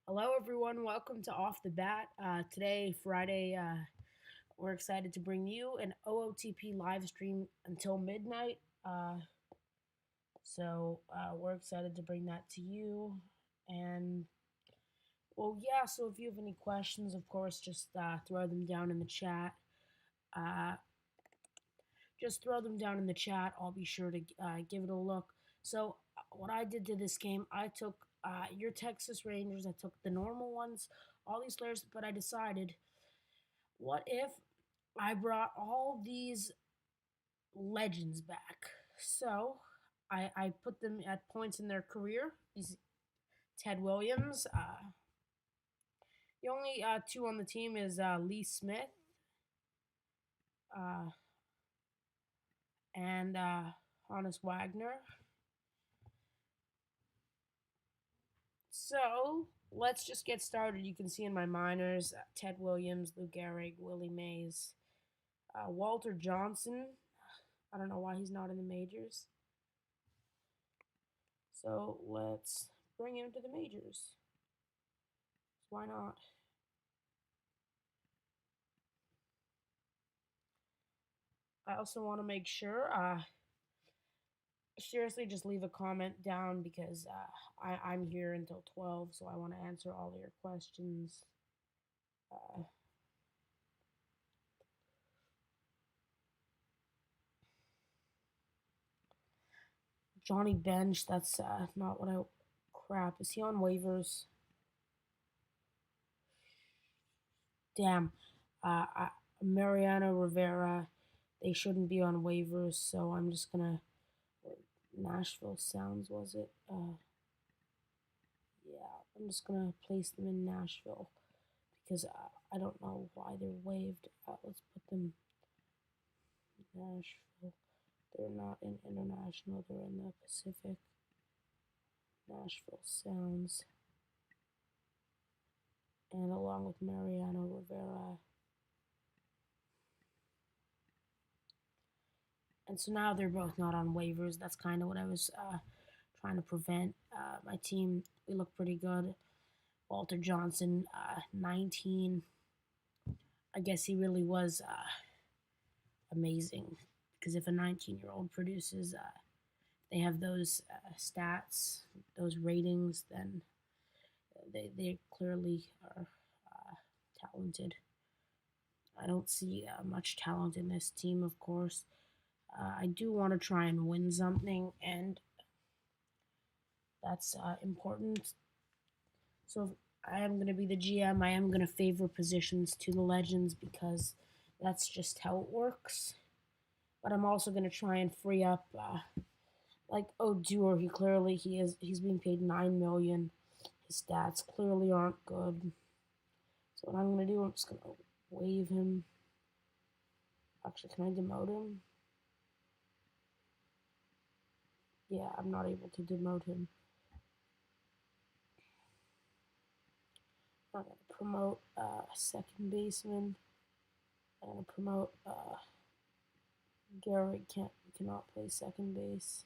Hello, everyone. Welcome to Off the Bat. Today, Friday, we're excited to bring you an OOTP live stream until midnight. We're excited to bring that to you. And, so if you have any questions, of course, just throw them down in the chat. Uh, just throw them down in the chat. I'll be sure to give it a look. So, what I did to this game, I took your Texas Rangers, I took the normal ones, all these players, but I decided, what if I brought all these legends back? So, I put them at points in their career. These Ted Williams. The only two on the team is Lee Smith uh, and Hannes Wagner. So let's just get started. You can see in my minors Ted Williams, Lou Gehrig, Willie Mays, Walter Johnson. I don't know why he's not in the majors. So let's bring him to the majors. Why not? I also want to make sure, seriously, just leave a comment down because I'm here until 12, so I want to answer all of your questions. Johnny Bench, that's not what I. Crap, is he on waivers? Damn. Mariano Rivera, they shouldn't be on waivers, so I'm just gonna. Nashville Sounds, was it? Yeah, I'm just gonna place them in Nashville because I don't know why they're waived. Let's put them in Nashville. They're not in international, they're in the Pacific. Nashville Sounds. And along with Mariano Rivera. And so now they're both not on waivers. That's kind of what I was trying to prevent. My team, we look pretty good. Walter Johnson, 19. I guess he really was amazing because if a 19-year-old produces, they have those stats, those ratings, then they clearly are talented. I don't see much talent in this team, of course. I do want to try and win something, and that's important. So if I am going to be the GM, I am going to favor positions to the legends because that's just how it works. But I'm also going to try and free up, like Odor. He's being paid $9 million. His stats clearly aren't good. So what I'm going to do, I'm just going to waive him. Actually, can I demote him? Yeah, I'm not able to demote him. I'm going to promote second baseman. I'm going to promote Gary cannot play second base.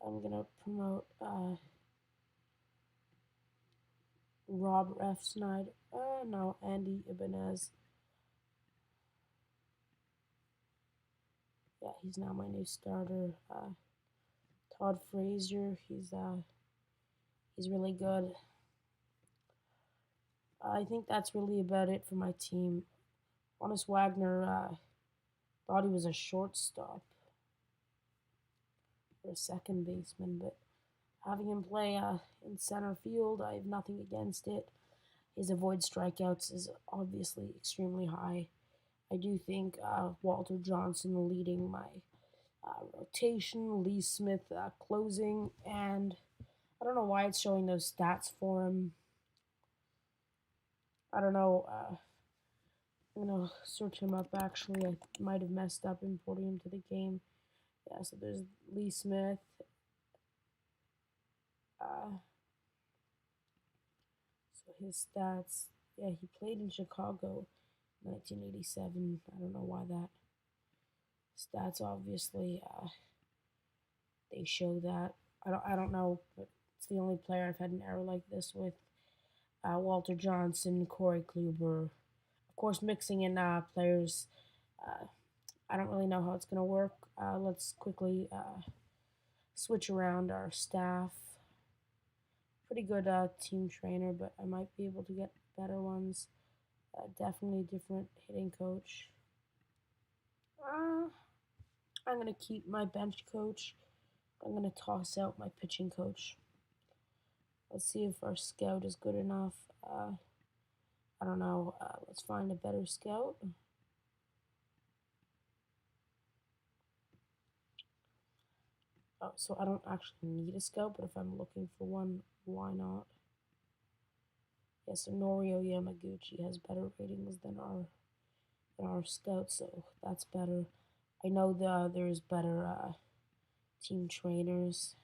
I'm going to promote Rob Refsnyder. No, Andy Ibanez. Yeah, he's now my new starter. Todd Frazier, he's really good. I think that's really about it for my team. Honest Wagner thought he was a shortstop or a second baseman, but having him play in center field, I have nothing against it. His avoid strikeouts is obviously extremely high. I do think Walter Johnson leading my rotation, Lee Smith closing, and I don't know why it's showing those stats for him. I don't know. I'm gonna search him up. Actually, I might have messed up importing him to the game. Yeah, so there's Lee Smith. So his stats. Yeah, he played in Chicago. 1987. I don't know why that stats obviously they show that. I don't know, but it's the only player I've had an error like this with. Walter Johnson, Corey Kluber. Of course, mixing in players. Uh, I don't really know how it's gonna work. Let's quickly switch around our staff. Pretty good team trainer, but I might be able to get better ones. Definitely a different hitting coach. I'm gonna keep my bench coach. I'm gonna toss out my pitching coach. Let's see if our scout is good enough. I don't know. Let's find a better scout. Oh, so I don't actually need a scout, but if I'm looking for one, why not? Yeah, so Norio Yamaguchi has better ratings than our scout, so that's better. I know there's better team trainers.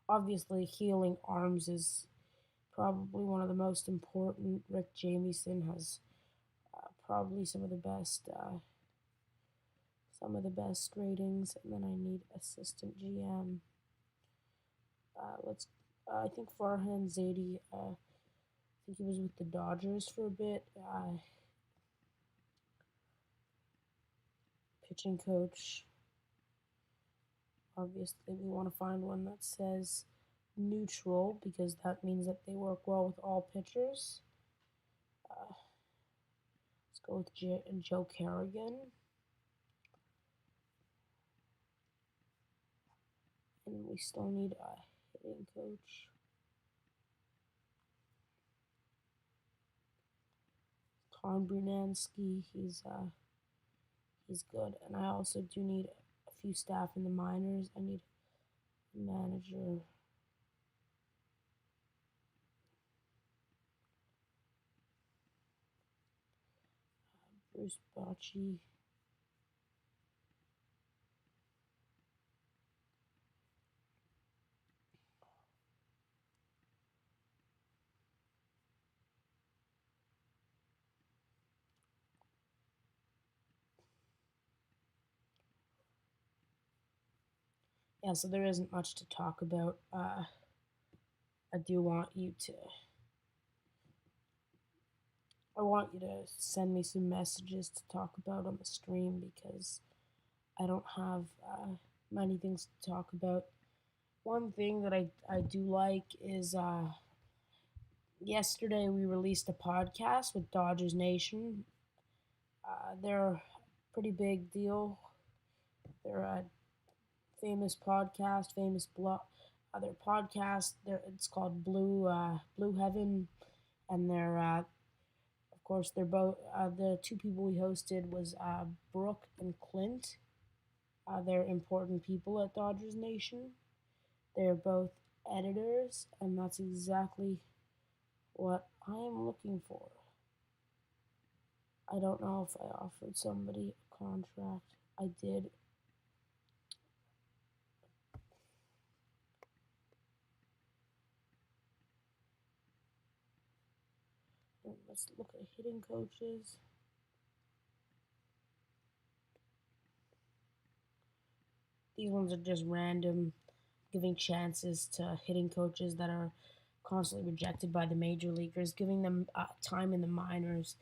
Obviously, healing arms is probably one of the most important. Rick Jamieson has probably some of the best ratings, and then I need assistant GM. Let's. I think Farhan Zaidi. I think he was with the Dodgers for a bit. Pitching coach. Obviously, we want to find one that says neutral because that means that they work well with all pitchers. Let's go with Joe Kerrigan. And we still need a hitting coach. Tom Brunansky, he's good. And I also do need a few staff in the minors. I need a manager. Bruce Bocci. Yeah, so there isn't much to talk about. I do want you to. I want you to send me some messages to talk about on the stream because I don't have many things to talk about. One thing that I do like is yesterday we released a podcast with Dodgers Nation. They're a pretty big deal. They're a famous podcast, famous blog. Their podcast, it's called Blue Heaven, and of course they're both the two people we hosted was Brooke and Clint. They're important people at Dodgers Nation. They're both editors, and that's exactly what I am looking for. I don't know if I offered somebody a contract. I did. Let's look at hitting coaches. These ones are just random, giving chances to hitting coaches that are constantly rejected by the major leaguers, giving them time in the minors.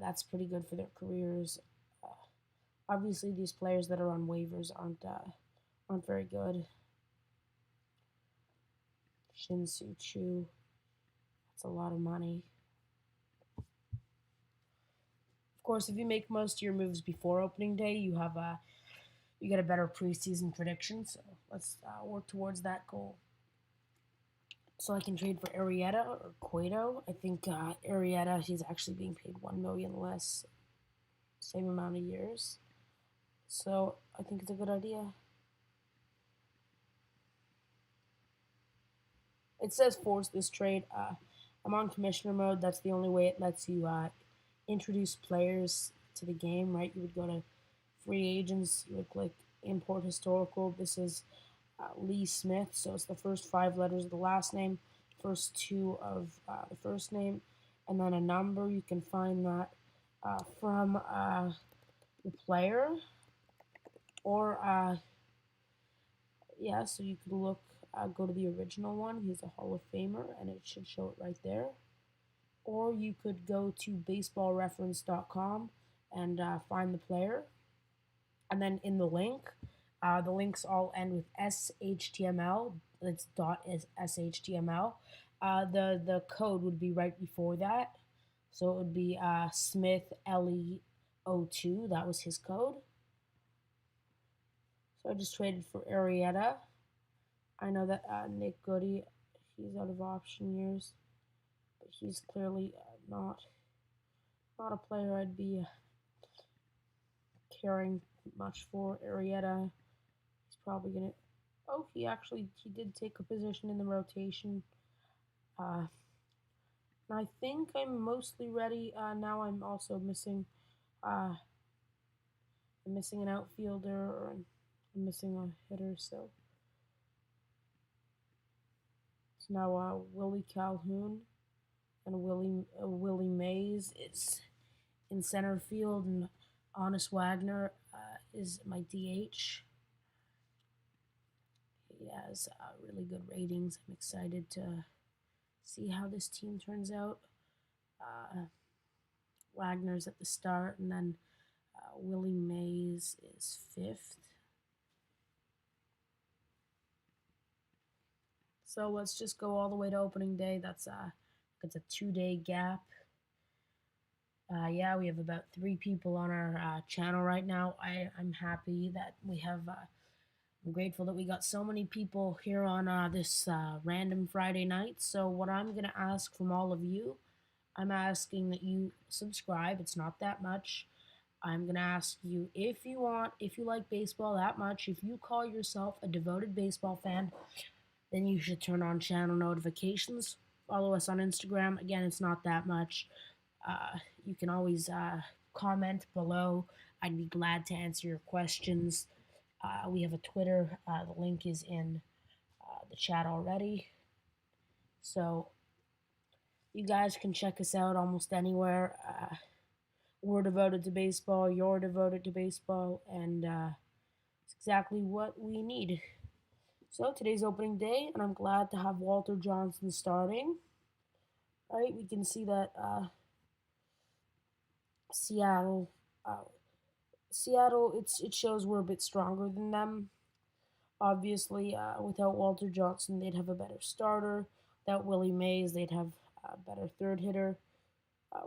That's pretty good for their careers. Uh, Obviously, these players that are on waivers aren't very good. Shin-Soo Choo, that's a lot of money. Of course, if you make most of your moves before opening day, you get a better preseason prediction. So let's work towards that goal. So I can trade for Arrieta or Cueto. I think Arrieta, he's actually being paid $1 million less, same amount of years. So I think it's a good idea. It says force this trade. I'm on commissioner mode. That's the only way it lets you introduce players to the game, right? You would go to free agents, you would click import historical. This is Lee Smith. So it's the first 5 letters of the last name, first two of the first name, and then a number. You can find that from the player, or yeah. So you could look, go to the original one. He's a Hall of Famer, and it should show it right there. Or you could go to baseballreference.com and find the player. And then in the links all end with SHTML. It's .SHTML. The code would be right before that. So it would be Smith LE02. That was his code. So I just traded for Arrieta. I know that Nick Goody, he's out of option years, but he's clearly not a player I'd be caring much for. Arrieta, he's probably gonna. Oh, he did take a position in the rotation. And I think I'm mostly ready. Now I'm also missing. I'm missing an outfielder, or I'm missing a hitter. So it's now Willie Calhoun and Willie Mays is in center field, and Honest Wagner is my DH. He has really good ratings. I'm excited to see how this team turns out. Wagner's at the start, and then Willie Mays is fifth. So let's just go all the way to opening day. It's a 2-day gap. Yeah, we have about 3 people on our channel right now. I'm happy that we have. I'm grateful that we got so many people here on this random Friday night. So what I'm gonna ask from all of you, I'm asking that you subscribe. It's not that much. I'm gonna ask you if you like baseball that much, if you call yourself a devoted baseball fan, then you should turn on channel notifications. Follow us on Instagram. Again, it's not that much. You can always comment below. I'd be glad to answer your questions. We have a Twitter. The link is in the chat already. So you guys can check us out almost anywhere. We're devoted to baseball. You're devoted to baseball. And it's exactly what we need. So today's opening day, and I'm glad to have Walter Johnson starting. All right, we can see that Seattle, it shows we're a bit stronger than them. Obviously, without Walter Johnson, they'd have a better starter. Without Willie Mays, they'd have a better third hitter.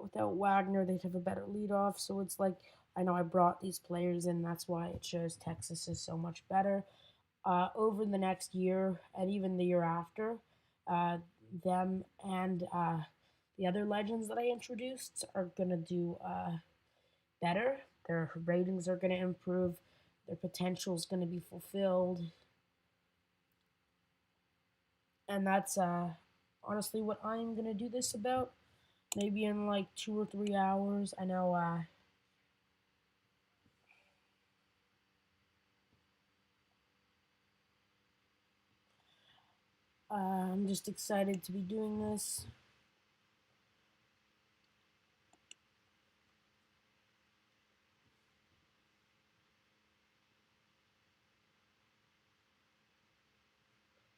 Without Wagner, they'd have a better leadoff. So it's like, I know I brought these players in. That's why it shows Texas is so much better. Over the next year and even the year after, them and the other legends that I introduced are going to do better. Their ratings are going to improve. Their potential is going to be fulfilled. And that's honestly what I'm going to do this about. Maybe in like 2 or 3 hours. I know I'm just excited to be doing this.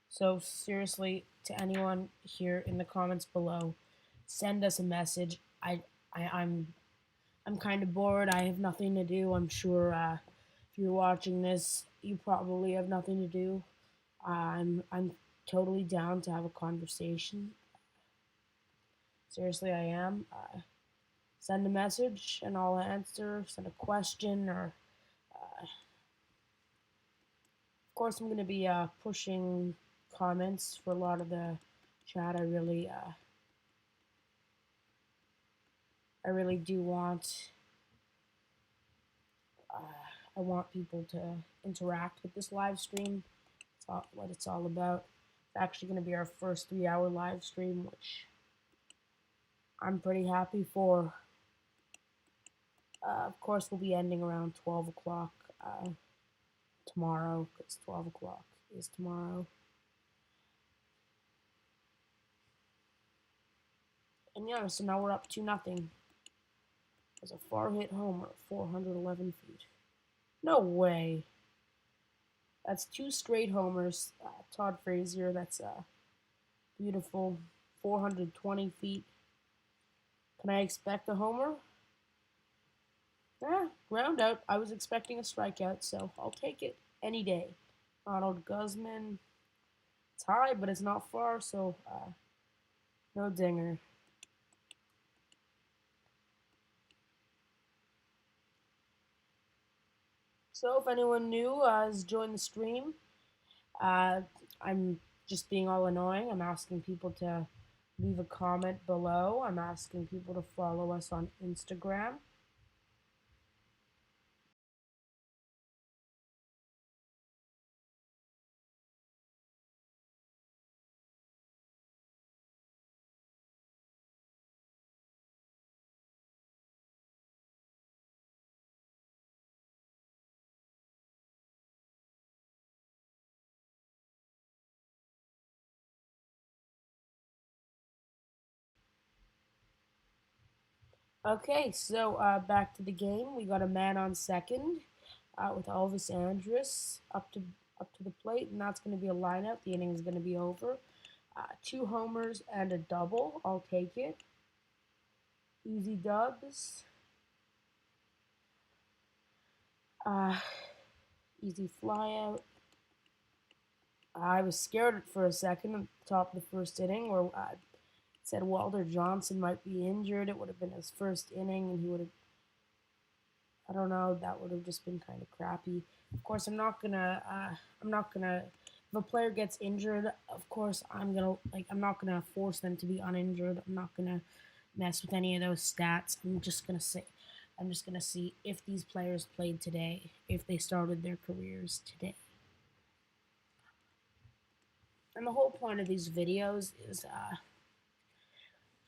So seriously, to anyone here in the comments below, send us a message. I'm kind of bored. I have nothing to do. I'm sure if you're watching this, you probably have nothing to do. I'm totally down to have a conversation. Seriously, I am. Send a message and I'll answer. Send a question, or of course I'm going to be pushing comments for a lot of the chat. I really do want. I want people to interact with this live stream. That's what it's all about. It's actually going to be our first 3-hour live stream, which I'm pretty happy for. Of course, we'll be ending around 12 o'clock tomorrow, because 12 o'clock is tomorrow. And yeah, so now we're up 2-0. As a far hit homer, 411 feet. No way. That's 2 straight homers. Todd Frazier, that's beautiful. 420 feet. Can I expect a homer? Ground out. I was expecting a strikeout, so I'll take it any day. Ronald Guzman. It's high, but it's not far, so no dinger. So if anyone new has joined the stream, I'm just being all annoying. I'm asking people to leave a comment below. I'm asking people to follow us on Instagram. Okay, so back to the game. We got a man on second with Elvis Andrus up to the plate, and that's going to be a lineup. The inning is going to be over. 2 homers and a double. I'll take it. Easy dubs. Uh, Easy flyout. I was scared for a second at the top of the first inning where I said Walter Johnson might be injured. It would have been his first inning, and he would have, I don't know, that would have just been kind of crappy. Of course, I'm not gonna, if a player gets injured, of course, I'm not gonna force them to be uninjured. I'm not gonna mess with any of those stats. I'm just gonna see if these players played today, if they started their careers today. And the whole point of these videos is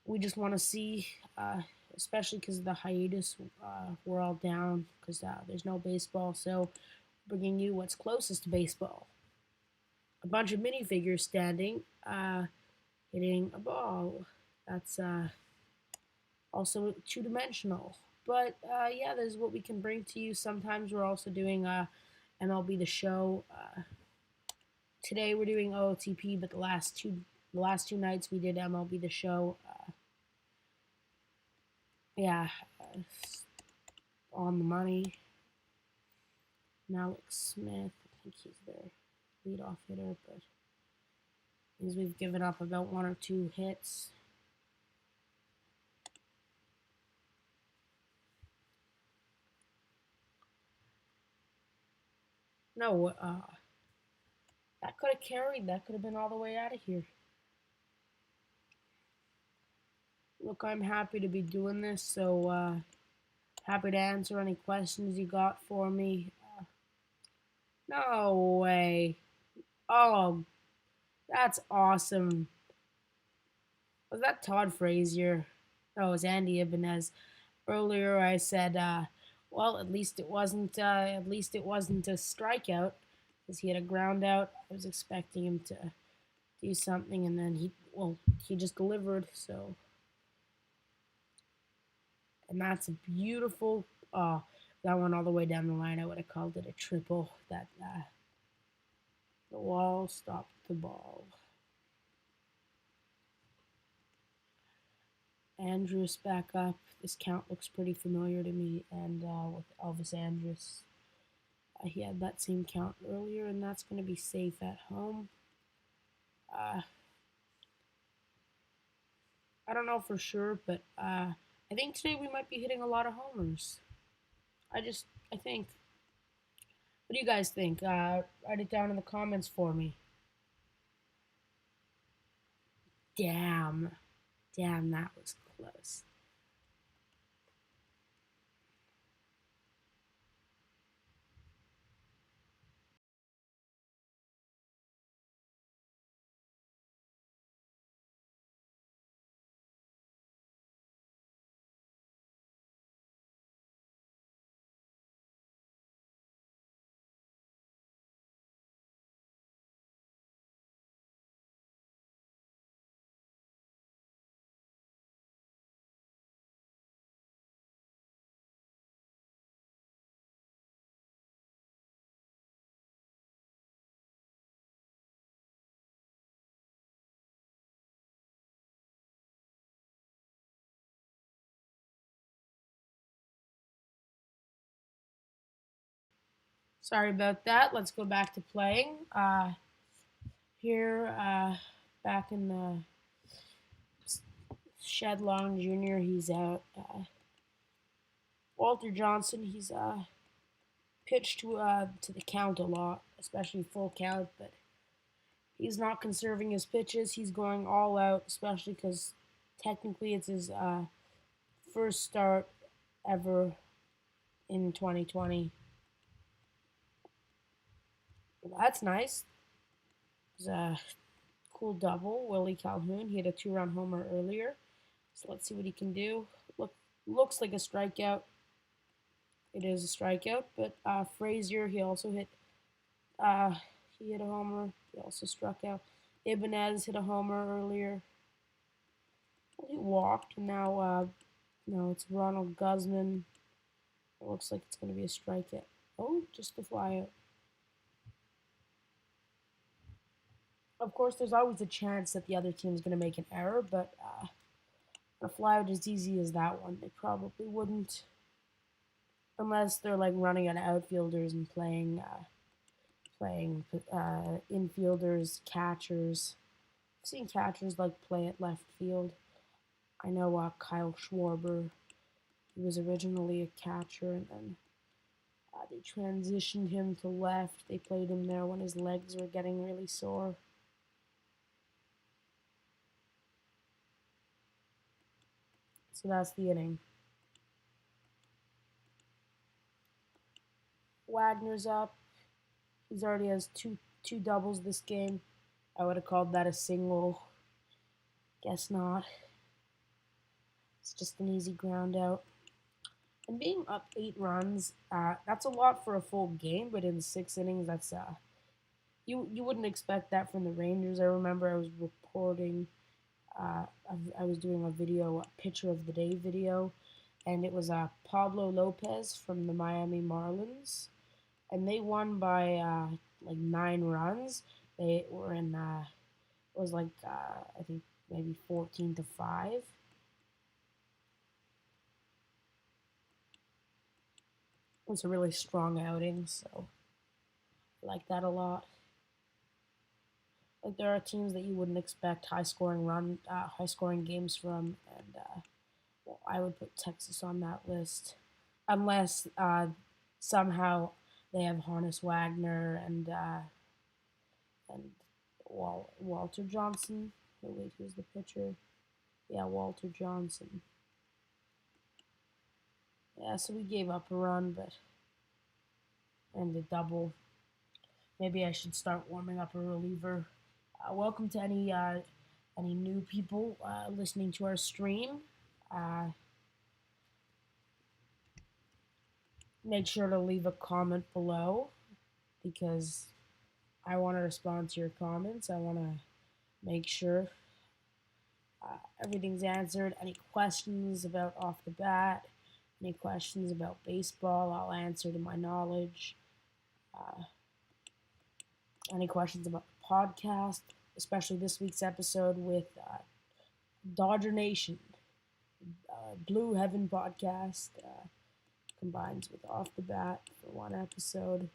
we just want to see, especially because of the hiatus, we're all down because there's no baseball. So, bringing you what's closest to baseball. A bunch of minifigures standing, hitting a ball. That's also 2-dimensional. But yeah, this is what we can bring to you. Sometimes we're also doing MLB The Show. Today we're doing OOTP, but the last two nights we did MLB The Show. Yeah, on the money. Malik Smith, I think he's their leadoff hitter, but means we've given up about 1 or 2 hits. No, that could have carried. That could have been all the way out of here. Look, I'm happy to be doing this, so happy to answer any questions you got for me. No way. Oh, that's awesome. Was that Todd Frazier? No, it was Andy Ibanez. Earlier I said, well, at least it wasn't a strikeout because he had a ground out. I was expecting him to do something, and then he just delivered. So, and that's a beautiful. That went all the way down the line. I would have called it a triple. That the wall stopped the ball. Andrus back up. This count looks pretty familiar to me, and with Elvis Andrus. He had that same count earlier, and that's going to be safe at home. I don't know for sure, but I think today we might be hitting a lot of homers. I think. What do you guys think? Write it down in the comments for me. Damn. Damn, that was close. Sorry about that. Let's go back to playing. Here, back in the Shed Long Jr., he's out. Walter Johnson, he's pitched to the count a lot, especially full count, but he's not conserving his pitches. He's going all out, especially because technically it's his first start ever in 2020. Well, that's nice. It was a cool double. Willie Calhoun, he had a 2-run homer earlier. So let's see what he can do. Looks like a strikeout. It is a strikeout, but Frazier, uh, he hit a homer. He also struck out. Ibanez hit a homer earlier. Well, he walked. Now it's Ronald Guzman. It looks like it's going to be a strikeout. Oh, just a flyout. Of course, there's always a chance that the other team's going to make an error, but a flyout as easy as that one, they probably wouldn't, unless they're like running out of outfielders and playing infielders, catchers. I've seen catchers like play at left field. I know Kyle Schwarber. He was originally a catcher, and then they transitioned him to left. They played him there when his legs were getting really sore. So that's the inning. Wagner's up. He's already has two doubles this game. I would have called that a single. Guess not. It's just an easy ground out. And being up 8 runs, that's a lot for a full game, but in 6 innings, that's you wouldn't expect that from the Rangers. I remember I was reporting, I was doing a pitcher of the day video, and it was Pablo Lopez from the Miami Marlins, and they won by like 9 runs. They were in it was like I think maybe 14-5. It was a really strong outing, so I like that a lot. Like there are teams that you wouldn't expect high scoring games from, and well, I would put Texas on that list, unless somehow they have Honus Wagner and Walter Johnson. Oh wait, who's the pitcher? Yeah, Walter Johnson. Yeah, so we gave up a run, but and a double. Maybe I should start warming up a reliever. Welcome to any new people listening to our stream. Uh, Make sure to leave a comment below because I want to respond to your comments. I want to make sure everything's answered. Any questions about off the bat, any questions about baseball, I'll answer to my knowledge. Any questions about the podcast, especially this week's episode with Dodger Nation, Blue Heaven podcast combines with Off the Bat for one episode.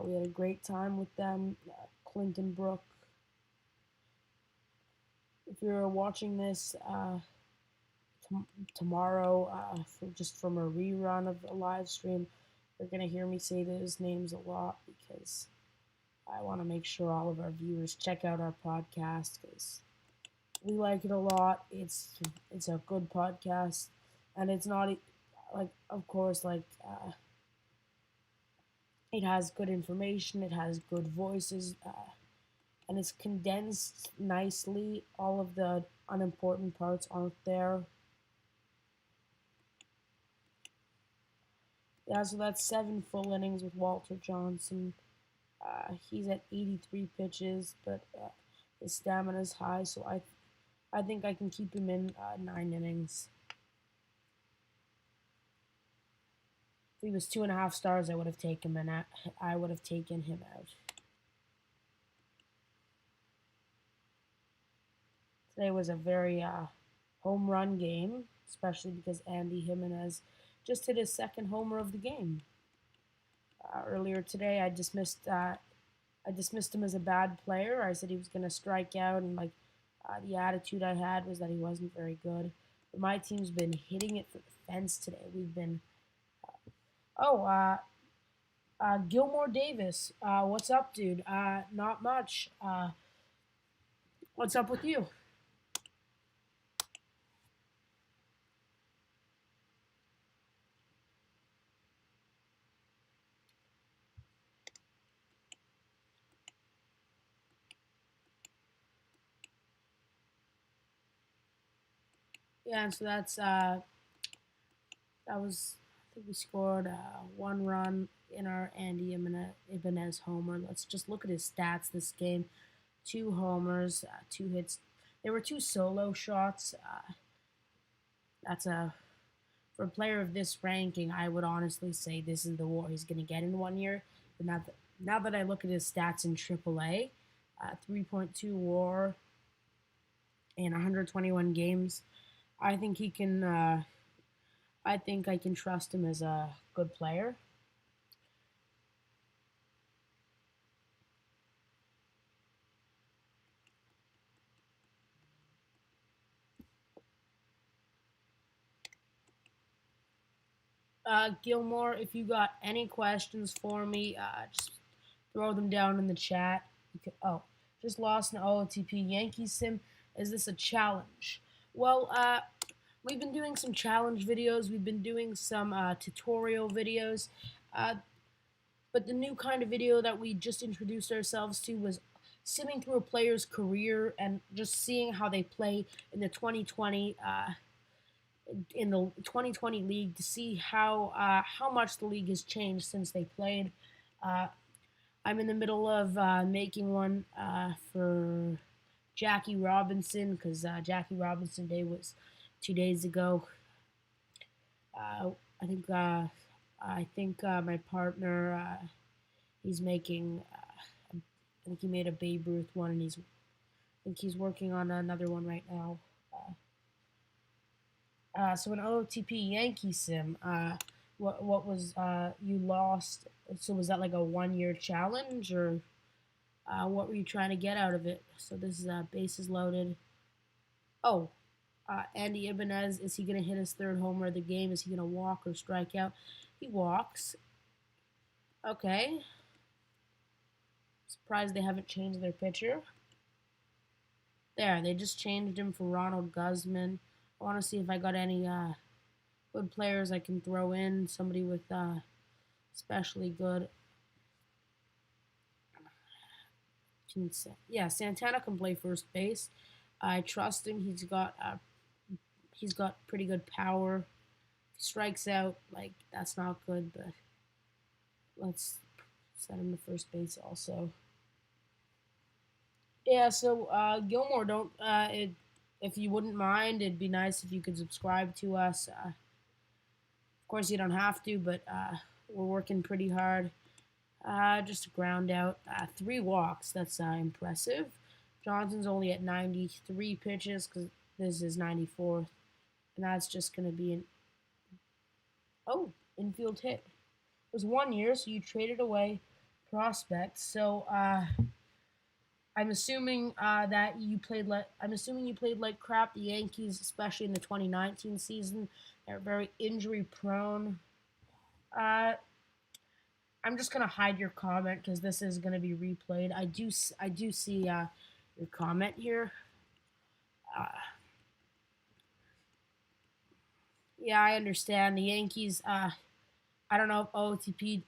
We had a great time with them. Clinton Brook. If you're watching this tomorrow, just from a rerun of a live stream, you're gonna hear me say those names a lot because I want to make sure all of our viewers check out our podcast because we like it a lot. It's a good podcast, and it's not like, of course, like it has good information, it has good voices, and it's condensed nicely. All of the unimportant parts aren't there. Yeah, so that's 7 full innings with Walter Johnson. He's at 83 pitches, but his stamina is high, so I think I can keep him in 9 innings. If he was 2.5 stars, I would have taken him out. Today was a very home run game, especially because Andy Jimenez just hit his second homer of the game. earlier today. I dismissed him as a bad player. I said he was going to strike out, and like the attitude I had was that he wasn't very good. But my team's been hitting it for the fence today. We've been oh Gilmore Davis. What's up, dude? Not much. What's up with you? Yeah, and so that was, I think we scored one run in our Andy Ibanez homer. Let's just look at his stats this game. Two homers, two hits. There were two solo shots. That's a For a player of this ranking, I would honestly say this is the WAR he's going to get in 1 year. But now that I look at his stats in AAA, 3.2 WAR in 121 games, I think he can. I think I can trust him as a good player. Gilmore, if you got any questions for me, just throw them down in the chat. Just lost an OOTP Yankee sim. Is this a challenge? Well, we've been doing some challenge videos. We've been doing some tutorial videos. Uh, but the new kind of video that we just introduced ourselves to was simming through a player's career and just seeing how they play in the 2020 league to see how much the league has changed since they played. Uh, I'm in the middle of making one for Jackie Robinson because Jackie Robinson Day was 2 days ago. Uh, I think my partner he's making. I think he made a Babe Ruth one, and I think he's working on another one right now. So an OOTP Yankee sim. What was you lost? So was that like a 1 year challenge, or what were you trying to get out of it? So this is bases loaded. Oh, Andy Ibanez, is he going to hit his third homer of the game? Is he going to walk or strike out? He walks. Okay. Surprised they haven't changed their pitcher. There, they just changed him for Ronald Guzman. I want to see if I got any good players I can throw in. Somebody with especially good. Yeah, Santana can play first base. I trust him. He's got pretty good power. He strikes out, like that's not good, but let's set him to first base also. Yeah, so Gilmore, don't if you wouldn't mind, it'd be nice if you could subscribe to us. Of course, you don't have to, but we're working pretty hard. Just ground out 3 walks. That's impressive. Johnson's only at 93 pitches because this is 94th, and that's just going to be an infield hit. It was 1 year, so you traded away prospects. So I'm assuming that you played like crap. The Yankees, especially in the 2019 season, they're very injury prone. I'm just gonna hide your comment because this is gonna be replayed. I do see your comment here. Uh, yeah, I understand the Yankees. I don't know if OOTP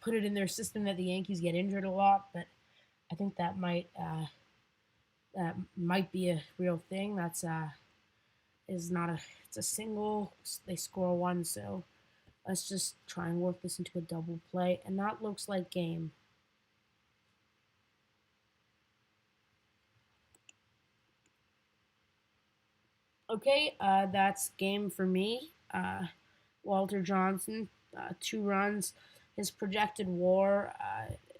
put it in their system that the Yankees get injured a lot, but I think that might be a real thing. That's is not a it's a single. They score one, so let's just try and work this into a double play, and that looks like game. Okay, that's game for me. Walter Johnson, 2 runs. His projected WAR,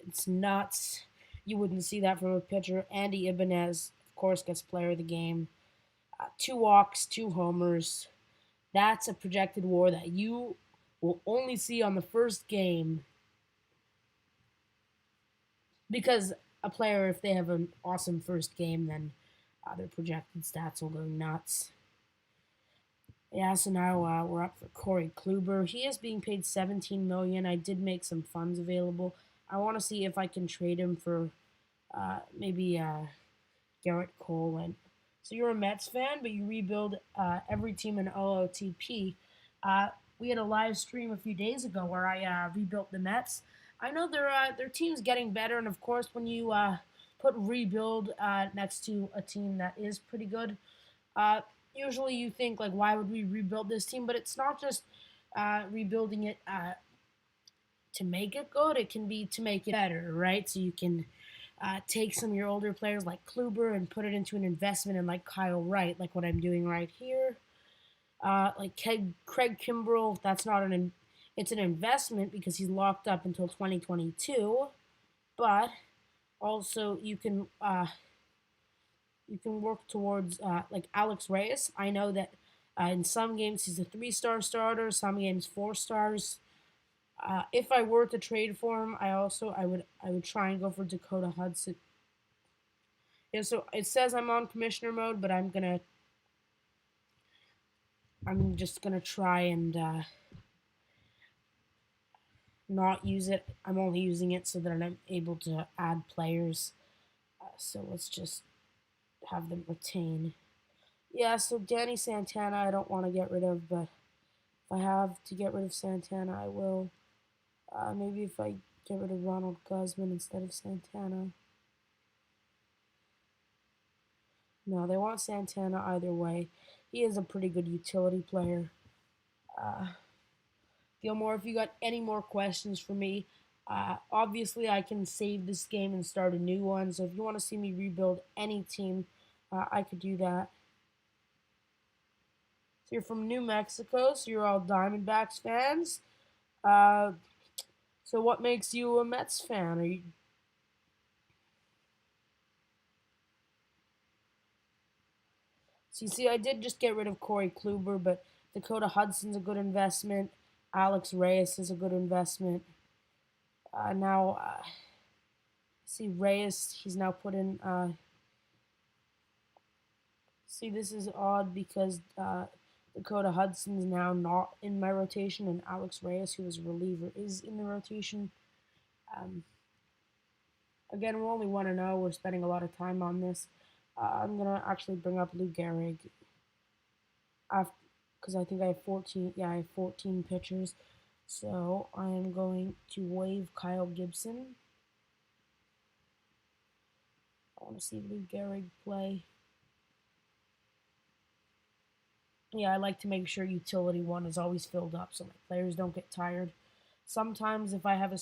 it's nuts. You wouldn't see that from a pitcher. Andy Ibanez, of course, gets player of the game. 2 walks, 2 homers. That's a projected WAR that you will only see on the first game because a player, if they have an awesome first game, then their projected stats will go nuts. Yeah, so now we're up for Corey Kluber. He is being paid 17 million. I did make some funds available. I want to see if I can trade him for maybe Garrett Cole. And so you're a Mets fan, but you rebuild every team in OOTP. Uh, we had a live stream a few days ago where I rebuilt the Mets. I know their team's getting better, and of course, when you put rebuild next to a team that is pretty good, uh, usually you think like, why would we rebuild this team? But it's not just rebuilding it to make it good. It can be to make it better, right? So you can take some of your older players like Kluber and put it into an investment in like Kyle Wright, like what I'm doing right here. Like Craig Kimbrell, that's not it's an investment because he's locked up until 2022. But also you can work towards like Alex Reyes. I know that in some games he's a 3-star starter, some games 4 stars. If I were to trade for him, I would try and go for Dakota Hudson. Yeah, so it says I'm on commissioner mode, but I'm just gonna try and not use it. I'm only using it so that I'm able to add players. So let's just have them retain. Yeah, so Danny Santana I don't want to get rid of, but if I have to get rid of Santana, I will. Maybe if I get rid of Ronald Guzman instead of Santana. No, they want Santana either way. He is a pretty good utility player. Uh, Gilmore, if you got any more questions for me, obviously I can save this game and start a new one. So if you want to see me rebuild any team, I could do that. So you're from New Mexico, so you're all Diamondbacks fans. Uh, so what makes you a Mets fan? Are you? So you see, I did just get rid of Corey Kluber, but Dakota Hudson's a good investment. Alex Reyes is a good investment. Now, see Reyes, he's now put in. See, this is odd because Dakota Hudson's now not in my rotation, and Alex Reyes, who was a reliever, is in the rotation. Um, Again, we're only 1-0. We're spending a lot of time on this. I'm gonna actually bring up Lou Gehrig because I think I have 14. Yeah, I have 14 pitchers. So I am going to waive Kyle Gibson. I want to see Lou Gehrig play. Yeah, I like to make sure utility one is always filled up so my players don't get tired. Sometimes if I have a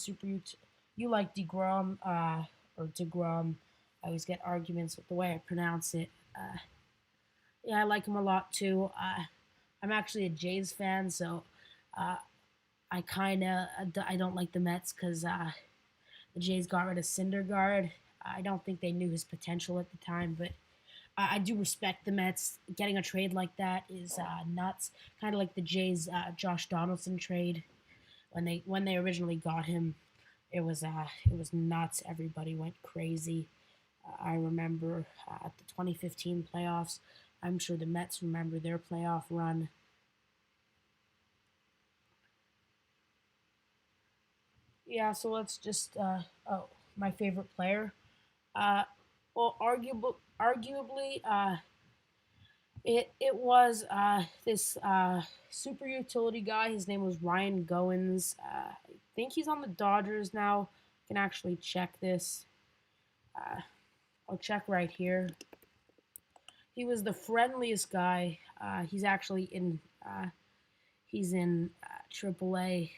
you like DeGrom or DeGrom, I always get arguments with the way I pronounce it. Yeah, I like him a lot too. I'm actually a Jays fan, so uh, I don't like the Mets because the Jays got rid of Syndergaard. I don't think they knew his potential at the time, but I do respect the Mets. Getting a trade like that is nuts. Kind of like the Jays' Josh Donaldson trade when they originally got him. It was nuts. Everybody went crazy. I remember at the 2015 playoffs. I'm sure the Mets remember their playoff run. Yeah, so let's just my favorite player. Uh, well, arguably, it was this super utility guy. His name was Ryan Goins. I think he's on the Dodgers now. I can actually check this. Uh, I'll check right here. He was the friendliest guy. He's actually in. He's in AAA.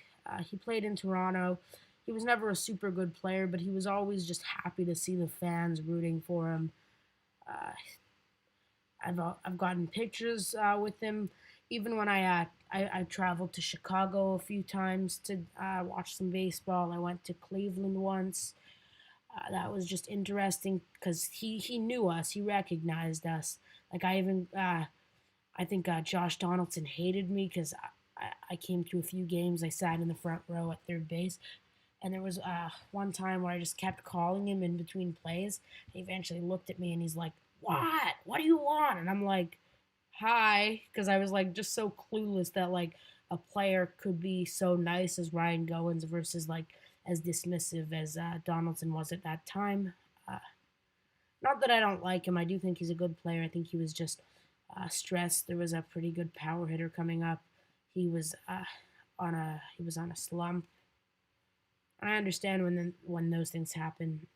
He played in Toronto. He was never a super good player, but he was always just happy to see the fans rooting for him. Uh, I've gotten pictures with him, even when I traveled to Chicago a few times to watch some baseball. I went to Cleveland once. That was just interesting because he knew us. He recognized us. Like I think Josh Donaldson hated me because I came to a few games. I sat in the front row at third base. And there was one time where I just kept calling him in between plays. He eventually looked at me and he's like, "What? What do you want?" And I'm like, "Hi," because I was like just so clueless that like a player could be so nice as Ryan Goins versus like as dismissive as Donaldson was at that time. Uh, Not that I don't like him. I do think he's a good player. I think he was just stressed. There was a pretty good power hitter coming up. He was on a slump. I understand when those things happen.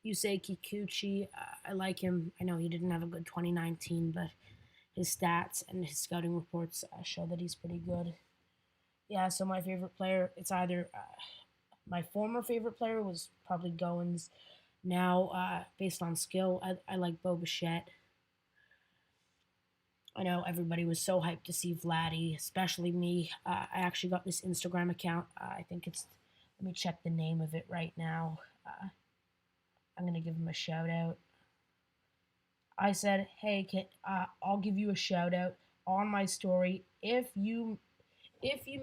Yusei Kikuchi, I like him. I know he didn't have a good 2019, but his stats and his scouting reports show that he's pretty good. Yeah, so my favorite player, it's either my former favorite player was probably Goins. Now, based on skill, I like Bo Bichette. I know everybody was so hyped to see Vladdy, especially me. I actually got this Instagram account. I think it's, let me check the name of it right now. I'm going to give him a shout out. I said, "Hey, I'll give you a shout out on my story if you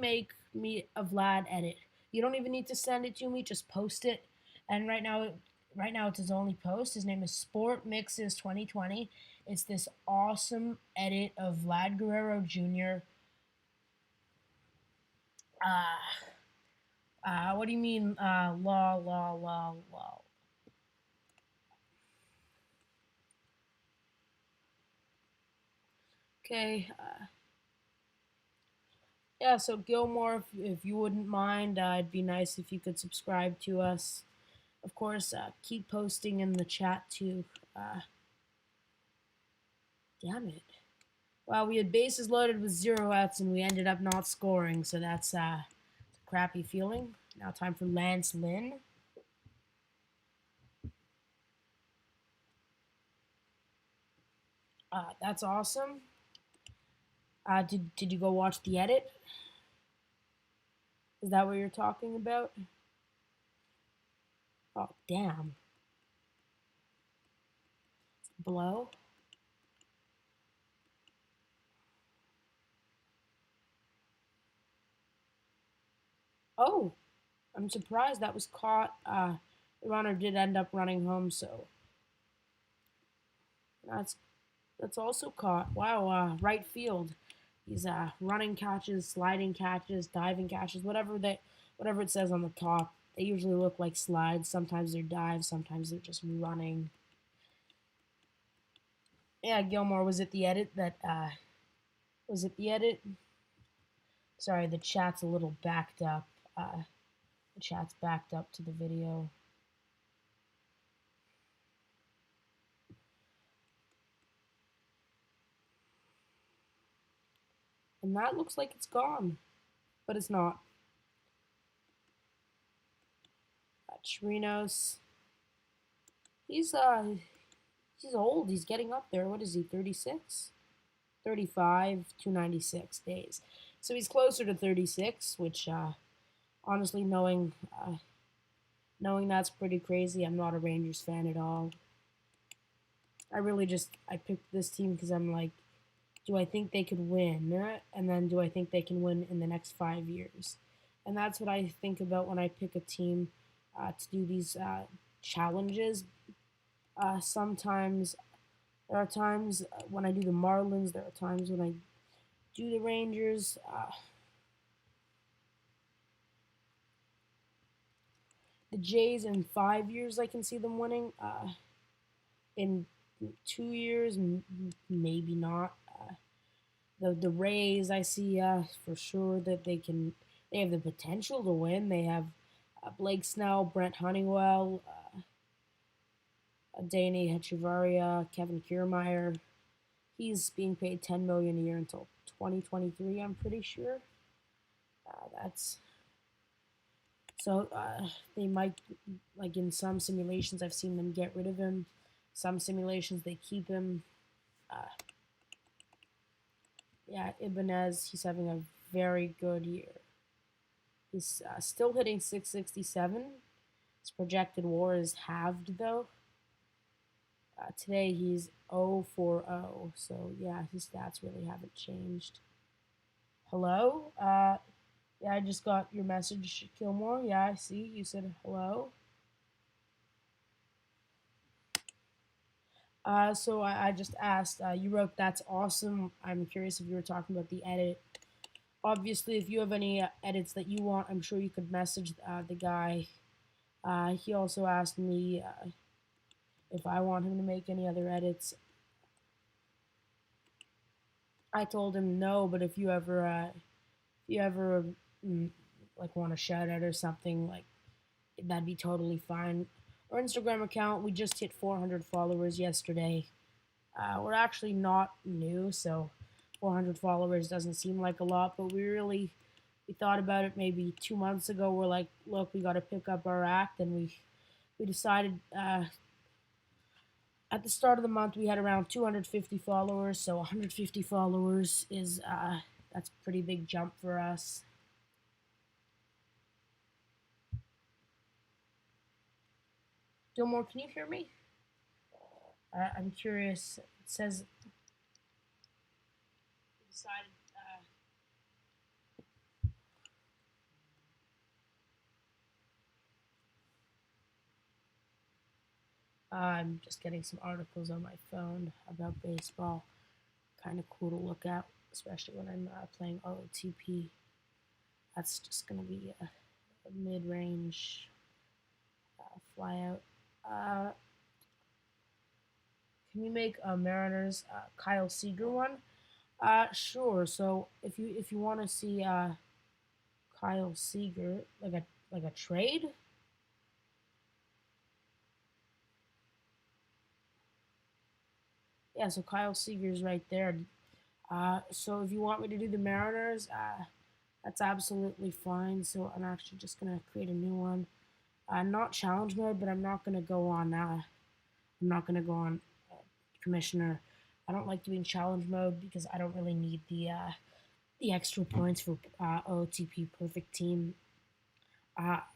make me a Vlad edit. You don't even need to send it to me; just post it." And right now it's his only post. His name is Sport Mixes 2020. It's this awesome edit of Vlad Guerrero Jr. What do you mean? La la la la. Okay. Yeah, so Gilmore, if you wouldn't mind, it'd be nice if you could subscribe to us. Of course, keep posting in the chat too. Uh, Damn it. Well, we had bases loaded with 0 outs and we ended up not scoring, so that's a crappy feeling. Now time for Lance Lynn. That's awesome. Did you go watch the edit? Is that what you're talking about? Oh, damn. Blow. Oh, I'm surprised that was caught. The runner did end up running home, so that's also caught. Wow, right field. These running catches, sliding catches, diving catches, whatever it says on the top. They usually look like slides. Sometimes they're dives, sometimes they're just running. Yeah, Gilmore, was it the edit that was it the edit? Sorry, the chat's a little backed up. The chat's backed up to the video. And that looks like it's gone, but it's not. Chirinos. He's old. He's getting up there. What is he? 36, 35, 296 days. So he's closer to 36, which honestly, knowing that's pretty crazy. I'm not a Rangers fan at all. I picked this team because I'm like, do I think they could win? And then do I think they can win in the next 5 years? And that's what I think about when I pick a team to do these challenges. Sometimes there are times when I do the Marlins. There are times when I do the Rangers. The Jays in 5 years, I can see them winning. In 2 years, maybe not. The Rays, I see for sure that they have the potential to win. They have Blake Snell, Brent Honeywell, Danny Hechavarria, Kevin Kiermaier. He's being paid $10 million a year until 2023. I'm pretty sure. That's so. They might, like in some simulations, I've seen them get rid of him. Some simulations they keep him. Yeah, Ibanez, he's having a very good year. He's still hitting 667. His projected WAR is halved though. Today he's 0-for-0, so yeah, his stats really haven't changed. Hello? Yeah, I just got your message, Gilmore. Yeah, I see. You said hello. So I just asked. You wrote, "That's awesome." I'm curious if you were talking about the edit. Obviously, if you have any edits that you want, I'm sure you could message the guy. He also asked me if I want him to make any other edits. I told him no, but if you ever mm, like want a shout out or something, like that'd be totally fine. Our Instagram account, we just hit 400 followers yesterday. We're actually not new, so 400 followers doesn't seem like a lot, but we thought about it maybe 2 months ago. We're like, look, we got to pick up our act, and we decided at the start of the month we had around 250 followers, so 150 followers is that's a pretty big jump for us. Gilmore, can you hear me? I'm curious. It says we decided. I'm just getting some articles on my phone about baseball. Kind of cool to look at, especially when I'm playing OOTP. That's just going to be a mid-range flyout. Uh, can you make a Mariners Kyle Seager one? Sure. So if you want to see Kyle Seager like a trade, yeah. So Kyle Seager's right there. So if you want me to do the Mariners, that's absolutely fine. So I'm actually just gonna create a new one. Not challenge mode, but I'm not gonna go on. I'm not gonna go on commissioner. I don't like doing challenge mode because I don't really need the extra points for OTP perfect team.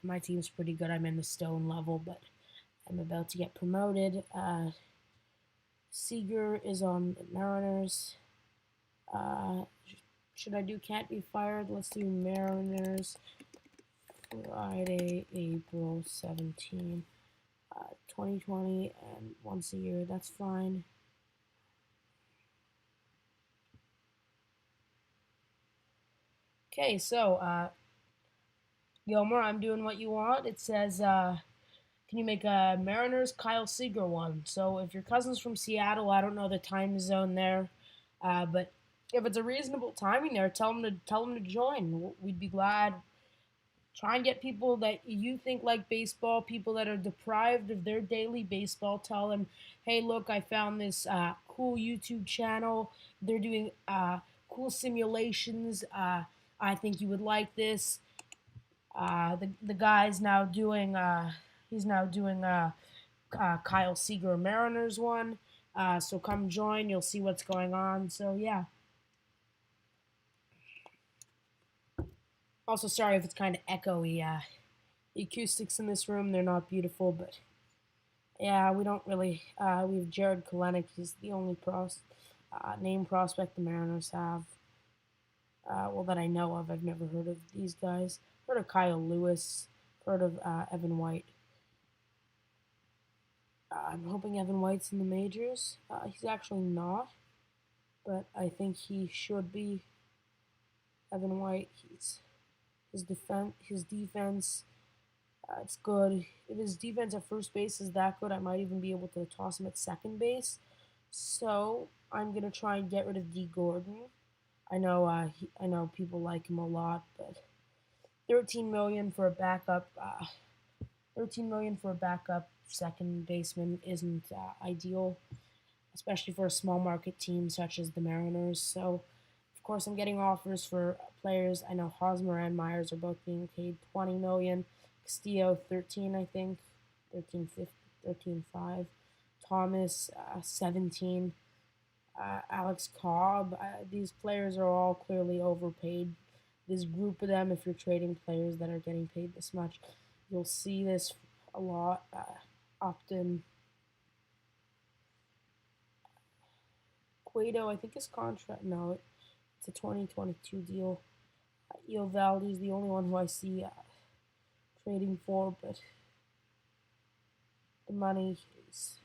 My team's pretty good. I'm in the stone level, but I'm about to get promoted. Seager is on the Mariners. Uh, should I do can't be fired? Let's do Mariners Friday, April 17, 2020, and once a year. That's fine. Okay, so Gilmore, I'm doing what you want. It says, can you make a Mariners Kyle Seager one? So if your cousin's from Seattle, I don't know the time zone there, but if it's a reasonable timing there, tell them to join. We'd be glad. Try and get people that you think like baseball, people that are deprived of their daily baseball. Tell them, hey, look, I found this cool YouTube channel. They're doing cool simulations. I think you would like this. The guy's now doing he's now doing Kyle Seager Mariners one. So come join. You'll see what's going on. So yeah. Also, sorry if it's kind of echoey. The acoustics in this room, they're not beautiful, but yeah, we don't really. We have Jared Kalenic. He's the only name prospect the Mariners have. Well, that I know of. I've never heard of these guys. Heard of Kyle Lewis. Heard of Evan White. I'm hoping Evan White's in the majors. He's actually not, but I think he should be. Evan White. His defense. It's good. If his defense at first base is that good, I might even be able to toss him at second base. So I'm gonna try and get rid of D. Gordon. I know people like him a lot, but 13 million for a backup. 13 million for a backup second baseman isn't ideal, especially for a small market team such as the Mariners. So, of course, I'm getting offers for players. I know Hosmer and Myers are both being paid 20 million. Castillo 13, I think, 13 13.5. Thomas 17. Alex Cobb. These players are all clearly overpaid. This group of them, if you're trading players that are getting paid this much, you'll see this a lot. Often, Cueto, I think his contract. No, it's a 2022 deal. Eovaldi is the only one who I see trading for, but the money is,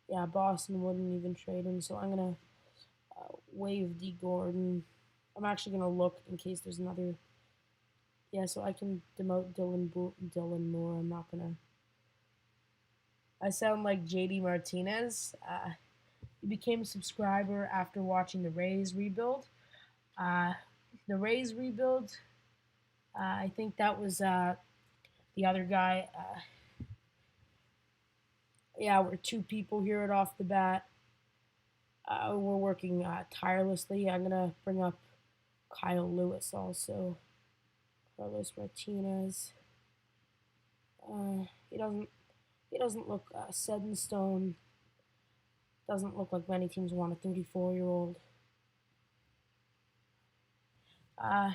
yeah, Boston wouldn't even trade him, so I'm gonna waive D Gordon. I'm actually gonna look in case there's another. Yeah, so I can demote Dylan Moore. I'm not gonna. I sound like JD Martinez. He became a subscriber after watching the Rays rebuild. Uh, the Rays rebuild. I think that was the other guy. Yeah, we're two people here at off the bat. We're working tirelessly. I'm gonna bring up Kyle Lewis also. Carlos Martinez. He doesn't. He doesn't look set in stone. Doesn't look like many teams want a 34-year-old.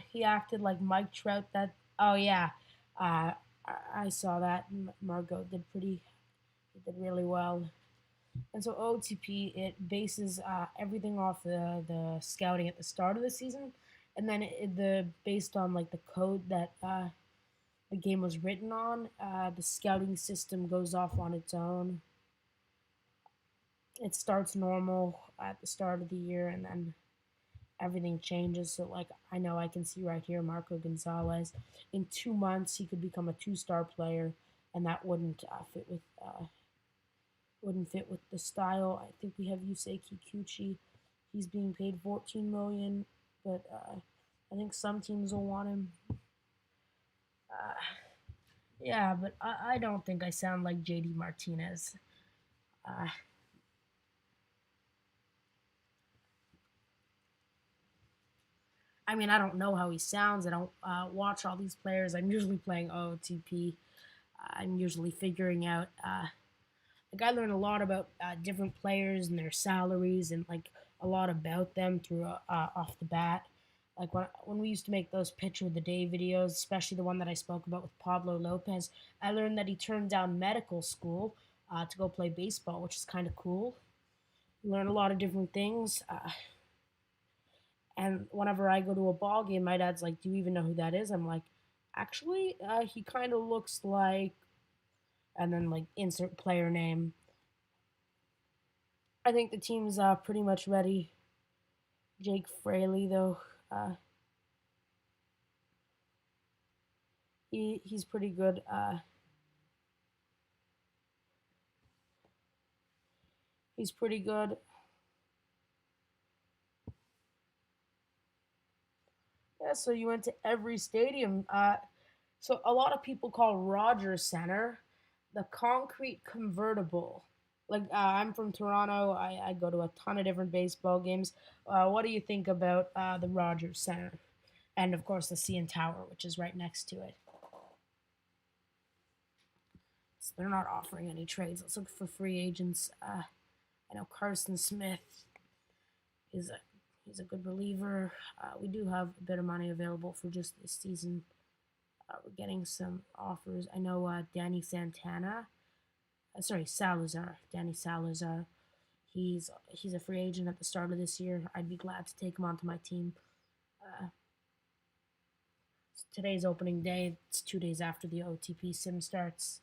He acted like Mike Trout. That. Oh yeah. I saw that. Margot did really well. And so OOTP, it bases everything off the scouting at the start of the season, and then the based on like the code that the game was written on. The scouting system goes off on its own. It starts normal at the start of the year, and then everything changes. So like I know I can see right here, Marco Gonzalez. In 2 months, he could become a two-star player, and that wouldn't fit with the style. I think we have Yusei Kikuchi. He's being paid 14 million, but I think some teams will want him. Uh, yeah, but I don't think I sound like JD Martinez. Uh, I mean, I don't know how he sounds. I don't watch all these players. I'm usually playing OOTP. I'm usually figuring out. Like I learned a lot about different players and their salaries and like a lot about them through off the bat. Like when we used to make those picture of the day videos, especially the one that I spoke about with Pablo Lopez, I learned that he turned down medical school to go play baseball, which is kind of cool. You learn a lot of different things. And whenever I go to a ball game, my dad's like, "Do you even know who that is?" I'm like, "Actually, he kind of looks like," and then like insert player name. I think the team's pretty much ready. Jake Fraley, though, uh, he's pretty good. He's pretty good. Yeah, so you went to every stadium. So a lot of people call Rogers Center the concrete convertible. Like I'm from Toronto. I go to a ton of different baseball games. What do you think about the Rogers Center? And of course the CN Tower, which is right next to it. So they're not offering any trades. Let's look for free agents. I know Carson Smith is he's a good reliever. We do have a bit of money available for just this season. We're getting some offers. I know Danny Santana. Sorry, Salazar. Danny Salazar. He's a free agent at the start of this year. I'd be glad to take him onto my team. Uh, Today's opening day. It's 2 days after the OTP sim starts.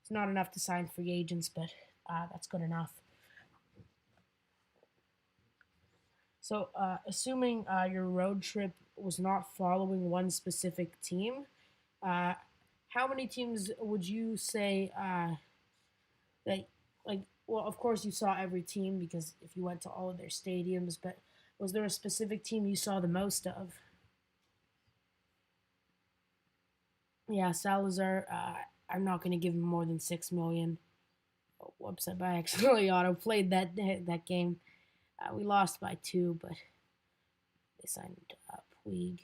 It's not enough to sign free agents, but that's good enough. So, assuming your road trip was not following one specific team, uh, how many teams would you say that, like, well, of course you saw every team because if you went to all of their stadiums, but was there a specific team you saw the most of? Yeah, Salazar. I'm not going to give him more than 6 million. Oh, whoops! I accidentally auto played that game. We lost by 2, but they signed Puig.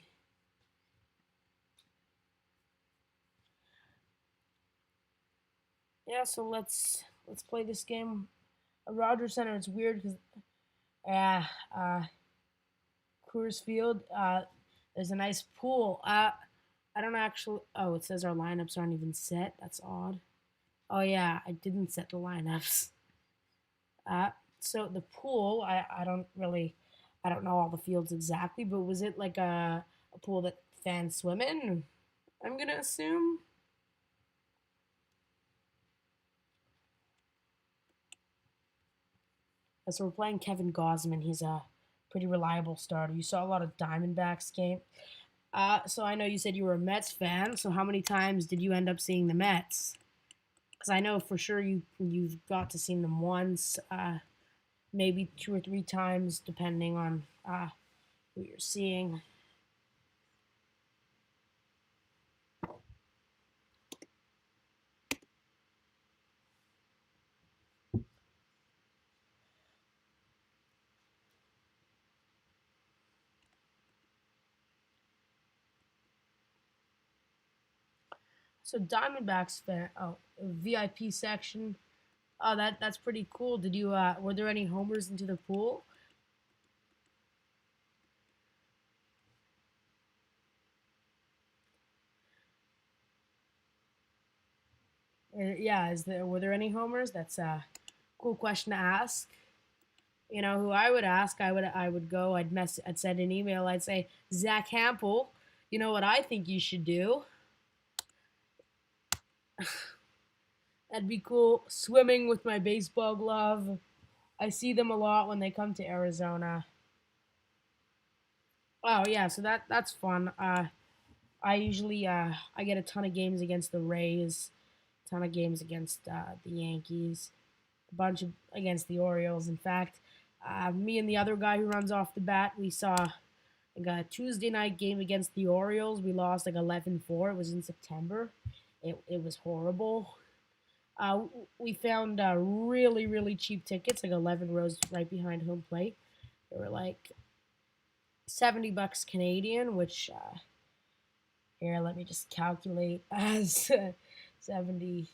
Yeah, so let's play this game. Rogers Center. It's weird because uh, Coors Field. There's a nice pool. I don't actually. Oh, it says our lineups aren't even set. That's odd. Oh yeah, I didn't set the lineups. Uh, so the pool. I don't really. I don't know all the fields exactly, but was it like a pool that fans swim in, I'm gonna assume. So we're playing Kevin Gosman. He's a pretty reliable starter. You saw a lot of Diamondbacks game. So I know you said you were a Mets fan. So how many times did you end up seeing the Mets? Because I know for sure you've got to see them once, maybe 2 or 3 times, depending on who you're seeing. So Diamondbacks fan, VIP section. Oh, that's pretty cool. Did you were there any homers into the pool? Yeah, is there were there any homers? That's a cool question to ask. You know who I would ask? I would go. I'd send an email. I'd say Zach Hampel. You know what I think you should do? That'd be cool. Swimming with my baseball glove. I see them a lot when they come to Arizona. Oh yeah, so that's fun. I usually I get a ton of games against the Rays, a ton of games against the Yankees, a bunch of against the Orioles. In fact, me and the other guy who runs off the bat, we saw like a Tuesday night game against the Orioles. We lost like 11-4. It was in September. It was horrible. We found really really cheap tickets, like 11 rows right behind home plate. They were like $70 Canadian, which here let me just calculate as 70.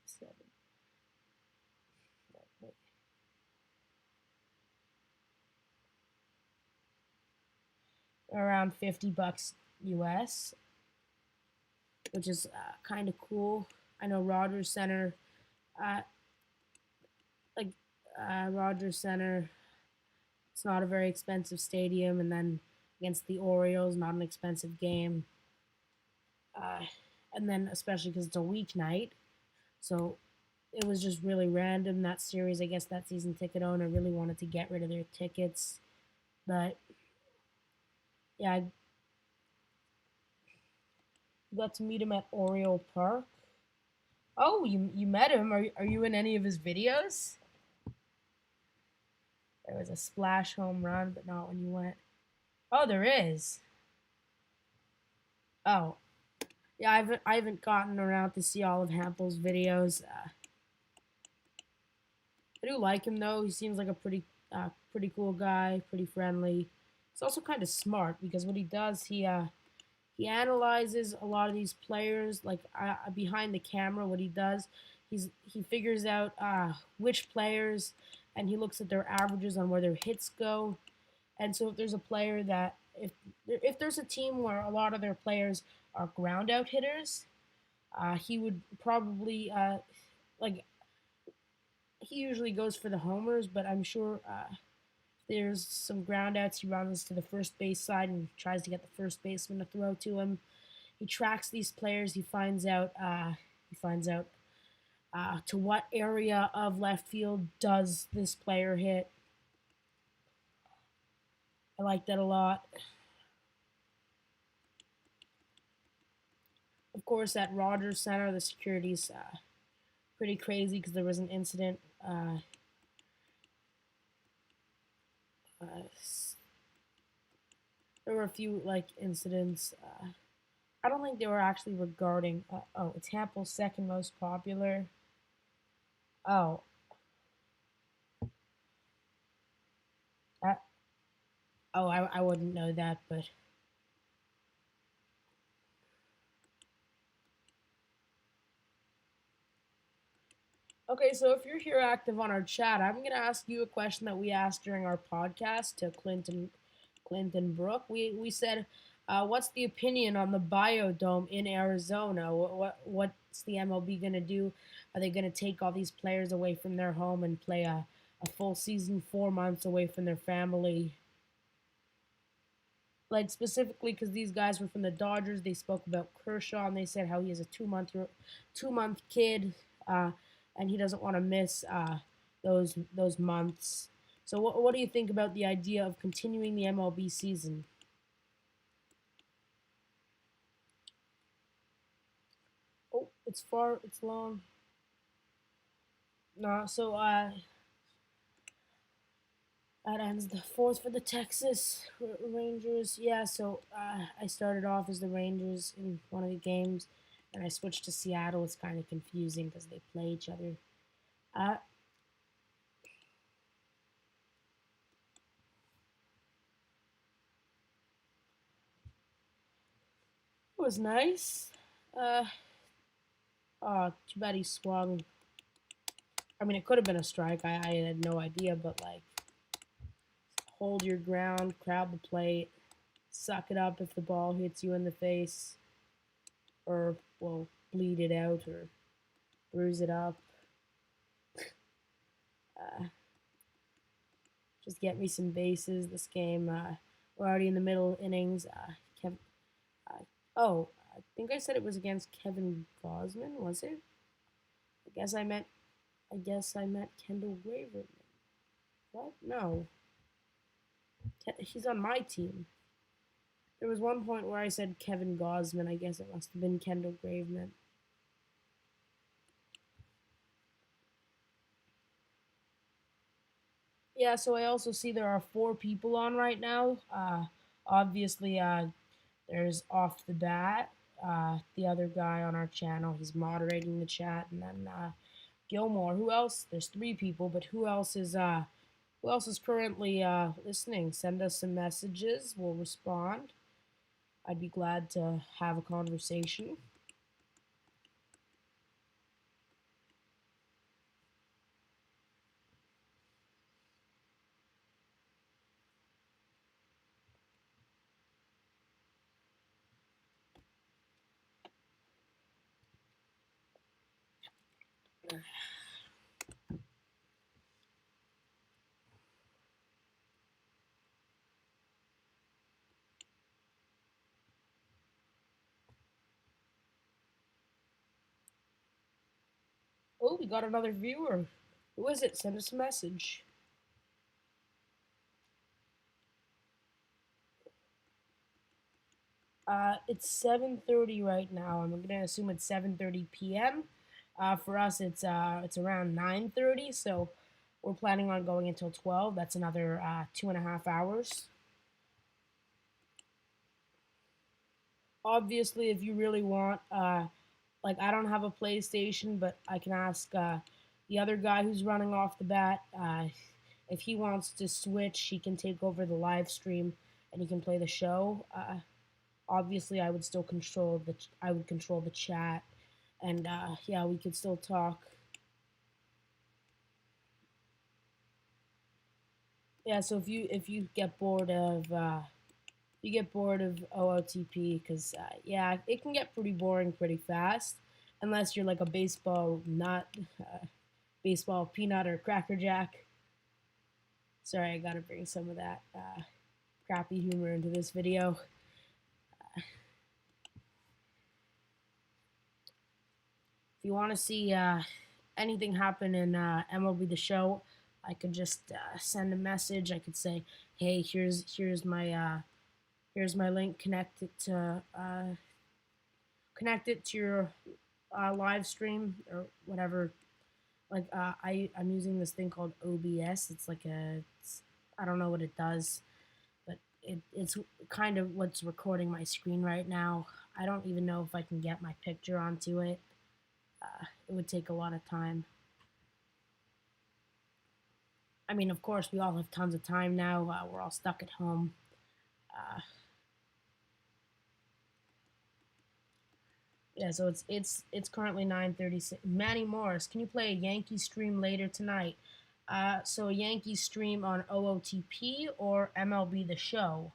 7, around $50 US, which is kind of cool. I know Rogers Center, uh, like Rogers Center, it's not a very expensive stadium, and then against the Orioles, not an expensive game, uh, and then especially because it's a weeknight, so it was just really random that series. I guess that season ticket owner really wanted to get rid of their tickets, but yeah, I got to meet him at Oriole Park. Oh, you met him? Are you in any of his videos? There was a splash home run, but not when you went. Oh, there is. Oh, yeah. I haven't gotten around to see all of Hampel's videos. I do like him though. He seems like a pretty cool guy, pretty friendly. He's also kind of smart because what he does, he analyzes a lot of these players like behind the camera. What he does, he figures out which players, and he looks at their averages on where their hits go. And so if there's a player that if there's a team where a lot of their players are ground out hitters, he would probably like he usually goes for the homers, but I'm sure there's some ground outs. He runs to the first base side and tries to get the first baseman to throw to him. He tracks these players. He finds out to what area of left field does this player hit. I like that a lot. Of course, at Rogers Center, the security's pretty crazy because there was an incident. Uh, there were a few like incidents. I don't think they were actually regarding. Oh, it's Hampel's second most popular. Oh, I, I wouldn't know that, but okay. So if you're here active on our chat, I'm gonna ask you a question that we asked during our podcast to Clinton Brook. We said, what's the opinion on the biodome in Arizona? What's the MLB gonna do? Are they gonna take all these players away from their home and play a full season 4 months away from their family? like specifically because these guys were from the Dodgers. They spoke about Kershaw and they said how he is a 2 month kid, uh, and he doesn't want to miss those months. So what do you think about the idea of continuing the MLB season? Oh, it's far, it's long. No, so that ends the fourth for the Texas Rangers. Yeah, so I started off as the Rangers in one of the games, and I switched to Seattle. It's kind of confusing because they play each other. Uh, it was nice. Uh, oh, too bad he swung. I mean, it could have been a strike. I had no idea, but like, hold your ground, crowd the plate, suck it up if the ball hits you in the face, or well, bleed it out or bruise it up. Uh, just get me some bases. This game, we're already in the middle innings. Uh, oh, I think I said it was against Kevin Gosman. Was it? I guess I meant. I guess I meant Kendall Graveman. What? No, he's on my team. There was one point where I said Kevin Gosman. I guess it must have been Kendall Graveman. Yeah, so I also see there are four people on right now. Obviously, there's off the bat. The other guy on our channel, he's moderating the chat, and then Gilmore. Who else? There's three people, but who else is currently listening? Send us some messages. We'll respond. I'd be glad to have a conversation. Oh, we got another viewer. Who is it? Send us a message. It's 7:30 right now. I'm gonna assume it's 7:30 p.m. For us, it's around 9:30. So we're planning on going until 12. That's another 2.5 hours. Obviously, if you really want, like I don't have a PlayStation, but I can ask the other guy who's running off the bat if he wants to switch. He can take over the live stream and he can play the show. Obviously, I would control the chat, and yeah, we could still talk. Yeah, so if you get bored of OOTP, because yeah, it can get pretty boring pretty fast, unless you're like a baseball nut, baseball peanut or cracker jack. Sorry, I gotta bring some of that crappy humor into this video. If you want to see anything happen in MLB The Show, I could just send a message. I could say, "Hey, here's my link. Connect it to your live stream or whatever." Like I'm using this thing called OBS. I don't know what it does, but it's kind of what's recording my screen right now. I don't even know if I can get my picture onto it. It would take a lot of time. I mean, of course, we all have tons of time now. We're all stuck at home. Uh, yeah, so it's currently 9:36. Manny Morris, can you play a Yankee stream later tonight? So a Yankee stream on OOTP or MLB The Show?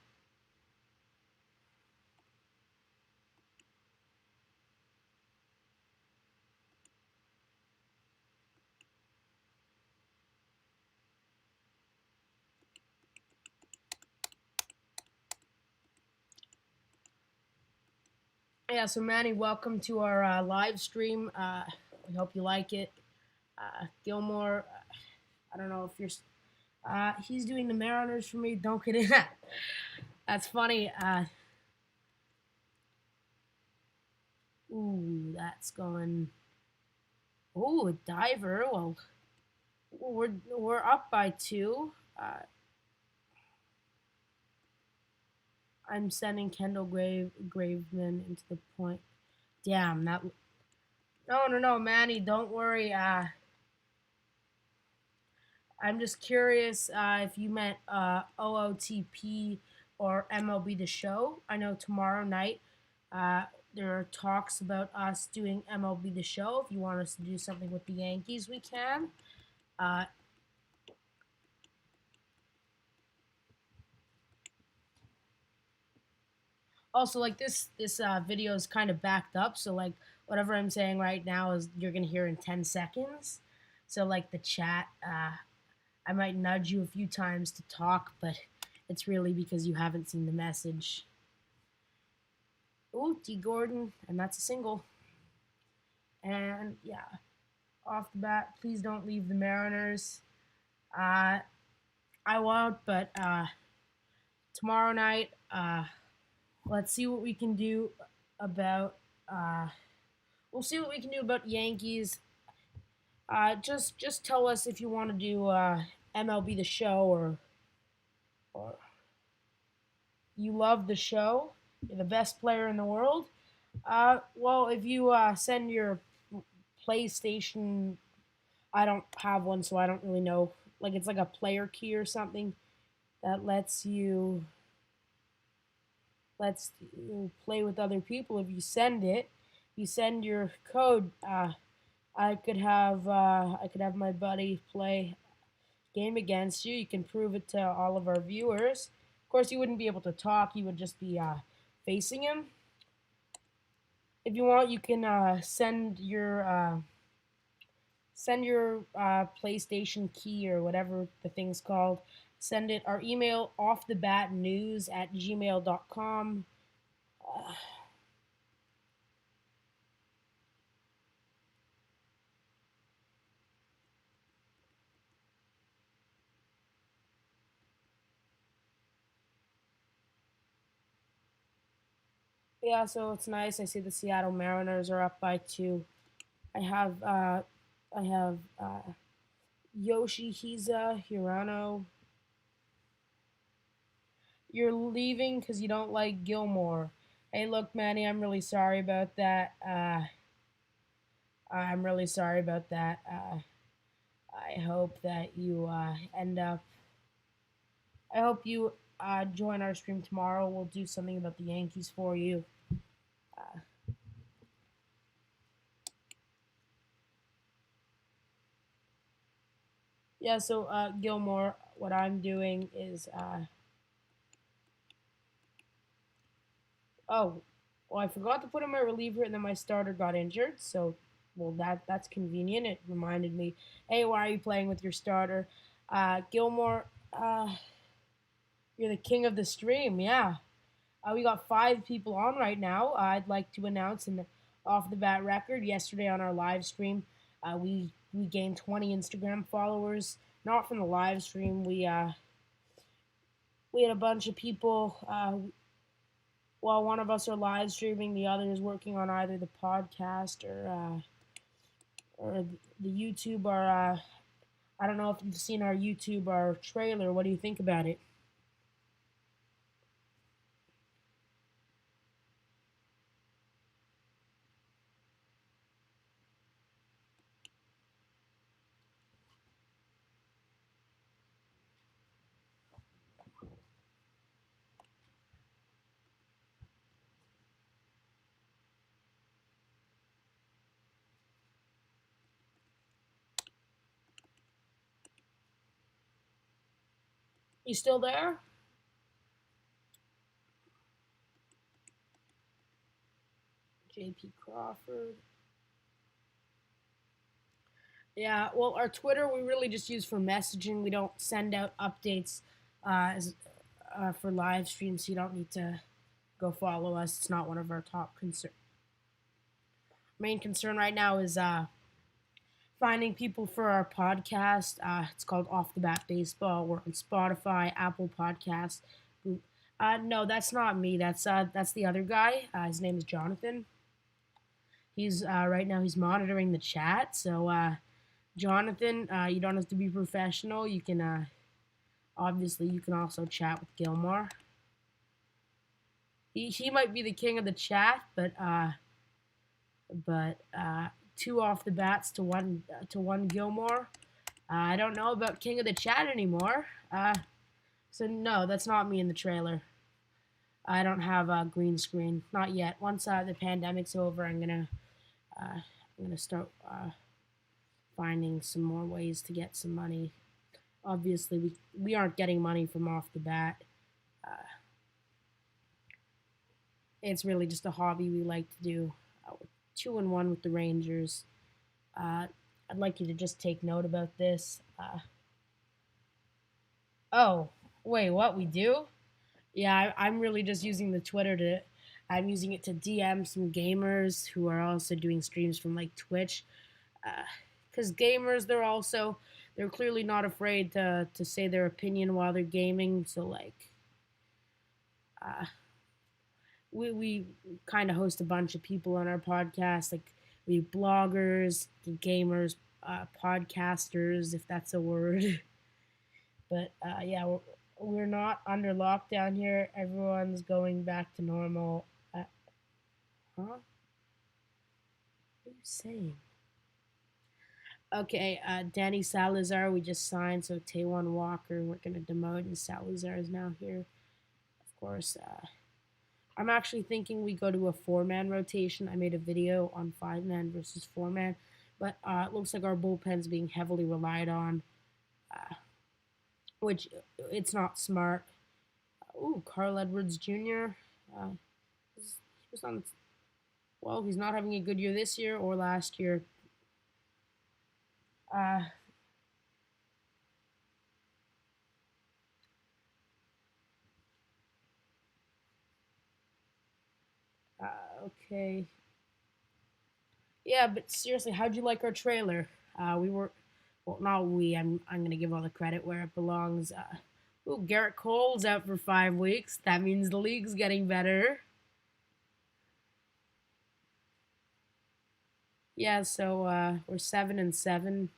Yeah, so Manny, welcome to our live stream. We hope you like it. Gilmore, I don't know if you're. He's doing the Mariners for me. Don't get in that. That's funny. Ooh, that's going. Ooh, a diver. Well, we're up by two. I'm sending Kendall Graveman into the point. Damn, that. No, Manny, don't worry. I'm just curious if you meant OOTP or MLB The Show. I know tomorrow night uh, there are talks about us doing MLB The Show. If you want us to do something with the Yankees, we can. Uh, Also, like this video is kind of backed up, so like whatever I'm saying right now is you're gonna hear in 10 seconds. So like the chat, I might nudge you a few times to talk, but it's really because you haven't seen the message. Ooh, D. Gordon, and that's a single. And yeah, off the bat, please don't leave the Mariners. I won't, but tomorrow night, let's see what we can do about. We'll see what we can do about Yankees. Just tell us if you want to do MLB The Show or you love the show. You're the best player in the world. Well, if you send your PlayStation, I don't have one, so I don't really know. Like it's like a player key or something that lets you play with other people. If you send it, you send your code. I could have my buddy play game against you. You can prove it to all of our viewers. Of course, you wouldn't be able to talk. You would just be facing him. If you want, you can send your PlayStation key or whatever the thing's called. Send it our email offthebatnews@gmail.com. Yeah, so it's nice. I see the Seattle Mariners are up by two. I have Yoshihisa Hirano. You're leaving because you don't like Gilmore. Hey, look, Manny, I'm really sorry about that. I'm really sorry about that. I hope that you end up. I hope you join our stream tomorrow. We'll do something about the Yankees for you. Yeah, so Gilmore, what I'm doing is oh, well, I forgot to put in my reliever, and then my starter got injured. So, well, that's convenient. It reminded me, hey, why are you playing with your starter? Gilmore, you're the king of the stream. Yeah, we got 5 people on right now. I'd like to announce an off the bat record. Yesterday on our live stream, we gained 20 Instagram followers. Not from the live stream. We had a bunch of people. While one of us are live streaming, the other is working on either the podcast or the YouTube. Or I don't know if you've seen our YouTube, our trailer. What do you think about it? You still there? JP Crawford. Yeah, well, our Twitter we really just use for messaging. We don't send out updates for live streams. So you don't need to go follow us. It's not one of our top Main concern right now is finding people for our podcast. It's called Off the Bat Baseball. We're on Spotify, Apple Podcasts. No, that's not me. That's the other guy. His name is Jonathan. He's right now he's monitoring the chat. So Jonathan, you don't have to be professional. You can obviously you can also chat with Gilmore. He might be the king of the chat, but two off the bats to one Gilmore. I don't know about king of the chat anymore. So no, that's not me in the trailer. I don't have a green screen, not yet. Once the pandemic's over, I'm gonna start finding some more ways to get some money. Obviously, we aren't getting money from off the bat. Uh, it's really just a hobby we like to do. 2-1 with the Rangers. I'd like you to just take note about this. Oh, wait, what we do? Yeah, I'm really just using the Twitter to. I'm using it to DM some gamers who are also doing streams from like Twitch, because gamers they're clearly not afraid to say their opinion while they're gaming. So like, uh, we kind of host a bunch of people on our podcast. Like we have bloggers, gamers, podcasters, if that's a word. But yeah, we're not under lockdown here. Everyone's going back to normal. Huh? What are you saying? Okay, Danny Salazar, we just signed. So Taiwan Walker, we're going to demote, and Salazar is now here. Of course, I'm actually thinking we go to a 4-man rotation. I made a video on 5-man versus 4-man, but it looks like our bullpen's being heavily relied on, uh, which it's not smart. Ooh, Carl Edwards Jr. He was on. Well, he's not having a good year this year or last year. Uh, okay. Yeah, but seriously, how'd you like our trailer? We were, well, not we. I'm gonna give all the credit where it belongs. Ooh, Garrett Cole's out for 5 weeks. That means the league's getting better. Yeah, so we're 7-7,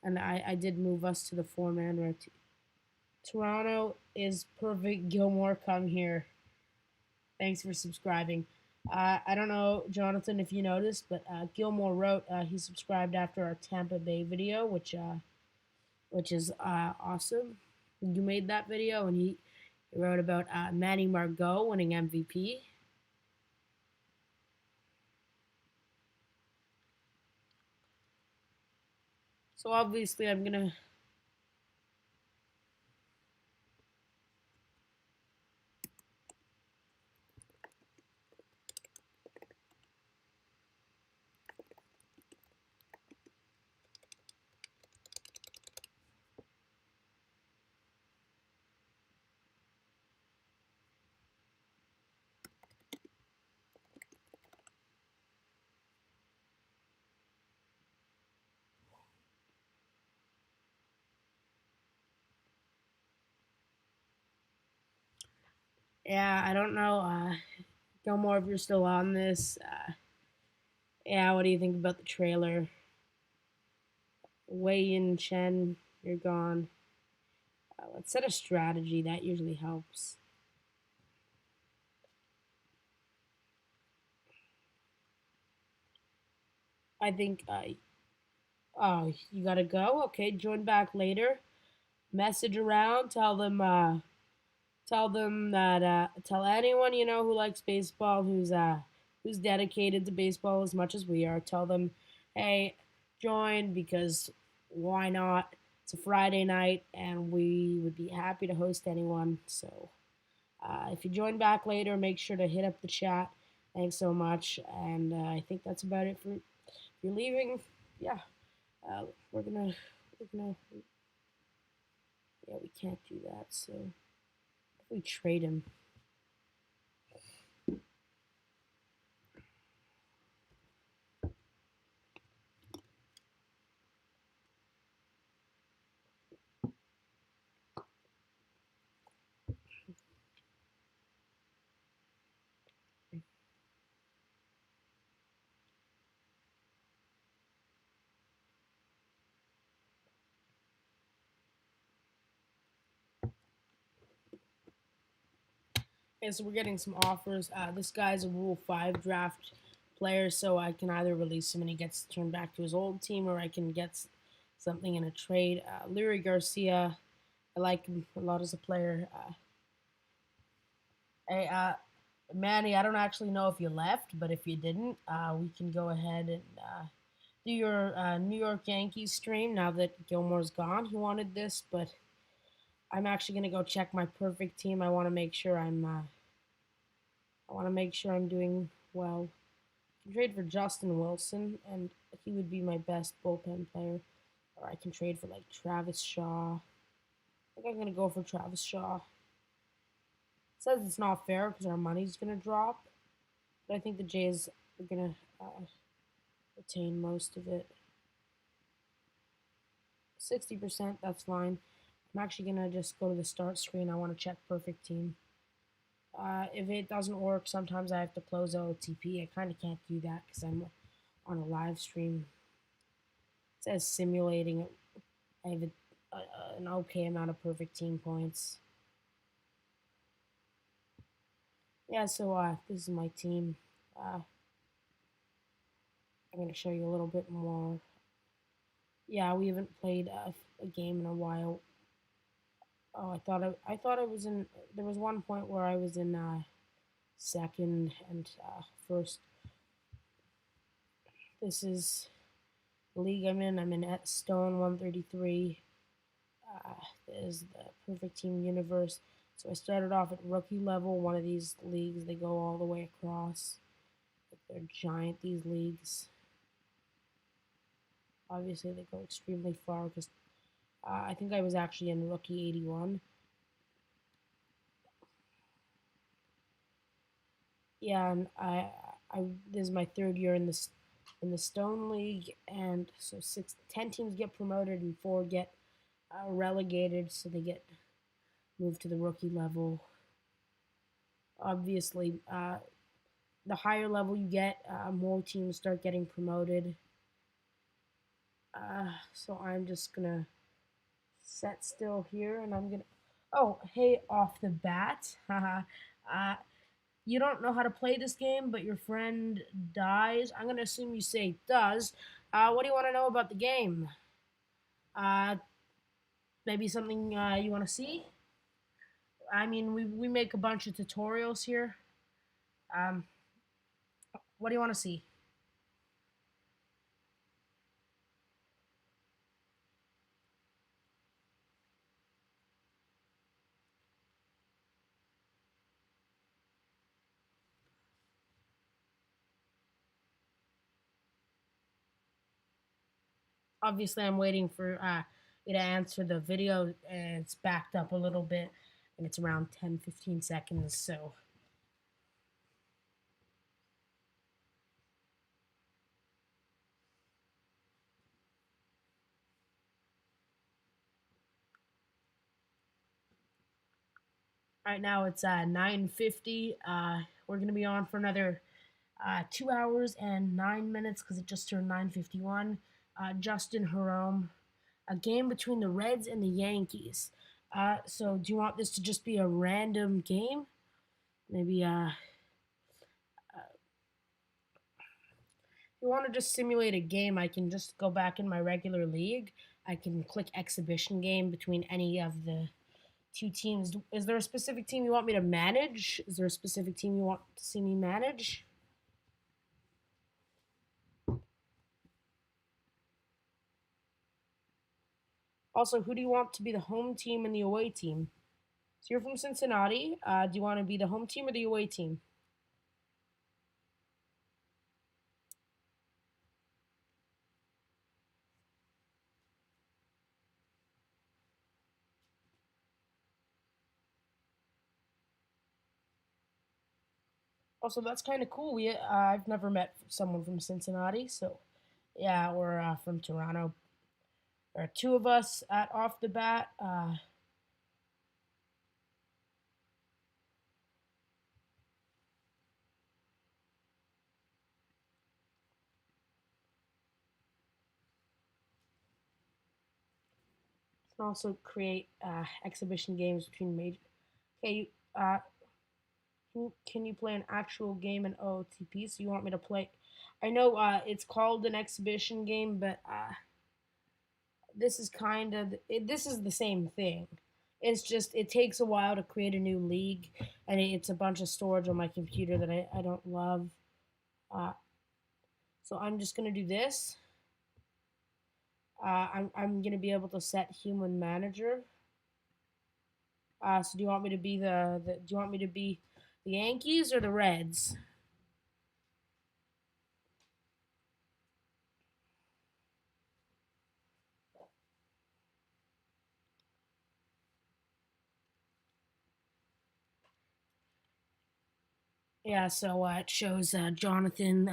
and I did move us to the 4-man rotation. Toronto is perfect. Gilmore, come here. Thanks for subscribing. I don't know, Jonathan, if you noticed, but Gilmore wrote he subscribed after our Tampa Bay video, which is awesome. You made that video, and he wrote about Manny Margot winning MVP. So obviously, I'm gonna. Yeah, I don't know, Gilmore, if you're still on this. Yeah, what do you think about the trailer? Wei Yin Chen, you're gone. Let's set a strategy. That usually helps. I think. Oh, you gotta go. Okay, join back later. Message around. Tell them. Tell them that. Tell anyone you know who likes baseball, who's dedicated to baseball as much as we are. Tell them, hey, join because why not? It's a Friday night, and we would be happy to host anyone. So. If you join back later, make sure to hit up the chat. Thanks so much, and I think that's about it for. If you're leaving, yeah, uh, we're gonna, yeah, we can't do that. So if we trade him, And so we're getting some offers. This guy's a Rule 5 draft player, so I can either release him and he gets turned back to his old team, or I can get something in a trade. Leary Garcia, I like him a lot as a player. Hey, Manny, I don't actually know if you left, but if you didn't, we can go ahead and do your New York Yankees stream now that Gilmore's gone. He wanted this, but I'm actually gonna go check my perfect team. I want to make sure I'm doing well. I can trade for Justin Wilson, and he would be my best bullpen player. Or I can trade for like Travis Shaw. I think I'm gonna go for Travis Shaw. It says it's not fair because our money's gonna drop, but I think the Jays are gonna retain most of it. 60%, that's fine. I'm actually gonna just go to the start screen. I want to check perfect team. If it doesn't work, sometimes I have to close OOTP. I kind of can't do that because I'm on a live stream. It says simulating. I have an okay amount of perfect team points. Yeah, so this is my team. I'm going to show you a little bit more. Yeah, we haven't played a game in a while. Oh, I thought I was in. There was one point where I was in second and first. This is the league I'm in. I'm in at Stone 133. Is the perfect team universe. So I started off at rookie level. One of these leagues, they go all the way across. They're giant, these leagues. Obviously, they go extremely far because I think I was actually in rookie 81. Yeah, and this is my third year in the Stone League, and so 10 teams get promoted and 4 get relegated, so they get moved to the rookie level. Obviously, the higher level you get, more teams start getting promoted. So I'm just gonna set still here, and I'm gonna. Oh, hey, off the bat, you don't know how to play this game, but your friend dies. I'm gonna assume you say does. What do you want to know about the game? Uh, Maybe something you want to see? I mean, we make a bunch of tutorials here. Um, what do you want to see? Obviously, I'm waiting for you to answer the video, and it's backed up a little bit, and it's around 10-15 seconds. So, right now it's 9:50. We're gonna be on for another 2 hours and 9 minutes because it just turned 9:51. Justin Jerome, a game between the Reds and the Yankees. So, do you want this to just be a random game? Maybe if you want to just simulate a game, I can just go back in my regular league. I can click exhibition game between any of the two teams. Is there a specific team you want me to manage? Is there a specific team you want to see me manage? Also, who do you want to be the home team and the away team? So you're from Cincinnati. Do you want to be the home team or the away team? Also, that's kind of cool. I've never met someone from Cincinnati, so yeah, we're from Toronto. There are two of us at off the bat. Can also create exhibition games between major. Okay, Can you play an actual game in OOTP? So you want me to play? I know it's called an exhibition game, but this is kind of this is the same thing. It's just it takes a while to create a new league, and it's a bunch of storage on my computer that I don't love. Uh, so I'm just gonna do this. I'm gonna be able to set human manager. So do you want me to be do you want me to be the Yankees or the Reds? Yeah, so it shows Jonathan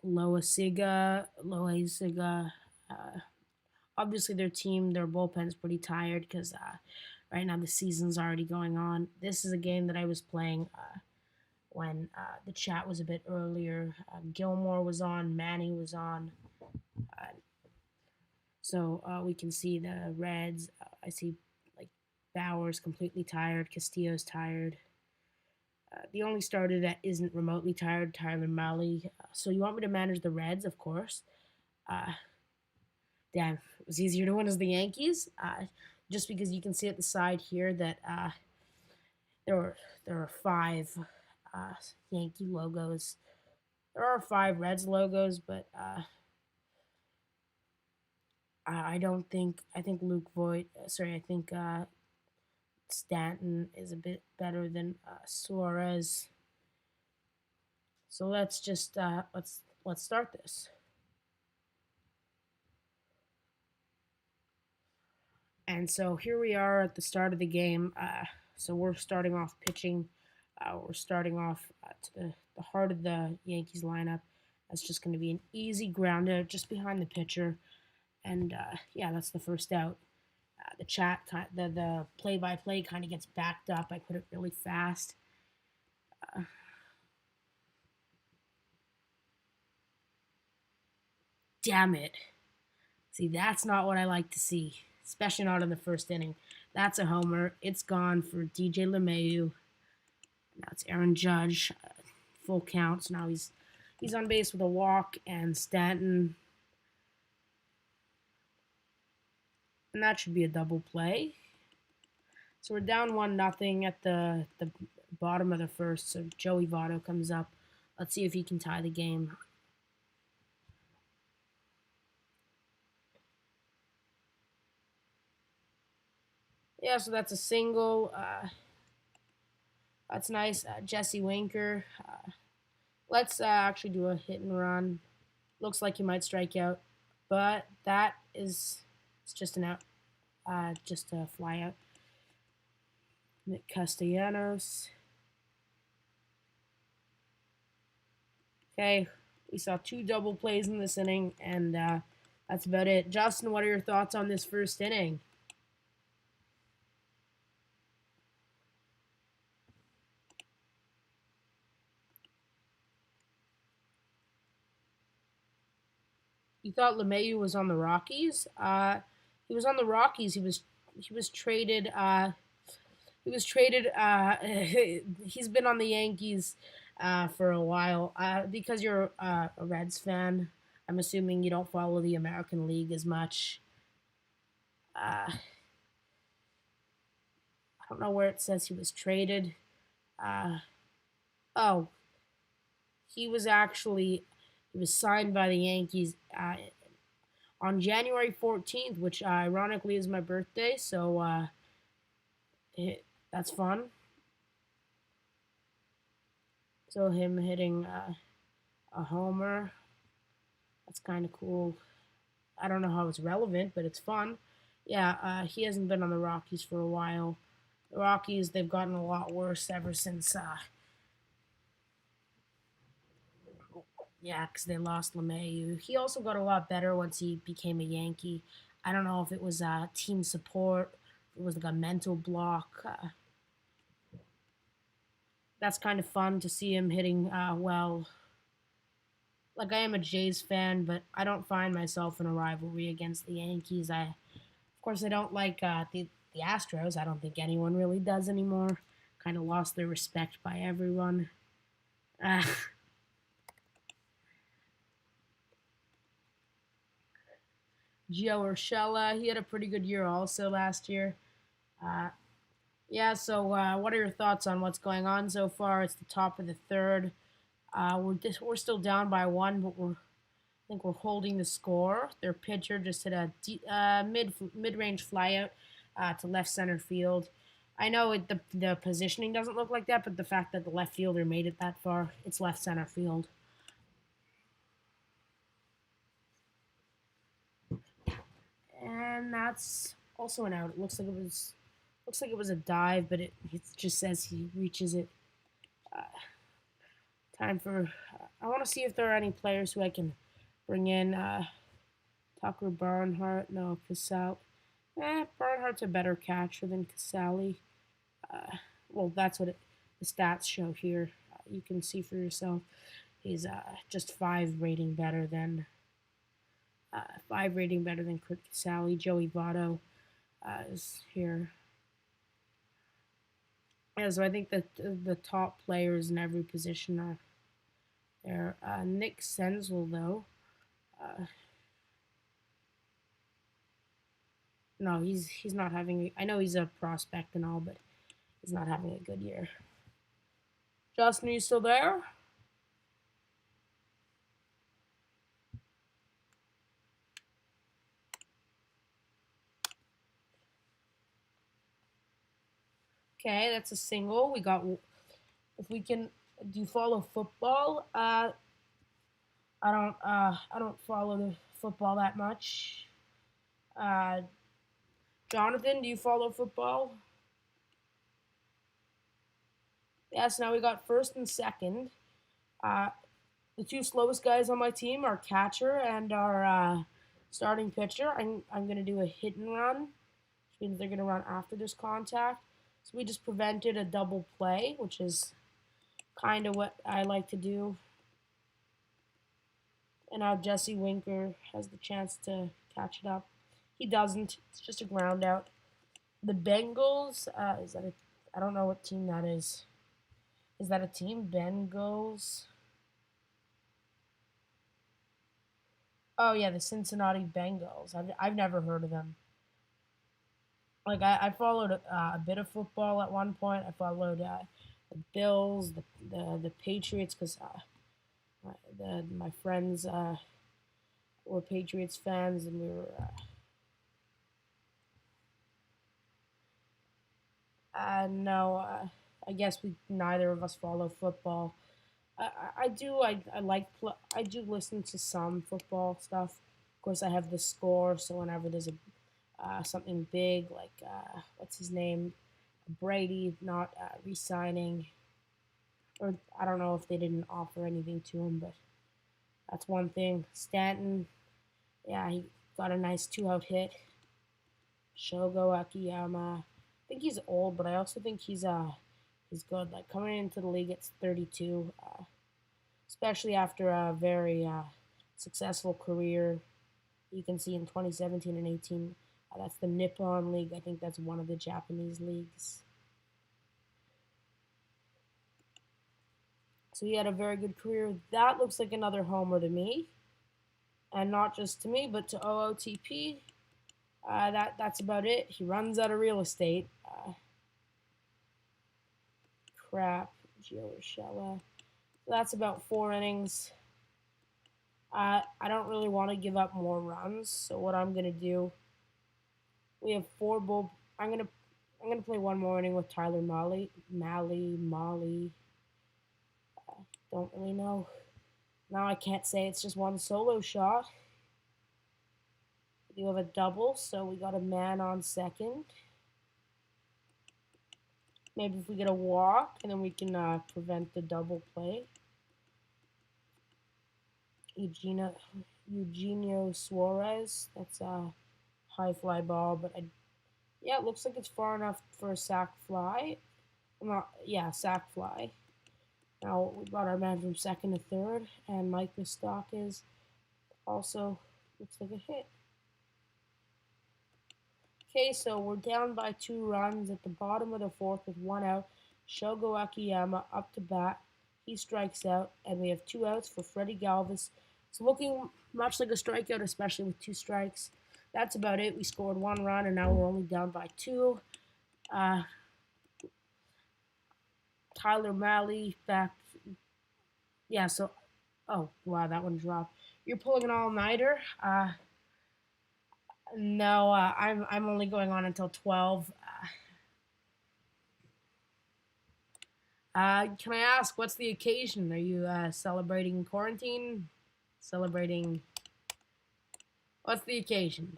Loasiga. Uh, Obviously, their bullpen's pretty tired because right now the season's already going on. This is a game that I was playing when the chat was a bit earlier. Gilmore was on, Manny was on. Uh, so we can see the Reds. I see like Bauer's completely tired, Castillo's tired. The only starter that isn't remotely tired, Tyler Mahle. So you want me to manage the Reds, of course. Uh, Damn, it was easier to win as the Yankees. Just because you can see at the side here that there were there are five Yankee logos. There are five Reds logos, but I don't think I think Luke Voigt. Sorry, I think Stanton is a bit better than Suarez. So let's just let's start this. And so here we are at the start of the game. So we're starting off pitching. We're starting off to the heart of the Yankees lineup. That's just going to be an easy ground out just behind the pitcher. And yeah, that's the first out. The play-by-play kind of gets backed up. I put it really fast. Uh, Damn it. See, that's not what I like to see, especially not in the first inning. That's a homer. It's gone for DJ LeMahieu. Now it's Aaron Judge, full count. So now he's on base with a walk, and Stanton, and that should be a double play. So we're down 1-0 at the bottom of the first. So Joey Votto comes up. Let's see if he can tie the game. Yeah, so that's a single. That's nice. Jesse Winker. Let's actually do a hit and run. Looks like he might strike out, but that is it's just an out, just a fly out. Nick Castellanos. Okay, we saw two double plays in this inning, and that's about it. Justin, what are your thoughts on this first inning? You thought LeMahieu was on the Rockies? He was on the Rockies. He was traded. He was traded. He's been on the Yankees for a while. Because you're a Reds fan, I'm assuming you don't follow the American League as much. I don't know where it says he was traded. Uh, oh, he was signed by the Yankees on January 14th, which ironically is my birthday. So that's fun. So him hitting a homer, that's kind of cool. I don't know how it's relevant, but it's fun. Yeah, he hasn't been on the Rockies for a while. The Rockies, they've gotten a lot worse ever since yeah, because they lost LeMahieu. He also got a lot better once he became a Yankee. I don't know if it was team support, if it was like a mental block. That's kind of fun to see him hitting well. Like I am a Jays fan, but I don't find myself in a rivalry against the Yankees. Of course, I don't like the Astros. I don't think anyone really does anymore. kind of lost their respect by everyone. Uh, Gio Urshela, he had a pretty good year also last year. Uh, yeah, so what are your thoughts on what's going on so far? It's the top of the third. We're still down by one, but I think we're holding the score. Their pitcher just hit a mid range flyout to left center field. I know the positioning doesn't look like that, but the fact that the left fielder made it that far, it's left center field. And that's also an out. It looks like it was a dive, but it just says he reaches it. Uh, time for. I want to see if there are any players who I can bring in. Tucker Barnhart, no Casale. Barnhart's a better catcher than Casale. Well, that's what the stats show here. You can see for yourself. He's just five rating better than Kurt Casale. Joey Votto is here. Yeah, so I think that the top players in every position are there. Nick Senzel, though. No, he's not having. I know he's a prospect and all, but he's not having a good year. Justin, are you still there? Okay, that's a single. We got. If we can, do you follow football? I don't follow the football that much. Uh, Jonathan, do you follow football? Yes. Now we got first and second. Uh, the two slowest guys on my team are catcher and our starting pitcher. I'm gonna do a hit and run, which means they're gonna run after this contact. So we just prevented a double play, which is kind of what I like to do. And now Jesse Winker has the chance to catch it up. He doesn't. It's just a ground out. The Bengals, is that a? I don't know what team that is. Is that a team? Bengals. Oh yeah, the Cincinnati Bengals. I've never heard of them. Like I followed a bit of football at one point. I followed the Bills, the Patriots, because my friends were Patriots fans, and we were. No, I guess we neither of us follow football. I do I do listen to some football stuff. Of course, I have the score, so whenever there's a something big like what's his name, Brady not re-signing, or I don't know if they didn't offer anything to him, but that's one thing. Stanton, yeah, he got a nice 2-out hit. Shogo Akiyama, I think he's old, but I also think he's good. Like coming into the league at 32, especially after a very successful career. You can see in 2017 and 18, that's the Nippon League. I think that's one of the Japanese leagues. So he had a very good career. That looks like another homer to me, and not just to me, but to OOTP. That's about it. He runs out of real estate. Crap, Gio Urshela. So that's about 4 innings. I don't really want to give up more runs, so what I'm gonna do, we have four bull. I'm gonna play one more inning with Tyler Molly. Don't really know. Now I can't say it's just one solo shot. We do have a double, so we got a man on second. Maybe if we get a walk, and then we can prevent the double play. Eugenio Suarez. That's a high fly ball, but yeah, it looks like it's far enough for a sac fly. Sac fly. Now we got our man from second to third, and Mike Moustakas also looks like a hit. Okay, so we're down by 2 runs at the bottom of the fourth with 1 out. Shogo Akiyama up to bat. He strikes out, and we have 2 outs for Freddie Galvis. It's looking much like a strikeout, especially with 2 strikes. That's about it. We scored 1 run, and now we're only down by 2. Uh, Tyler Malley back. Yeah, so. Oh, wow, that one dropped. You're pulling an all nighter? No, I'm only going on until 12. Can I ask, what's the occasion? Are you celebrating quarantine? Celebrating. What's the occasion?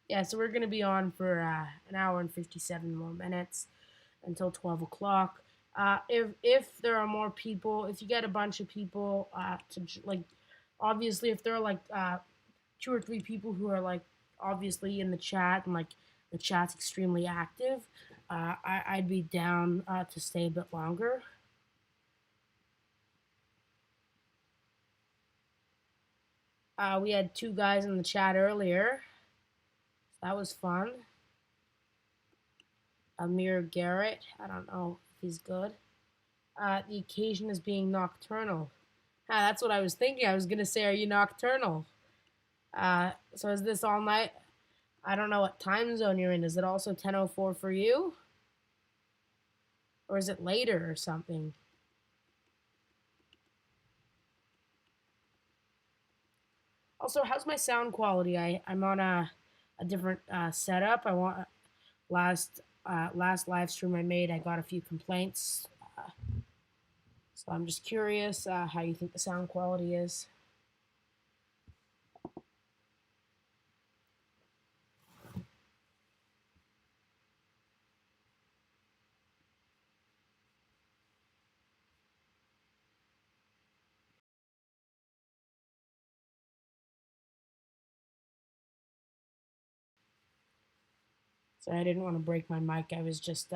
Yeah, so we're going to be on for an hour and 57 more minutes until 12 o'clock. If there are more people, if you get a bunch of people like, obviously, if there are like 2 or 3 people who are like obviously in the chat and like the chat's extremely active, I'd be down to stay a bit longer. We had 2 guys in the chat earlier. That was fun. Amir Garrett, I don't know if he's good. The occasion is being nocturnal. That's what I was thinking. I was going to say, are you nocturnal? So is this all night? I don't know what time zone you're in. Is it also 10:04 for you? Or is it later or something? Also, how's my sound quality? I'm on a different setup. I want last live stream I made, I got a few complaints. So I'm just curious how you think the sound quality is. Sorry, I didn't want to break my mic. I was just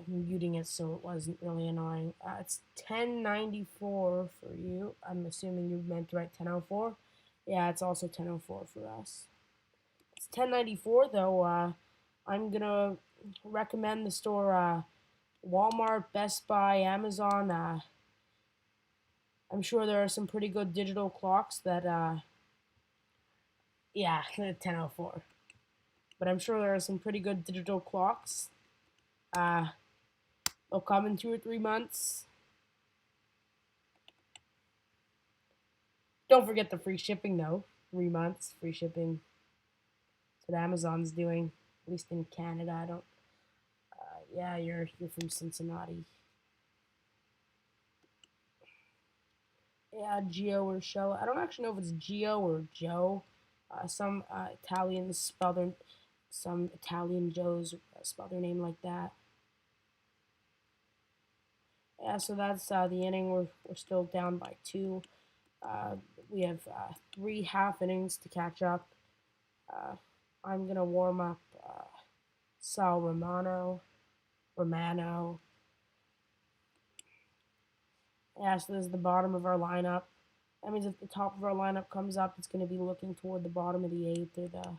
muting it so it wasn't really annoying. It's 10:94 for you. I'm assuming you meant to write 10:04. Yeah, it's also 10:04 for us. It's 10:94 though. I'm gonna recommend the store Walmart, Best Buy, Amazon. I'm sure there are some pretty good digital clocks that. Yeah, 10:04. But I'm sure there are some pretty good digital clocks. They'll come in 2 or 3 months. Don't forget the free shipping though. 3 months free shipping. That's what Amazon's doing, at least in Canada. I don't. Yeah, you're from Cincinnati. Yeah, Gio or Show. I don't actually know if it's Gio or Joe. Some Italians spell their, some Italian Joes spell their name like that. Yeah, so that's the inning. We're still down by 2. We have 3 half innings to catch up. I'm gonna warm up Sal Romano. Yeah, so this is the bottom of our lineup. That means if the top of our lineup comes up, it's going to be looking toward the bottom of the 8th or the.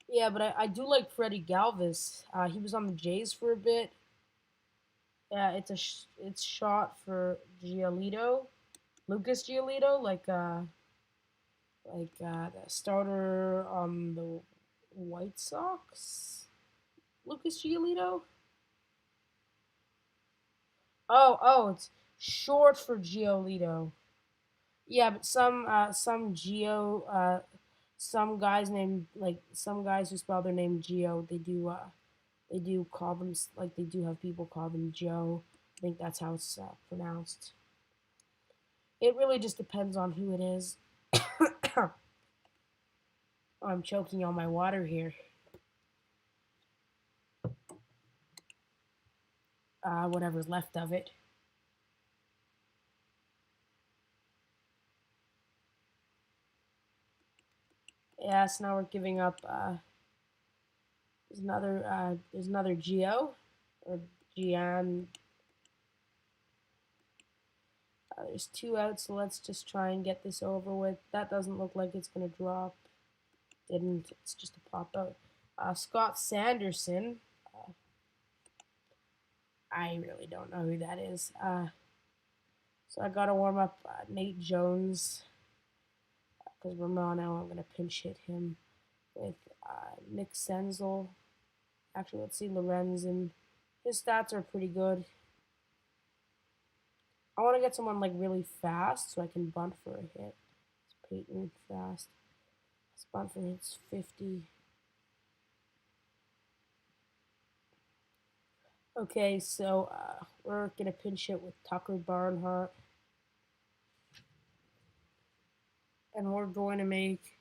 Yeah, but I do like Freddie Galvis. He was on the Jays for a bit. Yeah, it's shot for Giolito, Lucas Giolito, the starter on the White Sox. Lucas Giolito. Oh, it's short for Giolito. Yeah, but some guys named like some guys who spell their name Geo, they do call them like they do have people call them Joe. I think that's how it's pronounced. It really just depends on who it is. Oh, I'm choking on my water here. Whatever's left of it. Yeah, so now we're giving up. There's another Geo or Gian. There's 2 outs, so let's just try and get this over with. That doesn't look like it's going to drop. Didn't. It's just a pop out. Scott Sanderson. I really don't know who that is. So I got to warm up Nate Jones because Romano, I'm going to pinch hit him with Nick Senzel. Actually, let's see Lorenzen. His stats are pretty good. I want to get someone like really fast so I can bunt for a hit. It's Peyton fast. His bunt for hit's 50. Okay, so we're going to pinch hit with Tucker Barnhart. And we're going to make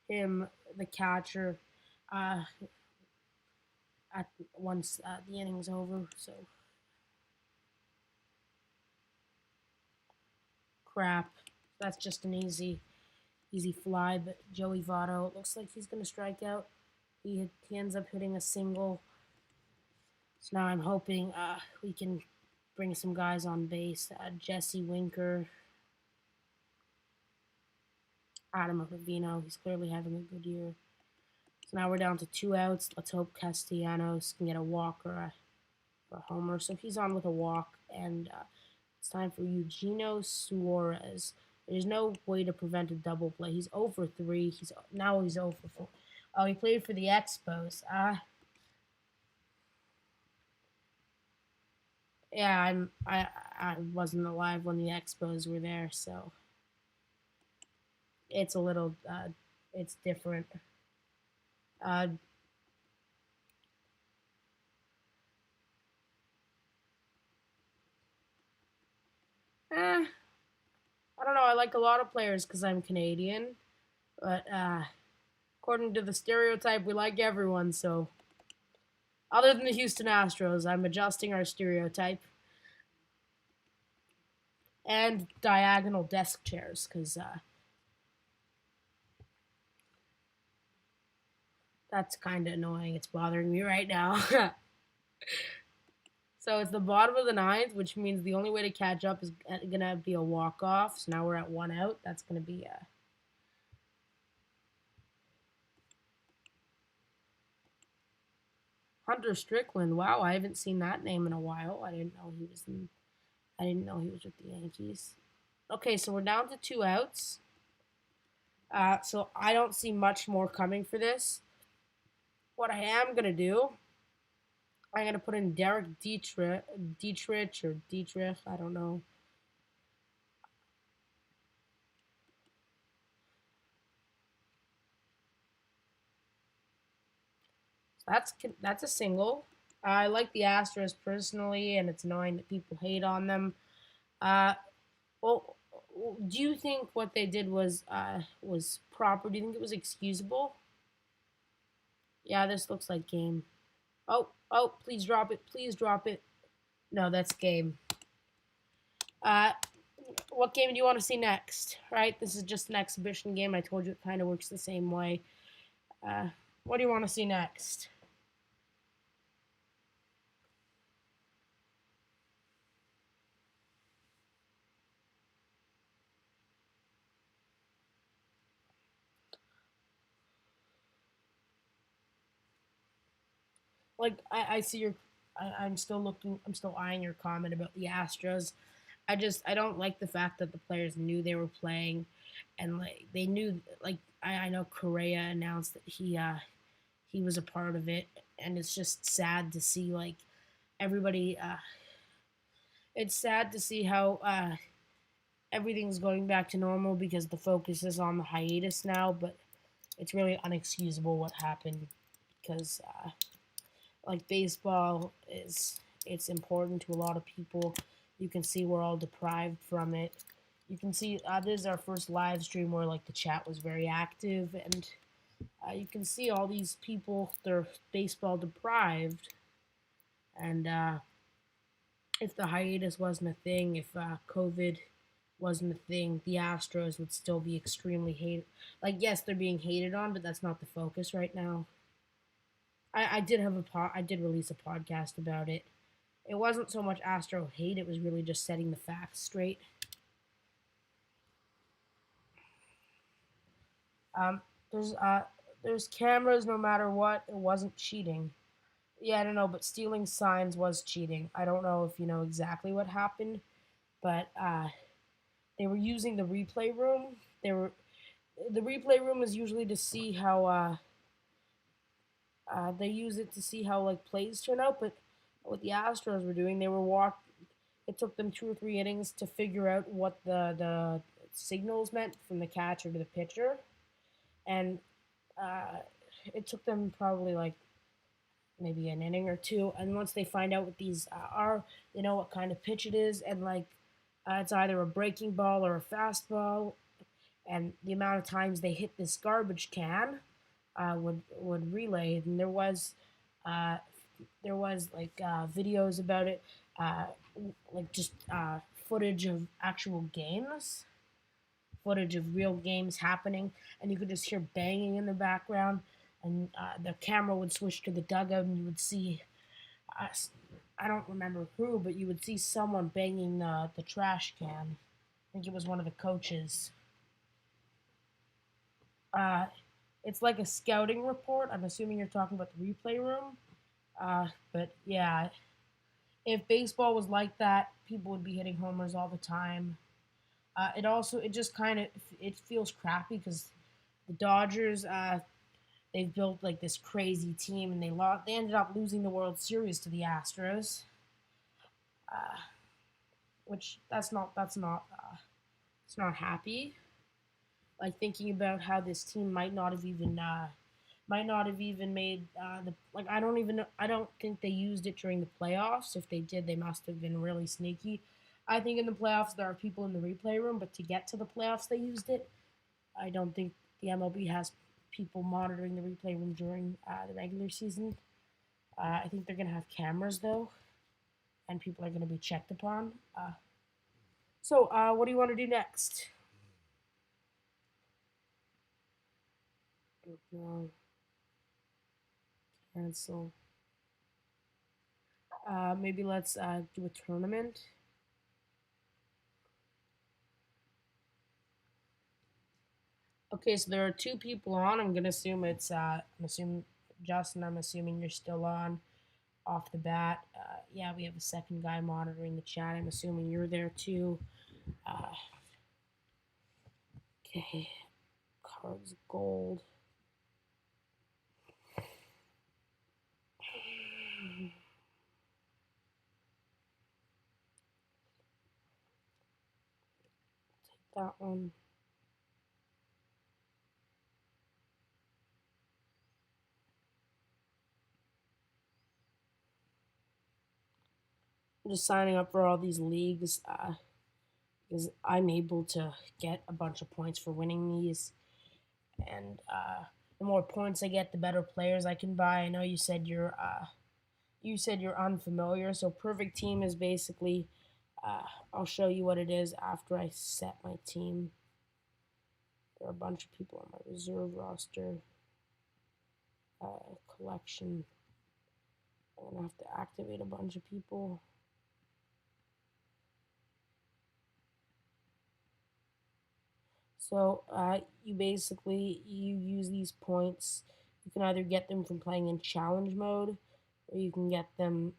him the catcher at once the inning's over. So crap. That's just an easy fly. But Joey Votto, it looks like he's going to strike out. He ends up hitting a single. So now I'm hoping we can bring some guys on base. Jesse Winker, Adam Ottavino. He's clearly having a good year. So now we're down to 2 outs. Let's hope Castellanos can get a walk or a homer. So he's on with a walk, and it's time for Eugenio Suarez. There's no way to prevent a double play. He's 0 for 3. He's 0 for 4. Oh, he played for the Expos. Yeah, I wasn't alive when the Expos were there, so it's a little it's different. I don't know. I like a lot of players because I'm Canadian, but according to the stereotype, we like everyone. So, other than the Houston Astros, I'm adjusting our stereotype. And diagonal desk chairs, because that's kind of annoying. It's bothering me right now. So it's the bottom of the 9th, which means the only way to catch up is going to be a walk-off. So now we're at 1 out. That's going to be Hunter Strickland. Wow, I haven't seen that name in a while. I didn't know he was with the Yankees. Okay, so we're down to 2 outs. So I don't see much more coming for this. What I am going to do, I'm going to put in Derek Dietrich, I don't know. That's a single. I like the Astros personally, and it's annoying that people hate on them. Well, do you think what they did was proper? Do you think it was excusable? Yeah, this looks like game. Oh, please drop it. Please drop it. No, that's game. What game do you want to see next? Right, this is just an exhibition game. I told you it kind of works the same way. What do you want to see next? Like I see your, I'm still eyeing your comment about the Astros. I don't like the fact that the players knew they were playing, and like they knew like I know Correa announced that he was a part of it, and it's just sad to see like everybody. It's sad to see how everything's going back to normal because the focus is on the hiatus now, but it's really unexcusable what happened because like baseball it's important to a lot of people. You can see we're all deprived from it. You can see this is our first live stream where like the chat was very active, and you can see all these people, they're baseball deprived, and if the hiatus wasn't a thing, if COVID wasn't a thing, the Astros would still be extremely hated. Like, yes, they're being hated on, but that's not the focus right now. I did release a podcast about it. It wasn't so much Astro hate; it was really just setting the facts straight. Um, there's uh, there's cameras no matter what. It wasn't cheating. Yeah, I don't know, but stealing signs was cheating. I don't know if you know exactly what happened, but they were using the replay room. The replay room is usually to see how they use it to see how like plays turn out. But what the Astros were doing, they were walk. It took them 2 or 3 innings to figure out what the signals meant from the catcher to the pitcher, and uh, it took them probably like maybe an inning or two. And once they find out what these are, they know what kind of pitch it is, and like it's either a breaking ball or a fastball. And the amount of times they hit this garbage can would relay. And uh, there was like videos about it, uh, like just footage of actual games, footage of real games happening, and you could just hear banging in the background. And the camera would switch to the dugout, and you would see, uh, I don't remember who, but you would see someone banging the trash can. I think it was one of the coaches. Uh, it's like a scouting report. I'm assuming you're talking about the replay room. But yeah, if baseball was like that, people would be hitting homers all the time. It just kind of it feels crappy because the Dodgers they've built like this crazy team, and they ended up losing the World Series to the Astros, uh, which it's not happy. Like thinking about how this team might not have even made the like I don't think they used it during the playoffs. If they did, they must have been really sneaky. I think in the playoffs there are people in the replay room, but to get to the playoffs they used it. I don't think the MLB has people monitoring the replay room during the regular season. I think they're gonna have cameras though, and people are gonna be checked upon. So what do you want to do next? No, cancel. Maybe let's do a tournament. Okay, so there are 2 people on. I'm gonna assume I'm assuming Justin. I'm assuming you're still on off the bat. Yeah, we have a second guy monitoring the chat. I'm assuming you're there too. Uh, okay, cards gold. Take that one. I'm just signing up for all these leagues because I'm able to get a bunch of points for winning these, and the more points I get, the better players I can buy. I know you said you're unfamiliar, so perfect team is basically. I'll show you what it is after I set my team. There are a bunch of people on my reserve roster collection. I'm gonna have to activate a bunch of people. So you use these points. You can either get them from playing in challenge mode, or you can get them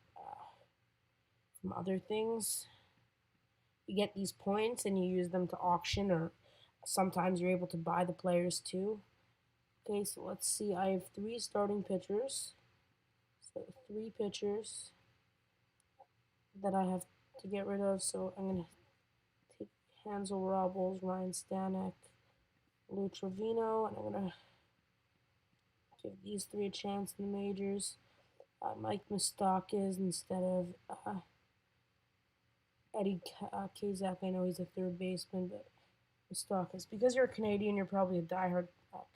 from other things. You get these points and you use them to auction, or sometimes you're able to buy the players too. Okay, so let's see. I have 3 starting pitchers. So 3 pitchers that I have to get rid of. So I'm gonna take Hansel Robles, Ryan Stanek, Lou Trevino, and I'm gonna give these 3 a chance in the majors. Mike Moustakas instead of Eddie Kazak. I know he's a third baseman, but Moustakas. Because you're a Canadian, you're probably a diehard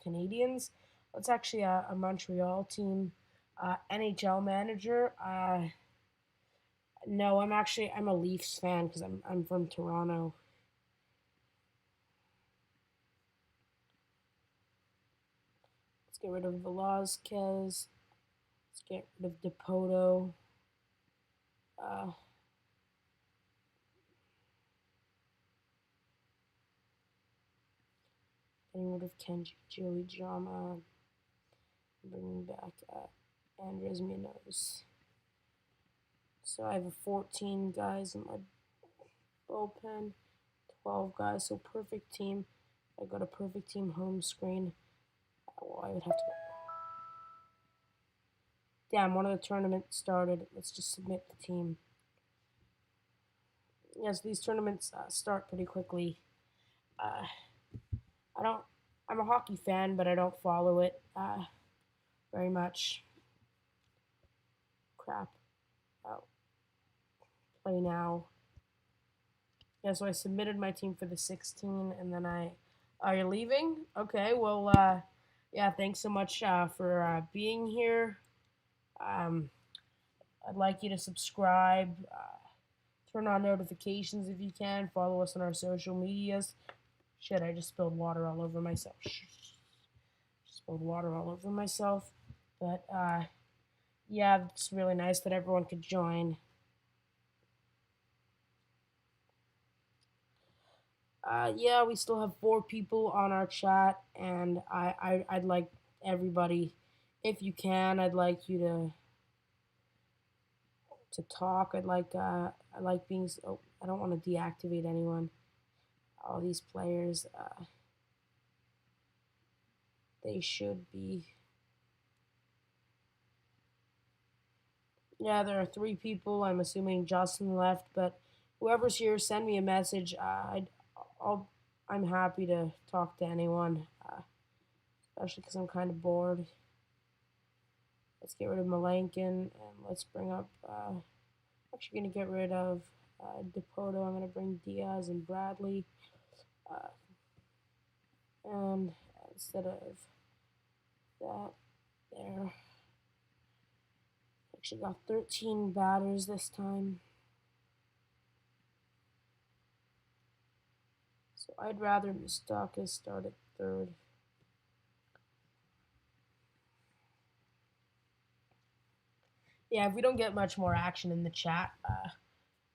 Canadians. It's actually a Montreal team. NHL manager. No, I'm a Leafs fan because I'm from Toronto. Let's get rid of Velazquez. Let's get rid of Dipoto. Uh, getting rid of Kenji, Joey Jama, bringing back Andres Munoz. So I have 14 guys in my bullpen, 12 guys, so perfect team. I got a perfect team home screen. Well, I would have to. Damn, one of the tournaments started. Let's just submit the team. Yes, these tournaments start pretty quickly. I don't. I'm a hockey fan, but I don't follow it very much. Crap. Oh, play now. Yeah, so I submitted my team for the 16, and then are you leaving? Okay, well, yeah, thanks so much for being here. I'd like you to subscribe, turn on notifications if you can, follow us on our social medias. Shit, I just spilled water all over myself. Spilled water all over myself. But, yeah, it's really nice that everyone could join. Yeah, we still have 4 people on our chat, and I'd like everybody, if you can, I'd like you to talk. I like being. Oh, I don't want to deactivate anyone. All these players, they should be. Yeah, there are 3 people. I'm assuming Justin left, but whoever's here, send me a message. I'm happy to talk to anyone, especially because I'm kind of bored. Let's get rid of Malenkin, and let's bring up. Actually, going to get rid of Depoto. I'm going to bring Diaz and Bradley, and instead of that, there. Actually, got 13 batters this time. So I'd rather Moustakas start at third. Yeah, if we don't get much more action in the chat,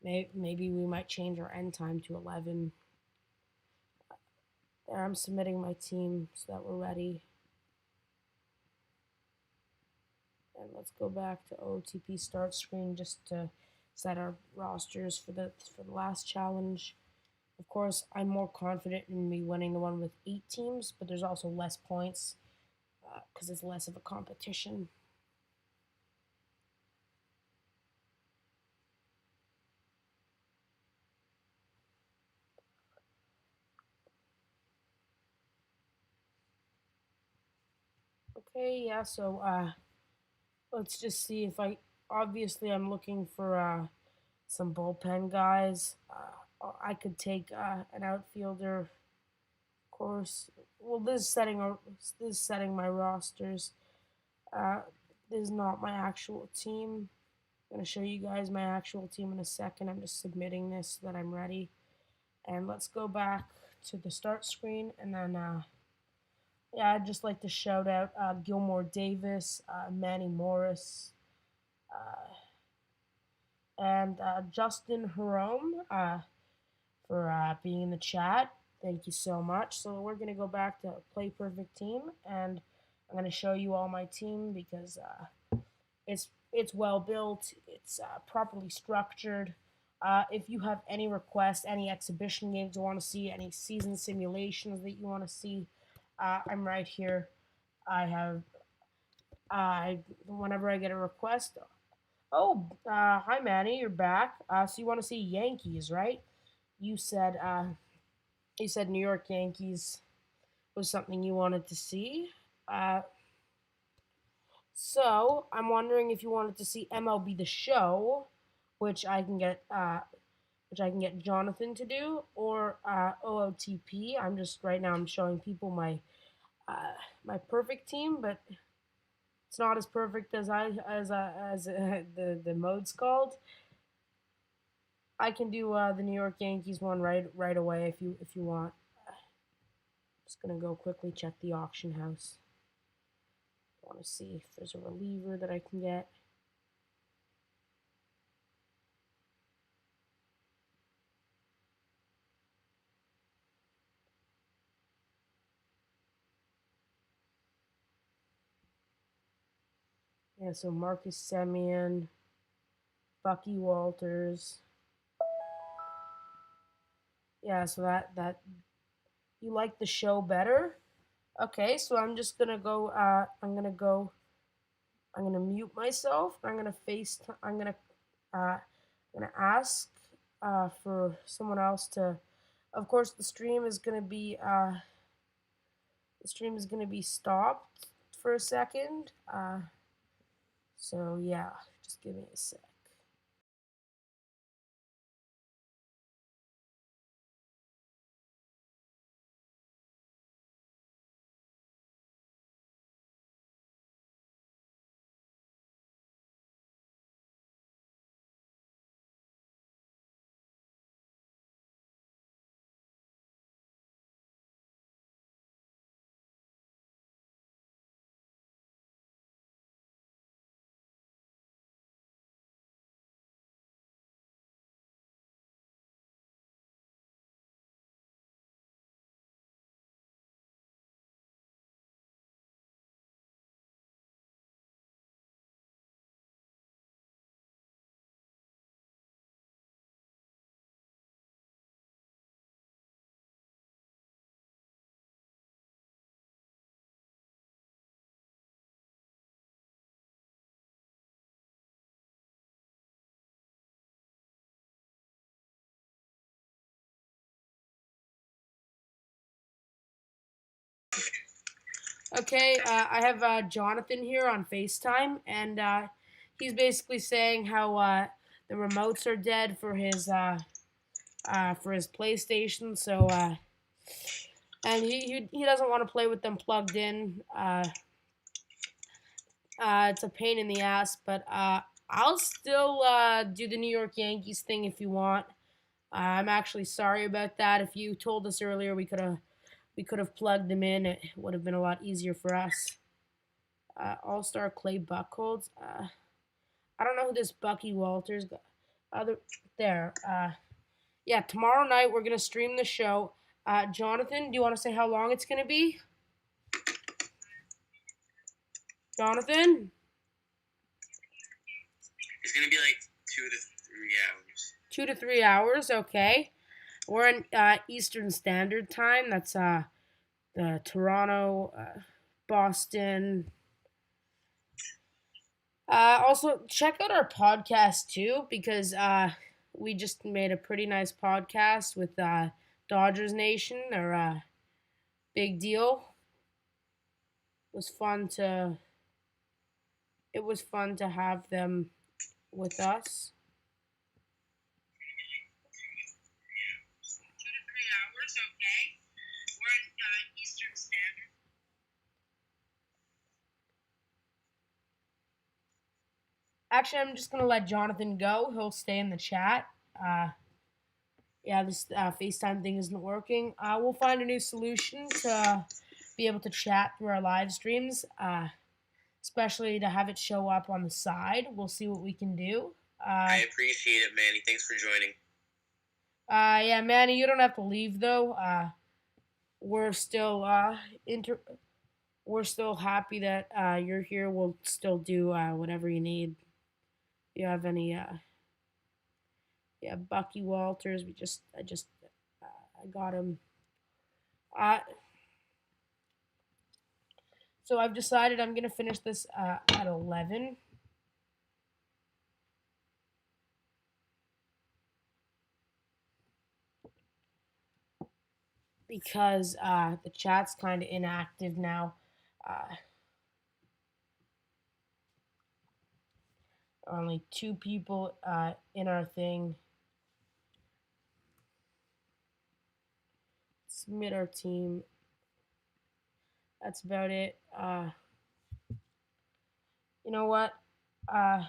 maybe we might change our end time to 11. There, I'm submitting my team so that we're ready. And let's go back to OOTP start screen just to set our rosters for the last challenge. Of course, I'm more confident in me winning the one with 8 teams, but there's also less points because it's less of a competition. Okay, yeah, so let's just see if obviously I'm looking for some bullpen guys. I could take an outfielder, of course. Well, this is setting my rosters. This is not my actual team. I'm going to show you guys my actual team in a second. I'm just submitting this so that I'm ready. And let's go back to the start screen, and then yeah, I'd just like to shout out Gilmore Davis, Manny Morris, and Justin Jerome for being in the chat. Thank you so much. So we're going to go back to Play Perfect Team, and I'm going to show you all my team because it's well built, it's properly structured. If you have any requests, any exhibition games you want to see, any season simulations that you want to see, I'm right here. Whenever I get a request. Oh, hi Manny, you're back. So you want to see Yankees, right? You said New York Yankees was something you wanted to see. So I'm wondering if you wanted to see MLB The Show, which I can get Jonathan to do, or OOTP. I'm showing people my perfect team, but it's not as perfect as the mode's called. I can do the New York Yankees one right away if you want. Just gonna go quickly check the auction house. I want to see if there's a reliever that I can get. Yeah, so Marcus Semien, Bucky Walters. Yeah, so that you like the show better? Okay, so I'm just gonna go. I'm gonna mute myself. Uh, I'm gonna ask for someone else to. Of course, the stream is gonna be stopped for a second. So yeah, just give me a sec. Okay, I have Jonathan here on FaceTime, and he's basically saying how the remotes are dead for his PlayStation. So and he doesn't want to play with them plugged in. It's a pain in the ass, but I'll still do the New York Yankees thing if you want. I'm actually sorry about that. If you told us earlier, we could have plugged them in. It would have been a lot easier for us. All Star Clay Buckholz. I don't know who this Bucky Walters. Other there. Yeah, tomorrow night we're gonna stream the show. Jonathan, do you want to say how long it's gonna be? Jonathan, It's gonna be like 2 to 3 hours. 2 to 3 hours. Okay, we're in Eastern Standard Time. That's the Toronto, Boston. Also, check out our podcast too because we just made a pretty nice podcast with Dodgers Nation. They're big deal. It was fun to have them with us. 2 to 3 hours, okay. We're in Eastern Standard. Actually, I'm just gonna let Jonathan go. He'll stay in the chat. Uh, yeah, this FaceTime thing isn't working. We'll find a new solution to be able to chat through our live streams, especially to have it show up on the side. We'll see what we can do. I appreciate it, Manny. Thanks for joining. Yeah, Manny, you don't have to leave though. We're still we're still happy that you're here. We'll still do whatever you need. If you have any yeah, Bucky Walters. I got him. Uh, so I've decided I'm gonna finish this at 11 because the chat's kind of inactive now. Only two people in our thing. Submit our team. That's about it. You know what? Uh,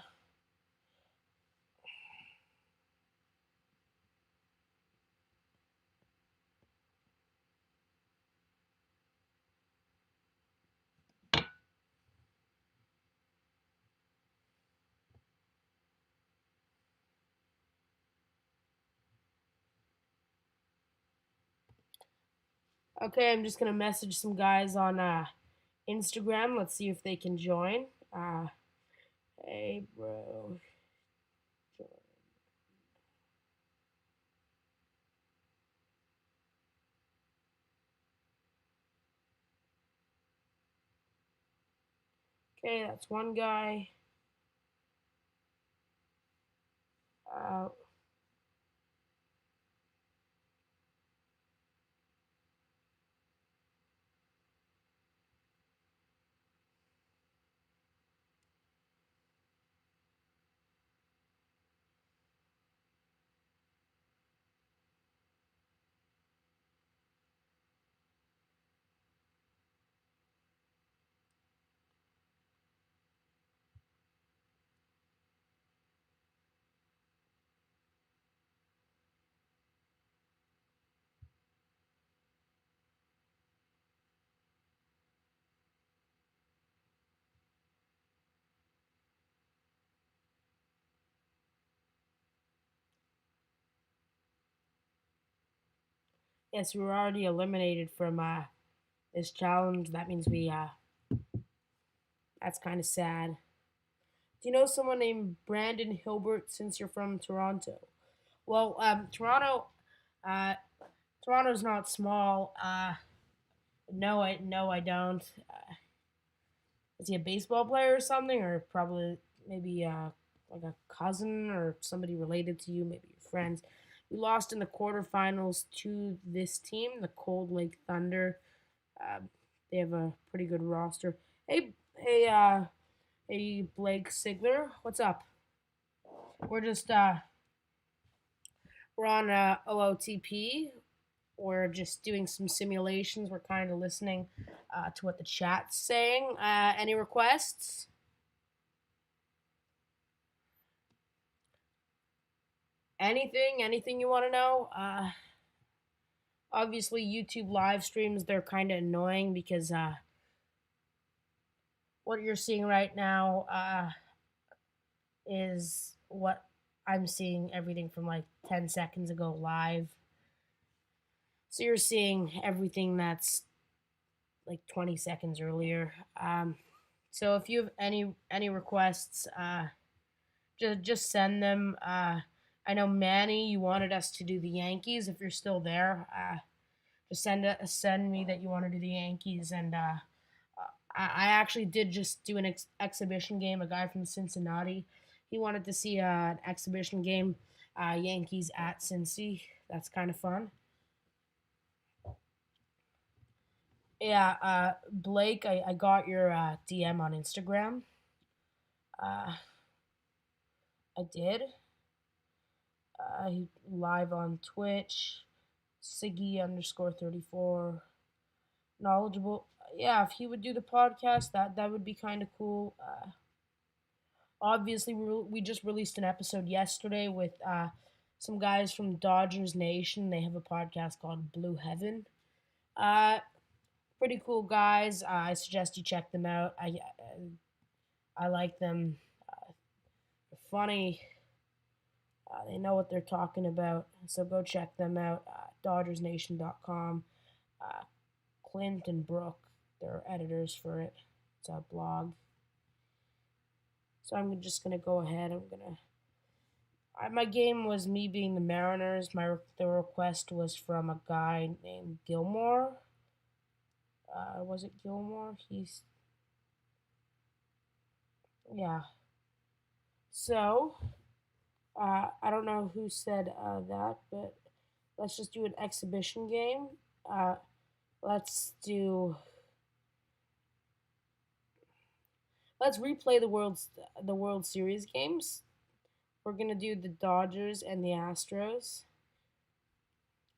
okay, I'm just gonna message some guys on Instagram. Let's see if they can join. Hey, bro. Okay, that's one guy. Uh, yes, we were already eliminated from this challenge. That means that's kind of sad. Do you know someone named Brandon Hilbert since you're from Toronto? Well, uh, Toronto's not small. No, I don't. Is he a baseball player or something, or probably maybe like a cousin or somebody related to you, maybe your friends? We lost in the quarterfinals to this team, the Cold Lake Thunder. Uh, they have a pretty good roster. Hey, Blake Sigler, what's up? We're just we're on OOTP. We're just doing some simulations. We're kind of listening to what the chat's saying. Any requests? Anything you want to know? Obviously, YouTube live streams, they're kind of annoying because what you're seeing right now is what I'm seeing everything from like 10 seconds ago live. So you're seeing everything that's like 20 seconds earlier. So if you have any requests, just send them. I know Manny, you wanted us to do the Yankees. If you're still there, just send me that you want to do the Yankees. And I actually did just do an exhibition game. A guy from Cincinnati, he wanted to see an exhibition game, Yankees at Cincy. That's kind of fun. Yeah, Blake, I got your DM on Instagram. Uh, I did. Live on Twitch, Siggy underscore 34. Knowledgeable. Yeah, if he would do the podcast, that would be kind of cool. Obviously, we just released an episode yesterday with some guys from Dodgers Nation. They have a podcast called Blue Heaven. Uh, Pretty cool guys. I suggest you check them out. I like them. They're funny. They know what they're talking about. So go check them out. DodgersNation.com. Uh, Clint and Brooke, they're editors for it. It's a blog. So I'm just gonna go ahead. My game was me being the Mariners. The request was from a guy named Gilmore. Was it Gilmore? Yeah. So I don't know who said that, but let's just do an exhibition game. Uh, let's do. Let's replay the World Series games. We're gonna do the Dodgers and the Astros.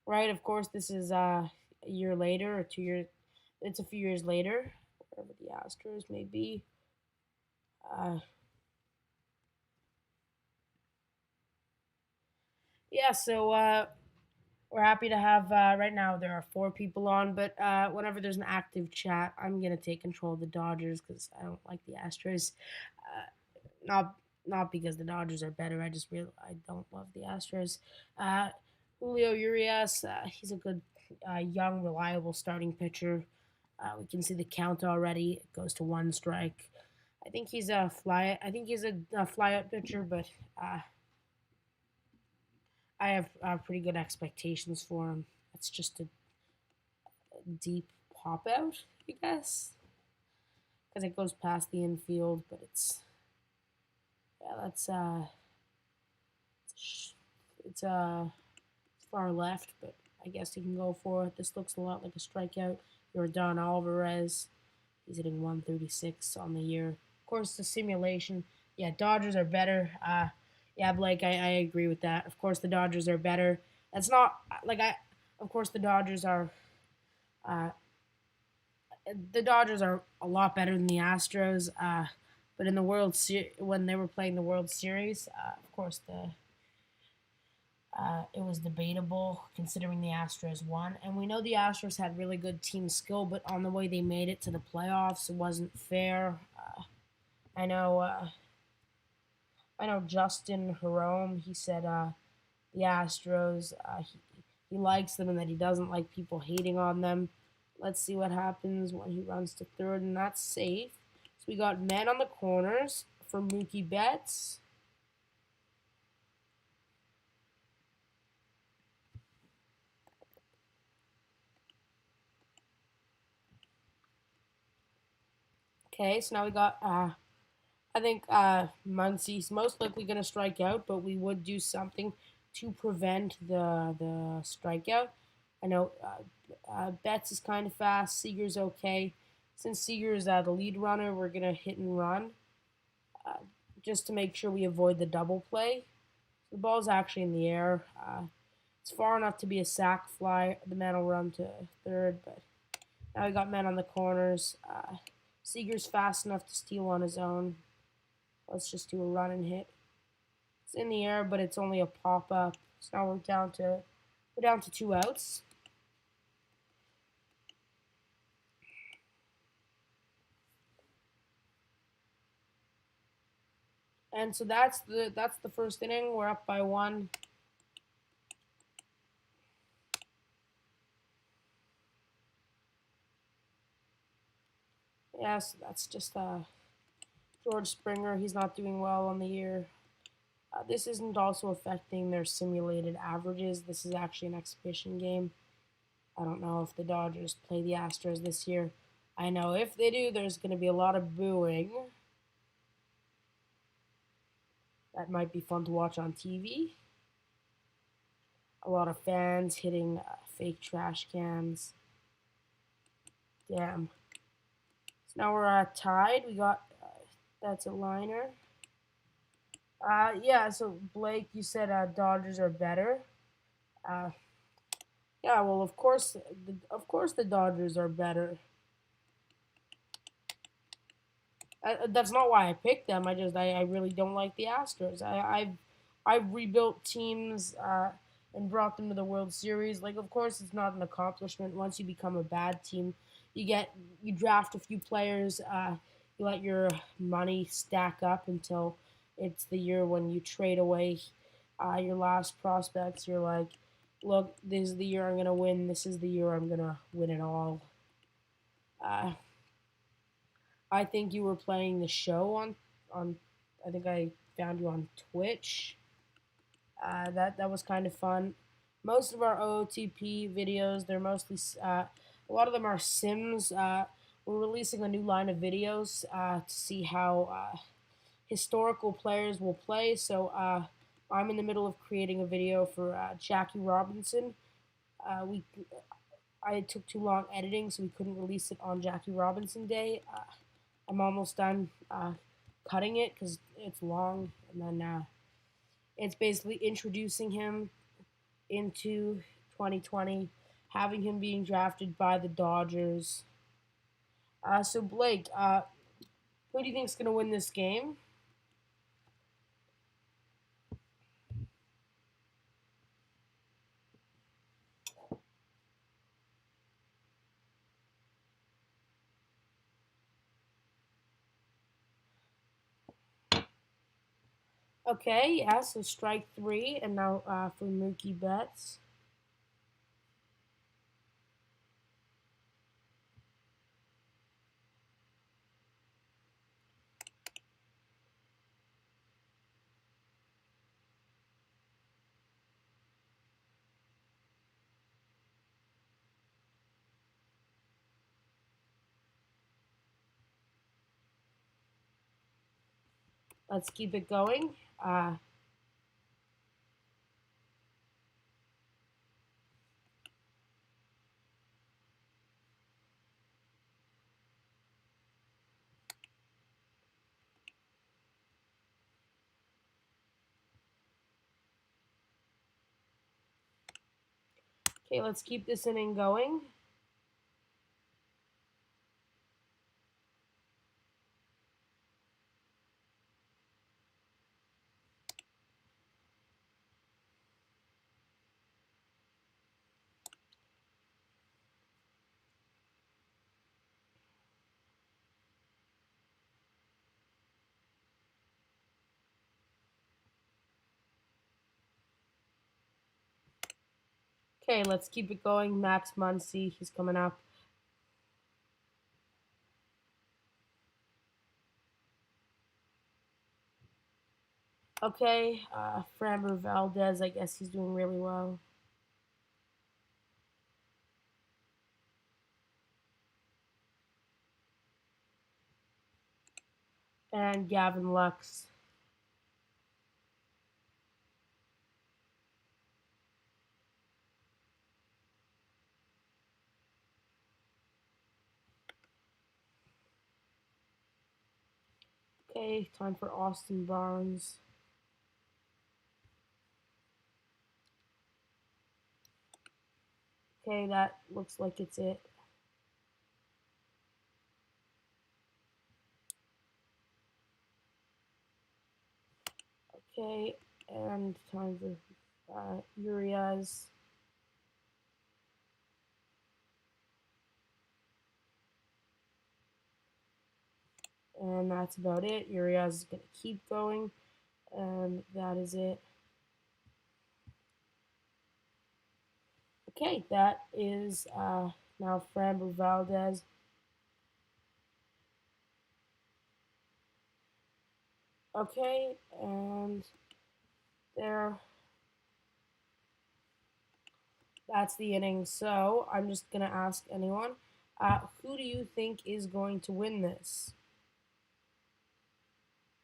Right. Of course, this is a year later or 2 years. It's a few years later, wherever the Astros may be. Uh, yeah. So we're happy to have right now there are 4 people on, but whenever there's an active chat, I'm gonna take control of the Dodgers because I don't like the Astros. Not not because the Dodgers are better. I don't love the Astros. Uh, Julio Urias, he's a good young, reliable starting pitcher. We can see the count already. It goes to 1 strike. I think he's a fly. I think he's a fly out pitcher, but uh, I have pretty good expectations for him. It's just a deep pop out, I guess, because it goes past the infield, but it's yeah, that's it's far left, but I guess he can go for it. This looks a lot like a strikeout. Jordan Alvarez, he's hitting 136 on the year. Of course, the simulation. Yeah, Dodgers are better. Yeah, Blake, I agree with that. Of course, the Dodgers are better. That's not like I. Of course, Uh, the Dodgers are a lot better than the Astros. But in the when they were playing the World Series, of course it was debatable considering the Astros won, and we know the Astros had really good team skill, but on the way they made it to the playoffs, it wasn't fair. I know, uh, I know Justin Jerome. He said the Astros. He likes them and that he doesn't like people hating on them. Let's see what happens when he runs to third, and that's safe. So we got men on the corners for Mookie Betts. Okay, so now we got I think Muncie's most likely going to strike out, but we would do something to prevent the strikeout. I know Betts is kind of fast. Seager's okay. Since Seager's the lead runner, we're going to hit and run uh, just to make sure we avoid the double play. The ball's actually in the air. It's far enough to be a sac fly. The man will run to third, but now we got men on the corners. Seager's fast enough to steal on his own. Let's just do a run and hit. It's in the air, but it's only a pop up. So now we're down to 2 outs. And so that's the first inning. We're up by 1. Yeah, so that's just George Springer. He's not doing well on the year. This isn't also affecting their simulated averages. This is actually an exhibition game. I don't know if the Dodgers play the Astros this year. I know if they do, there's going to be a lot of booing. That might be fun to watch on TV. A lot of fans hitting fake trash cans. Damn. So now we're tied. We got that's a liner. Yeah. So Blake, you said Dodgers are better. Uh, yeah. Well, of course, the Dodgers are better. That's not why I picked them. I really don't like the Astros. I've rebuilt teams and brought them to the World Series. Like, of course, it's not an accomplishment once you become a bad team. You draft a few players. You let your money stack up until it's the year when you trade away your last prospects. You're like, look, this is the year I'm gonna win. This is the year I'm gonna win it all. Uh, I think you were playing the show on. I think I found you on Twitch. That was kind of fun. Most of our OOTP videos, they're mostly a lot of them are Sims. We're releasing a new line of videos to see how historical players will play. So I'm in the middle of creating a video for Jackie Robinson. We I took too long editing, so we couldn't release it on Jackie Robinson Day. I'm almost done cutting it because it's long, and then it's basically introducing him into 2020, having him being drafted by the Dodgers. So Blake, who do you think is going to win this game? Okay, yeah, so strike 3, and now for Mookie Betts. Let's keep it going. Okay, let's keep this inning going. Okay, let's keep it going. Max Muncy, he's coming up. Okay, Framber Valdez, I guess he's doing really well. And Gavin Lux. Okay, time for Austin Barnes. Okay, that looks like it's it. Okay, and time for Urias. And that's about it. Urias is going to keep going. And that is it. Okay, that is now Framber Valdez. Okay, and there. That's the inning. So I'm just gonna ask anyone, who do you think is going to win this?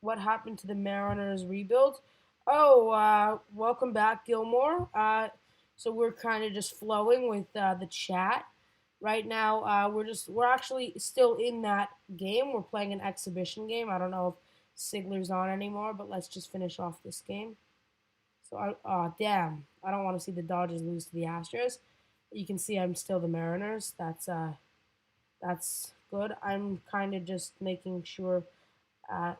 What happened to the Mariners rebuild? Oh, welcome back, Gilmore. So we're kind of just flowing with the chat right now. We're actually still in that game. We're playing an exhibition game. I don't know if Sigler's on anymore, but let's just finish off this game. So damn, I don't want to see the Dodgers lose to the Astros. You can see I'm still the Mariners. That's good. I'm kind of just making sure uh,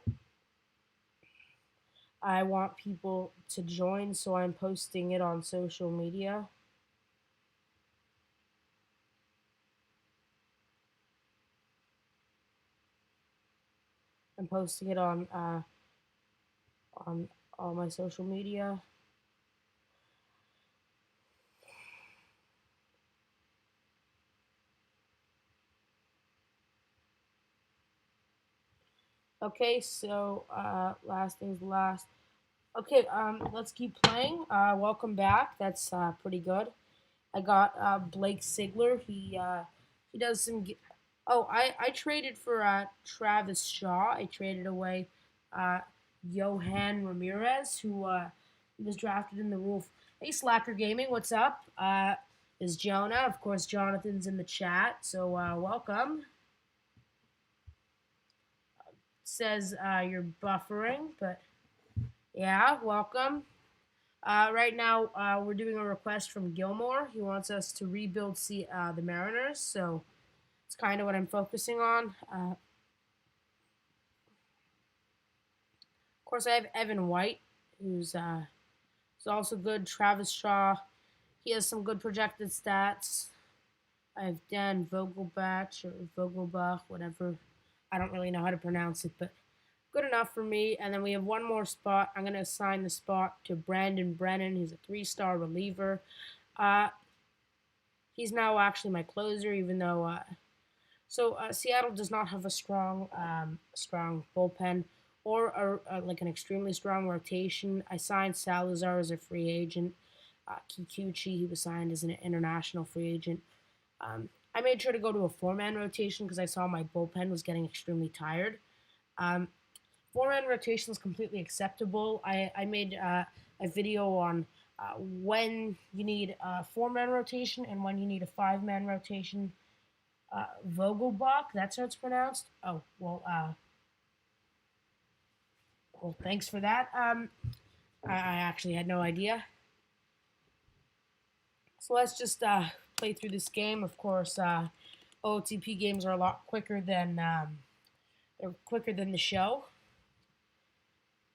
I want people to join, so I'm posting it on social media. I'm posting it on all my social media. Okay, so last things last. Okay, let's keep playing. Welcome back. That's pretty good. I got Blake Sigler. He does some. Oh, I traded for Travis Shaw. I traded away uh, Johan Ramirez, who he was drafted in the rule. Hey, Slacker Gaming, what's up? Is Jonah? Of course, Jonathan's in the chat, so welcome. Says you're buffering, but yeah, welcome. Right now, we're doing a request from Gilmore. He wants us to rebuild the Mariners, so it's kind of what I'm focusing on. Of course, I have Evan White, who's also good. Travis Shaw, he has some good projected stats. I have Dan Vogelbach or Vogelbach, whatever. I don't really know how to pronounce it, but good enough for me. And then we have one more spot. I'm going to assign the spot to Brandon Brennan. He's a 3-star reliever. Uh, he's now actually my closer, even though Seattle does not have a strong bullpen or like an extremely strong rotation. I signed Salazar as a free agent. Kikuchi, he was signed as an international free agent. I made sure to go to a 4-man rotation because I saw my bullpen was getting extremely tired. Um, Four-man rotation is completely acceptable. I made a video on when you need a four-man rotation and when you need a five-man rotation. Vogelbach, that's how it's pronounced. Oh, well, thanks for that. I actually had no idea. So let's just play through this game. Of course, OOTP games are a lot quicker than they're quicker than the show,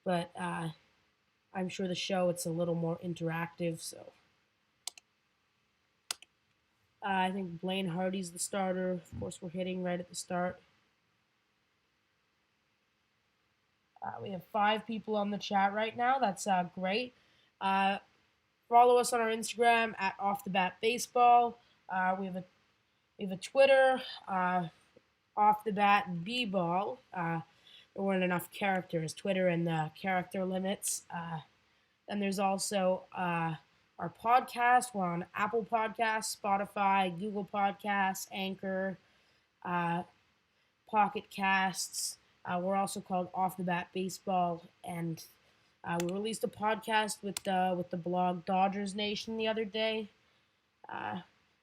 but I'm sure the show it's a little more interactive. So I think Blaine Hardy's the starter. Of course, we're hitting right at the start. We have 5 people on the chat right now. That's great. Follow us on our Instagram at Off the Bat Baseball. We have a Twitter, Off the Bat B Ball. There weren't enough characters. Twitter and the character limits. Then there's also our podcast. We're on Apple Podcasts, Spotify, Google Podcasts, Anchor, uh, Pocket Casts. We're also called Off the Bat Baseball, and we released a podcast with the blog Dodgers Nation the other day. Uh,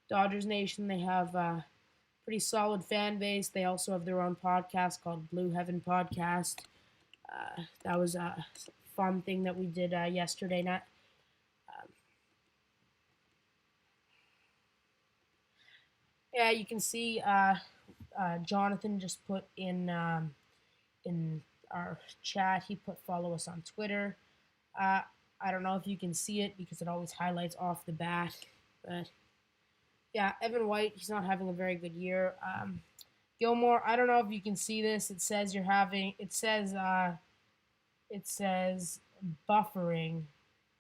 Dodgers Nation, they have a pretty solid fan base. They also have their own podcast called Blue Heaven Podcast. That was a fun thing that we did yesterday night. Yeah, you can see Jonathan just put in our chat. He put follow us on Twitter. Uh, I don't know if you can see it because it always highlights off the bat, but yeah, Evan White, he's not having a very good year. Gilmore, I don't know if you can see this. It says you're having. It says buffering.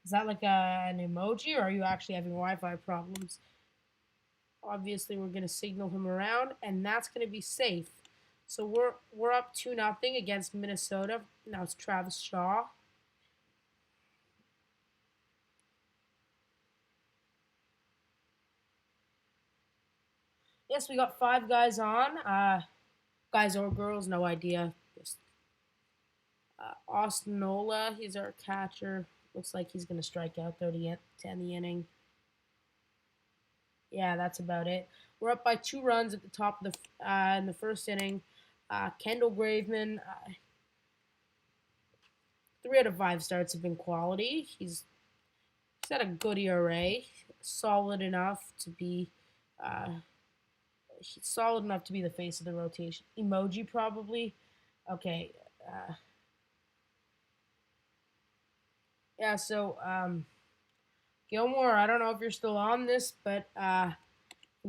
Is that like an emoji, or are you actually having Wi-Fi problems? Obviously, we're gonna signal him around, and that's gonna be safe. So we're up 2-0 against Minnesota. Now it's Travis Shaw. Yes, we got 5 guys on. Guys or girls, no idea. Just Austin Nola, he's our catcher. Looks like he's gonna strike out though to end the inning. Yeah, that's about it. We're up by 2 runs at the top of the in the first inning. Kendall Graveman, 3 out of 5 starts have been quality. He's had a good ERA, solid enough to be uh, solid enough to be the face of the rotation. Emoji probably. Okay. Yeah. So Gilmore, I don't know if you're still on this, but I'm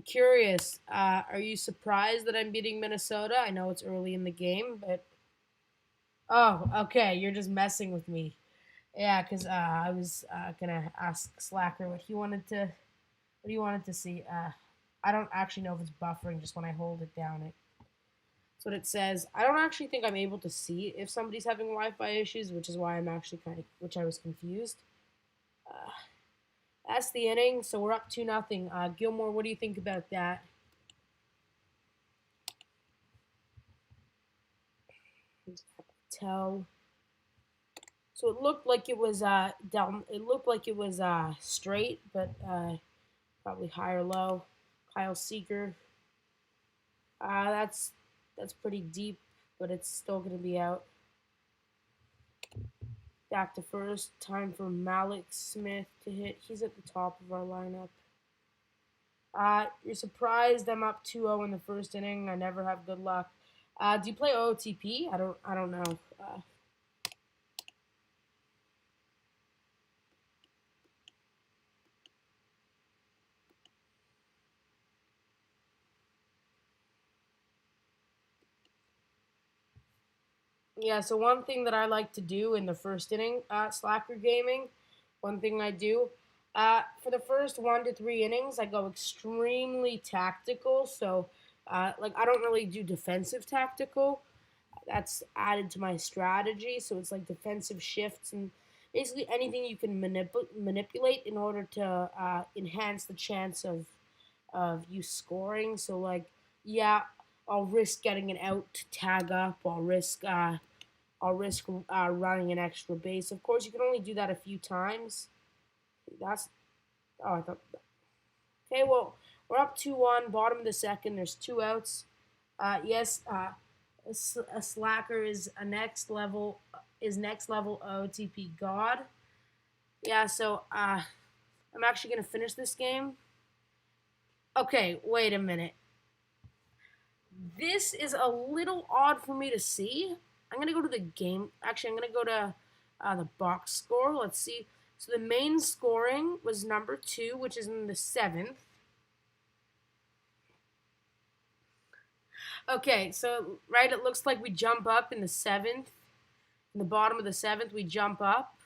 curious. Are you surprised that I'm beating Minnesota? I know it's early in the game, but oh, okay. You're just messing with me. Yeah, because I was gonna ask Slacker what he wanted to see. I don't actually know if it's buffering. Just when I hold it down, that's what it says. I don't actually think I'm able to see if somebody's having Wi-Fi issues, which is why I'm actually which I was confused. Uh, that's the inning, so we're up 2-0. Gilmore, what do you think about that? Tell. So it looked like it was down. It looked like it was straight, but probably high or low. Kyle Seeger. That's pretty deep, but it's still gonna be out. Back to first. Time for Malik Smith to hit. He's at the top of our lineup. You're surprised I'm up 2-0 in the first inning. I never have good luck. Do you play OOTP? I don't know. Yeah, so one thing that I like to do in the first inning Slacker Gaming, one thing I do for the first 1 to 3 innings, I go extremely tactical. So, like, I don't really do defensive tactical. That's added to my strategy. So it's like defensive shifts and basically anything you can manipulate in order to enhance the chance of you scoring. So, like, yeah, I'll risk getting an out to tag up. I'll risk running an extra base. Of course, you can only do that a few times. That's oh, I thought. Okay, well, we're up 2-1, bottom of the second. There's 2 outs. Yes, a slacker is a next level OTP god. Yeah, so I'm actually gonna finish this game. Okay, wait a minute. This is a little odd for me to see. I'm gonna go to the game. Actually, I'm gonna go to the box score. Let's see. So the main scoring was number 2, which is in the 7th. Okay, so right, it looks like we jump up in the 7th. In the bottom of the 7th, we jump up.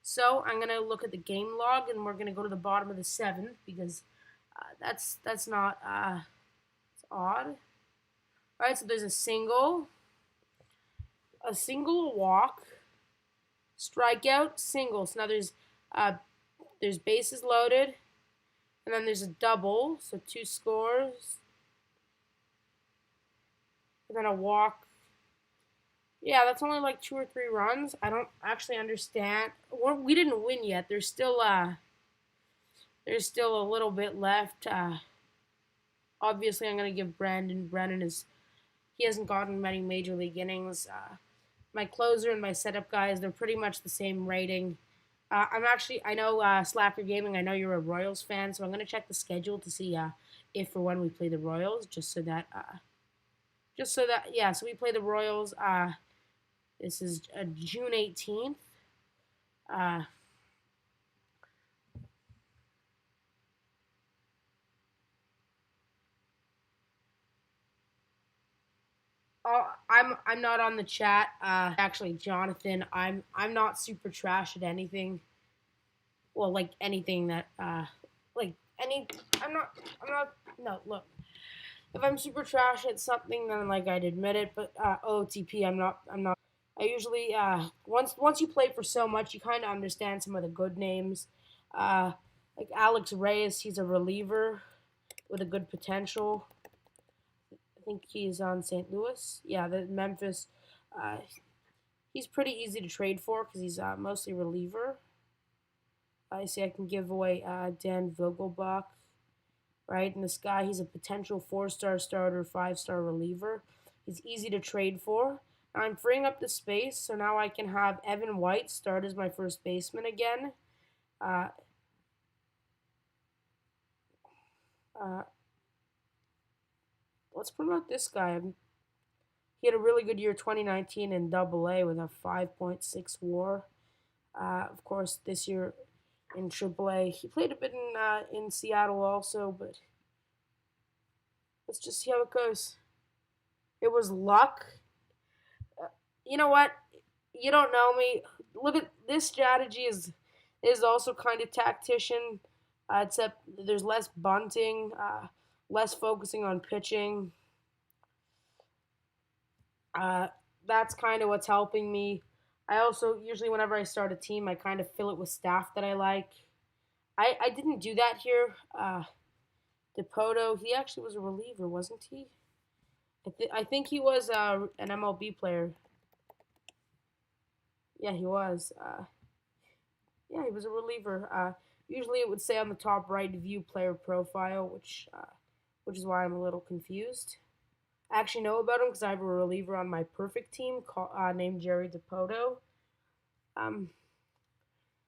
So I'm gonna look at the game log, and we're gonna go to the bottom of the 7th because that's not it's odd. All right, so there's a single, a walk, strikeout, single. So now there's bases loaded, and then there's a double, so 2 scores, and then a walk. Yeah, that's only like 2 or 3 runs. I don't actually understand. We didn't win yet. There's still a little bit left. Obviously, I'm gonna give Brandon. He hasn't gotten many major league innings. My closer and my setup guys, they're pretty much the same rating. I know Slacker Gaming. I know you're a Royals fan, so I'm gonna check the schedule to see if or when we play the Royals, yeah. So we play the Royals. This is June 18th. Uh, I'm not on the chat. Actually, Jonathan, I'm not super trash at anything. Well, like anything that like any. I'm not. No, look. If I'm super trash at something, then like I'd admit it. But OOTP, I'm not. I usually once you play for so much, you kind of understand some of the good names. Uh, like Alex Reyes, he's a reliever with a good potential. I think he's on St. Louis. Yeah, the Memphis. Uh, he's pretty easy to trade for because he's mostly reliever. I see I can give away Dan Vogelbach, right? And this guy, he's a potential 4-star starter, 5-star reliever. He's easy to trade for. I'm freeing up the space, so now I can have Evan White start as my first baseman again. Uh, uh, let's promote this guy. He had a really good year 2019 in Double-A with a 5.6 WAR. Of course, this year in Triple-A, he played a bit in Seattle also, but let's just see how it goes. It was luck. You know what? You don't know me. Look at this strategy is also kind of tactician, except there's less bunting, less focusing on pitching. Uh, that's kind of what's helping me. I also usually whenever I start a team, I kind of fill it with staff that I like. I didn't do that here. Depoto, he actually was a reliever, wasn't he? I think he was an MLB player. Yeah, he was. Yeah, he was a reliever. Usually it would say on the top right view player profile, which is why I'm a little confused. I actually know about him because I have a reliever on my perfect team named Jerry Depoto. Um,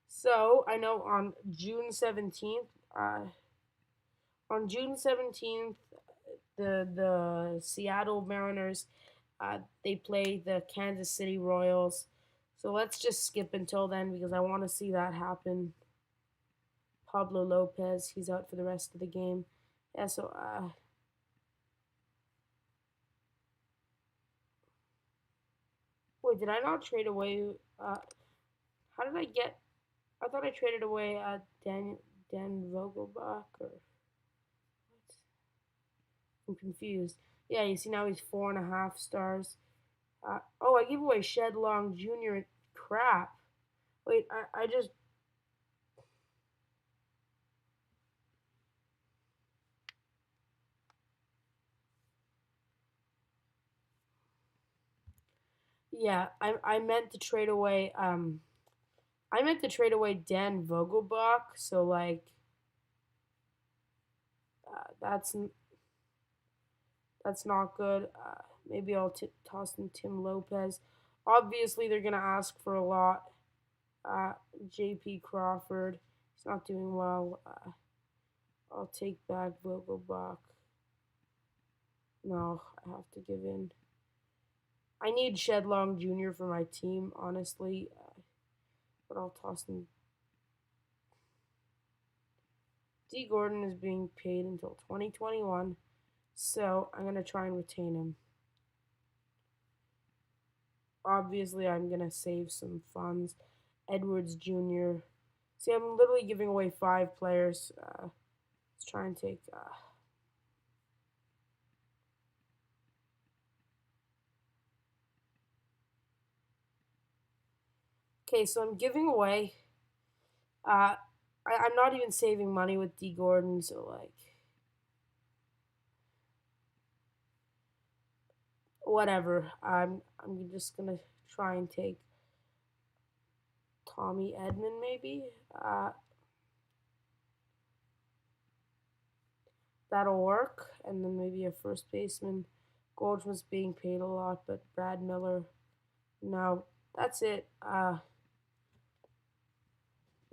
so I know on June 17th, the Seattle Mariners, they play the Kansas City Royals. So let's just skip until then because I want to see that happen. Pablo Lopez, he's out for the rest of the game. Yeah, so wait, did I not trade away? How did I get? I thought I traded away Dan Vogelbach or what? I'm confused. Yeah, you see now he's 4.5 stars. Oh, I gave away Shed Long Jr. Crap. Wait, I just. Yeah, I meant to trade away Dan Vogelbach, so like that's not good. Maybe I'll toss in Tim Lopez. Obviously, they're gonna ask for a lot. Uh, J.P. Crawford, he's not doing well. I'll take back Vogelbach. No, I have to give in. I need Shedlong Jr. for my team, honestly, but I'll toss in. D. Gordon is being paid until 2021, so I'm gonna try and retain him. Obviously, I'm gonna save some funds. Edwards Jr. See, I'm literally giving away 5 players. Let's try and take. Okay, so I'm giving away. I'm not even saving money with D Gordon, so like, whatever. I'm just gonna try and take Tommy Edman maybe. That'll work, and then maybe a first baseman. Goldschmidt's being paid a lot, but Brad Miller, no, that's it.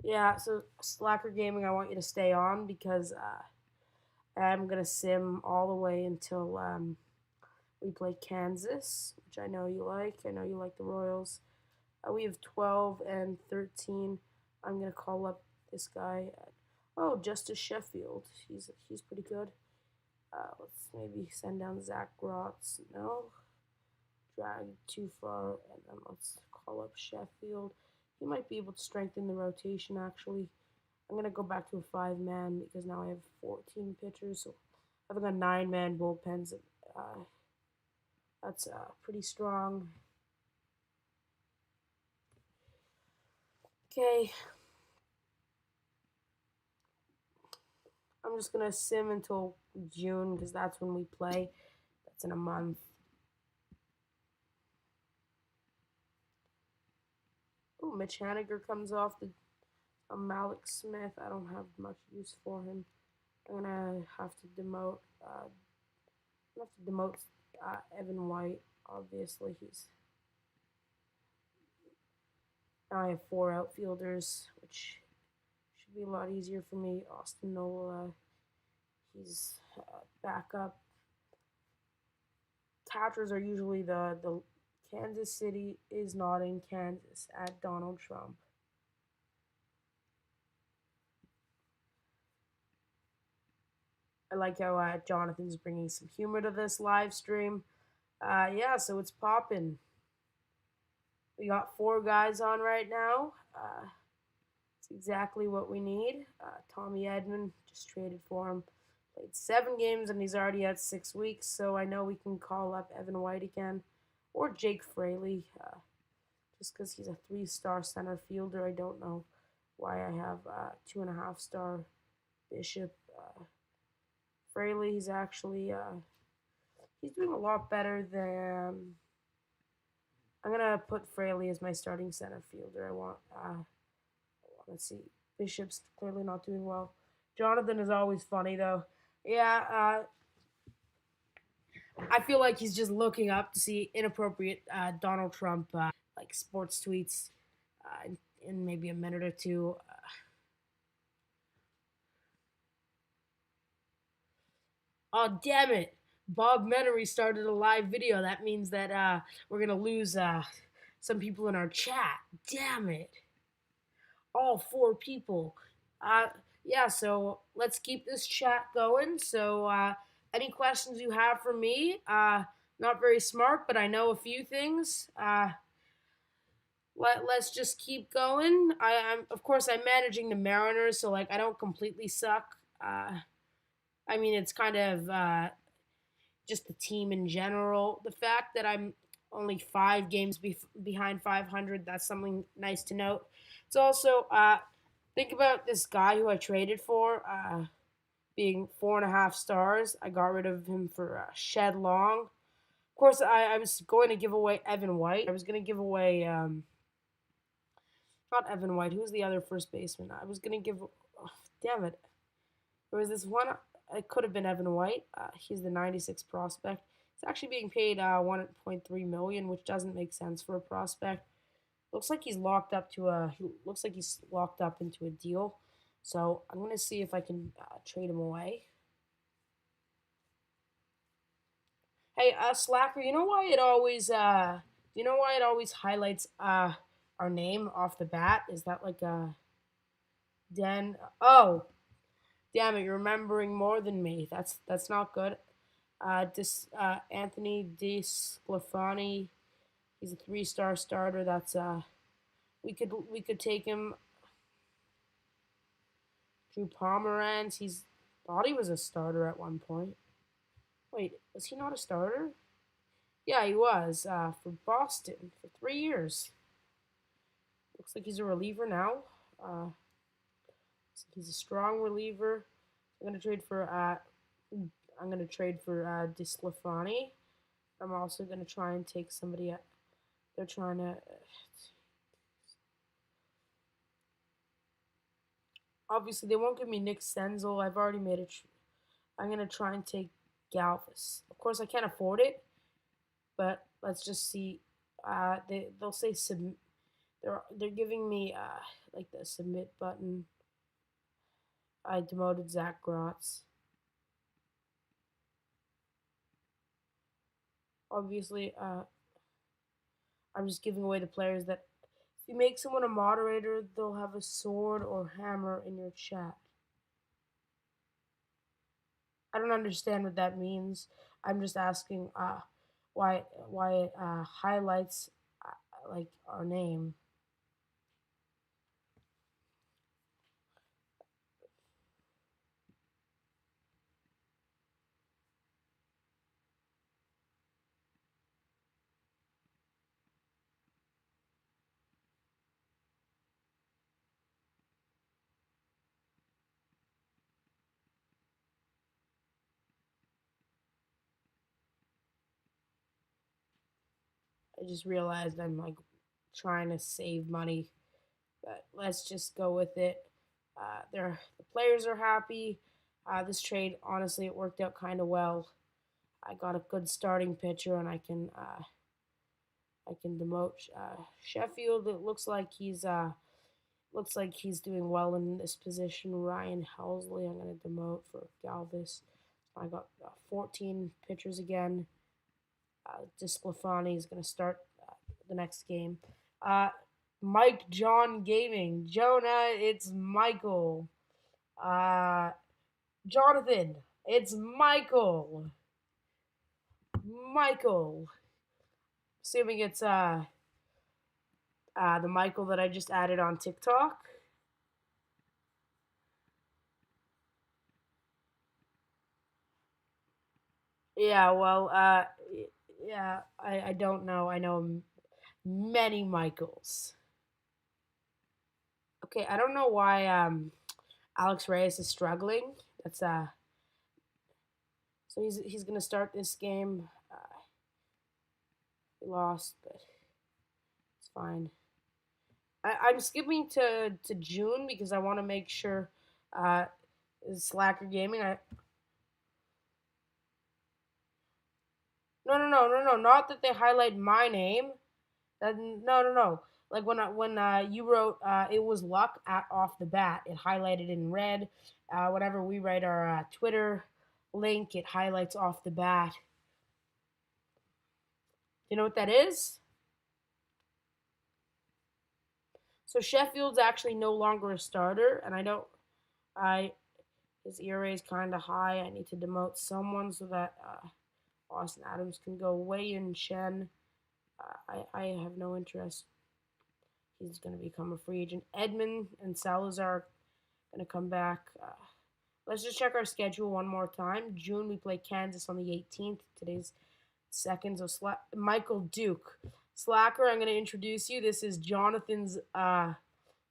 Yeah. So Slacker Gaming, I want you to stay on because I'm gonna sim all the way until we play Kansas, which I know you like. I know you like the Royals. We have 12 and 13. I'm gonna call up this guy. Oh, Justice Sheffield. He's pretty good. Let's maybe send down Zach Grotz. No, drag too far, and then let's call up Sheffield. He might be able to strengthen the rotation. Actually, I'm gonna go back to a 5-man because now I have 14 pitchers. So having a 9-man bullpen's that's pretty strong. Okay, I'm just gonna sim until June because that's when we play. That's in a month. Oh, Mitch Haniger comes off the Malik Smith. I don't have much use for him. I'm gonna have to demote. Evan White. Obviously, he's. Now I have 4 outfielders, which should be a lot easier for me. Austin Nola, he's backup. Catchers are usually the Kansas City is not in Kansas at Donald Trump. I like how Jonathan's bringing some humor to this live stream. Yeah, so it's popping. We got 4 guys on right now. It's exactly what we need. Tommy Edman, just traded for him. Played 7 games and he's already at 6 weeks, so I know we can call up Evan White again. Or Jake Fraley, just because he's a 3-star center fielder. I don't know why I have 2.5-star Bishop. Fraley, he's actually he's doing a lot better than. I'm gonna put Fraley as my starting center fielder. I want. Let's see. Bishop's clearly not doing well. Jonathan is always funny though. Yeah. I feel like he's just looking up to see inappropriate Donald Trump like sports tweets in maybe a minute or two. Oh damn it! Bob Menery started a live video. That means that we're gonna lose some people in our chat. Damn it! All 4 people. Uh, yeah. So let's keep this chat going. So any questions you have for me? Not very smart, but I know a few things. Let's just keep going. I'm of course I'm managing the Mariners, so like I don't completely suck. I mean it's kind of just the team in general. The fact that I'm only 5 games behind 500, that's something nice to note. It's also think about this guy who I traded for being 4.5 stars. I got rid of him for Shed Long. Of course, I was going to give away Evan White. I was going to give away not Evan White. Who's the other first baseman? I was going to give. Oh, damn it! There was this one. It could have been Evan White. He's the 96 prospect. He's actually being paid 1.3 million, which doesn't make sense for a prospect. Looks like he's locked up to a. He looks like he's locked up into a deal. So I'm gonna see if I can trade him away. Hey, Slacker, you know why it always highlights our name off the bat? Is that like a Den? Oh, damn it! You're remembering more than me. That's not good. Anthony DeSclafani. He's a 3-star starter. That's we could take him. Drew Pomeranz. He's thought he was a starter at one point. Wait, was he not a starter? Yeah, he was for Boston for 3 years. Looks like he's a reliever now. Uh, he's a strong reliever. I'm gonna trade for DeSclafani. I'm also gonna try and take somebody. They're trying to. Obviously, they won't give me Nick Senzel. I've already made it. I'm gonna try and take Galvis. Of course, I can't afford it, but let's just see. They'll say submit. They're giving me like the submit button. I demoted Zach Grotz. Obviously, I'm just giving away the players that if you make someone a moderator, they'll have a sword or hammer in your chat. I don't understand what that means. I'm just asking why it highlights like our name. I just realized I'm like trying to save money, but let's just go with it. The players are happy. This trade, honestly, it worked out kind of well. I got a good starting pitcher, and I can demote Sheffield. It looks like he's doing well in this position. Ryan Helsley, I'm gonna demote for Galvis. I got 14 pitchers again. Disclafani is gonna start the next game. Uh, Mike John Gaming, Jonah, it's Michael. Uh, Jonathan, it's Michael. Michael. Assuming it's the Michael that I just added on TikTok. Yeah, well, yeah, I don't know. I know many Michaels. Okay, I don't know why Alex Reyes is struggling. That's so he's gonna start this game. He lost, but it's fine. I'm skipping to June because I want to make sure uh, Slacker Gaming. No. Not that they highlight my name. No. Like when you wrote it was luck off the bat, it highlighted in red. Whenever we write our Twitter link, it highlights off the bat. You know what that is? So Sheffield's actually no longer a starter, and I don't. I his ERA is kind of high. I need to demote someone so that Austin Adams can go. Wei and Shen. I have no interest. He's going to become a free agent. Edmund and Salazar going to come back. Let's just check our schedule one more time. June, we play Kansas on the 18th. Today's second. So Michael Duke. Slacker, I'm going to introduce you. This is Jonathan's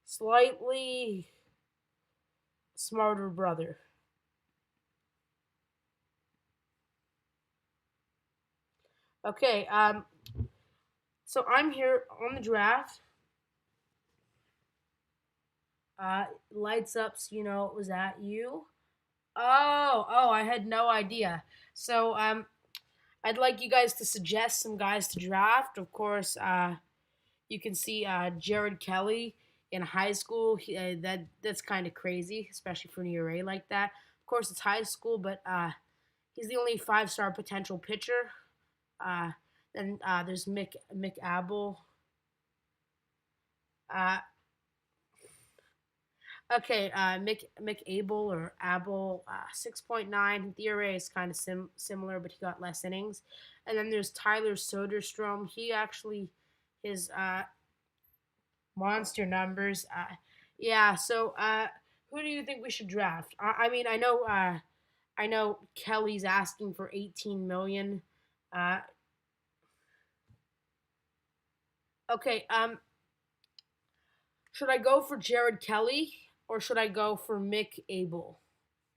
slightly smarter brother. Okay, so I'm here on the draft. Lights up, so you know it was at you. Oh, I had no idea. So, I'd like you guys to suggest some guys to draft. Of course, you can see Jared Kelly in high school. That's kind of crazy, especially for an ERA like that. Of course, it's high school, but he's the only five-star potential pitcher. Uh, then there's Mick Abel. Uh, okay, Mick Abel or Abel, 6.9. The ERA is kind of similar, but he got less innings. And then there's Tyler Soderstrom. He actually his monster numbers. Yeah. So, who do you think we should draft? I mean, I know Kelly's asking for 18 million. Uh, okay. Should I go for Jared Kelly or should I go for Mick Abel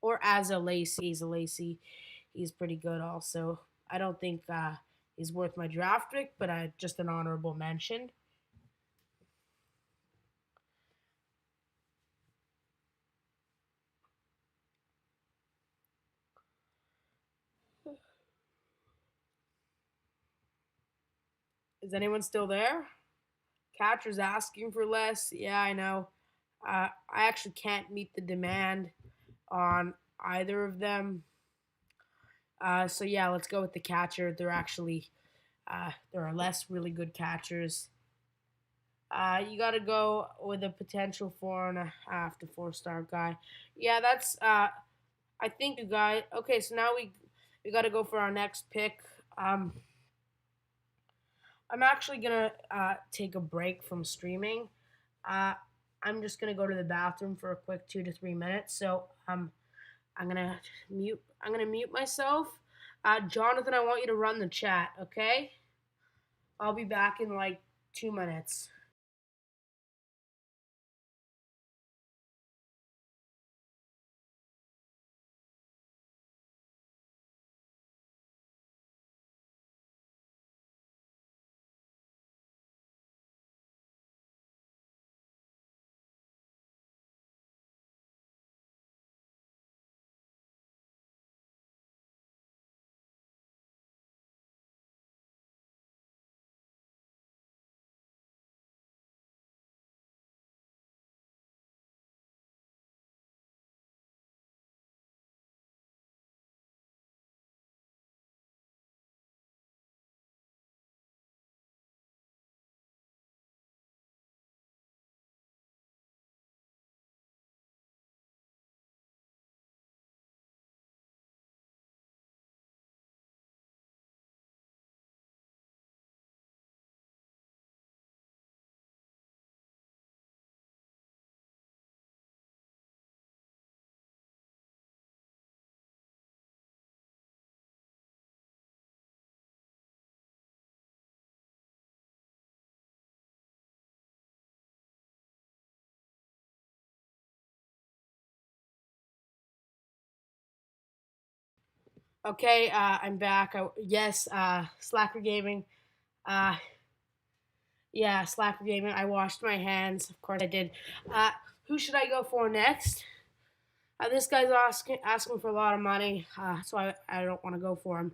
or Asa Lacey? Asa Lacey, he's pretty good also. I don't think he's worth my draft pick, but just an honorable mention. Is anyone still there? Catcher's asking for less. Yeah, I know. I actually can't meet the demand on either of them. So yeah, let's go with the catcher. There are less really good catchers. You got to go with a potential 4.5 to 4-star guy. Yeah, that's. I think you guys. Okay, so now we got to go for our next pick. I'm actually gonna take a break from streaming. Uh, I'm just gonna go to the bathroom for a quick 2 to 3 minutes. So I'm gonna mute. I'm gonna mute myself. Jonathan, I want you to run the chat. Okay, I'll be back in like 2 minutes. Okay, I'm back. Yes, Slacker Gaming. Uh, yeah, Slacker Gaming. I washed my hands. Of course, I did. Who should I go for next? This guy's asking for a lot of money, so I don't want to go for him.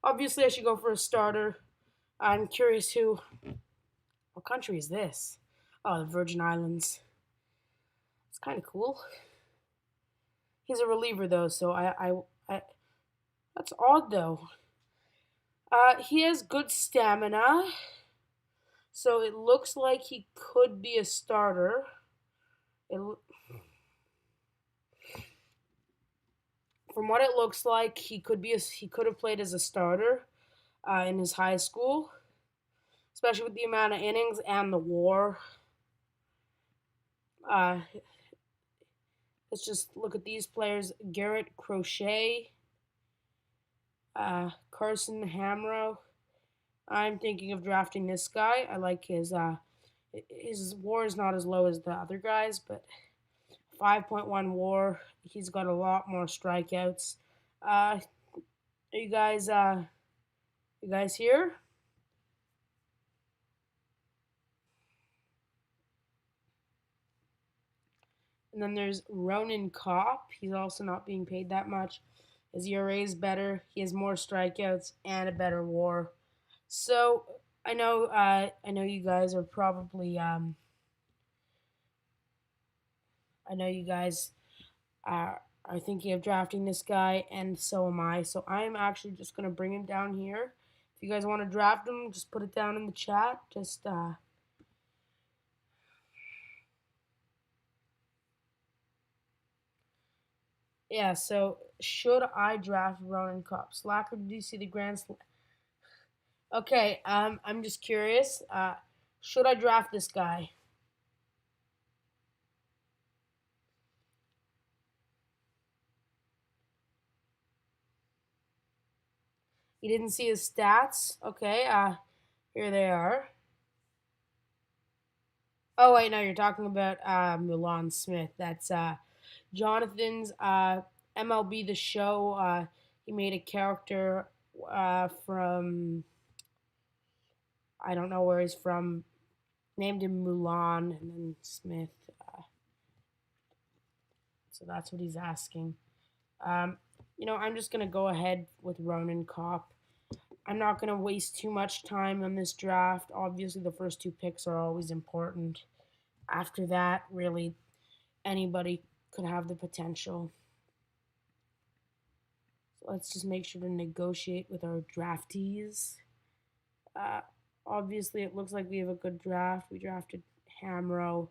Obviously, I should go for a starter. I'm curious who. What country is this? Oh, the Virgin Islands. It's kind of cool. He's a reliever though, so I that's odd though. He has good stamina, so it looks like he could be a starter. It, from what it looks like, he could have played as a starter in his high school, especially with the amount of innings and the WAR. Uh, let's just look at these players: Garrett Crochet, Carson Hamrow. I'm thinking of drafting this guy. I like his WAR is not as low as the other guys, but 5.1 WAR. He's got a lot more strikeouts. Uh, Are you guys here? And then there's Ronan Kopp. He's also not being paid that much. His ERA is better. He has more strikeouts and a better WAR. So I know you guys are probably I know you guys are thinking of drafting this guy, and so am I. So I'm actually just gonna bring him down here. If you guys want to draft him, just put it down in the chat. Just yeah. So should I draft Ronan Kopp? Slacker, did you see the Okay, I'm just curious. Should I draft this guy? You didn't see his stats? Okay, here they are. Oh wait, no, you're talking about Milan Smith. That's Jonathan's MLB The Show. He made a character from I don't know where he's from. Named him Mulan and then Smith. So that's what he's asking. Um, I'm just gonna go ahead with Ronan Kopp. I'm not gonna waste too much time on this draft. Obviously, the first two picks are always important. After that, really, anybody could have the potential. So let's just make sure to negotiate with our draftees. Uh, Obviously, it looks like we have a good draft. We drafted Hamro,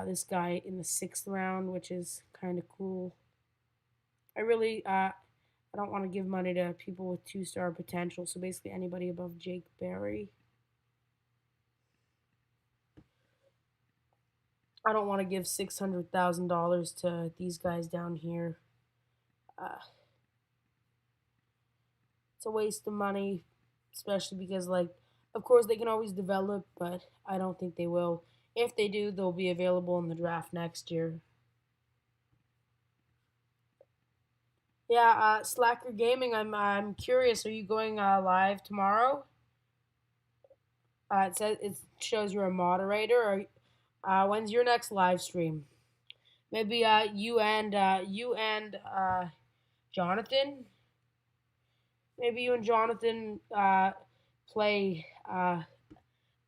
this guy in the 6th round, which is kind of cool. I don't want to give money to people with 2-star potential. So basically, anybody above Jake Berry. I don't want to give $600,000 to these guys down here. Uh, it's a waste of money, especially because, like, of course, they can always develop, but I don't think they will. If they do, they'll be available in the draft next year. Yeah, Slacker Gaming. I'm curious. Are you going live tomorrow? It shows you're a moderator. Or when's your next live stream? Maybe you and Jonathan. Maybe you and Jonathan play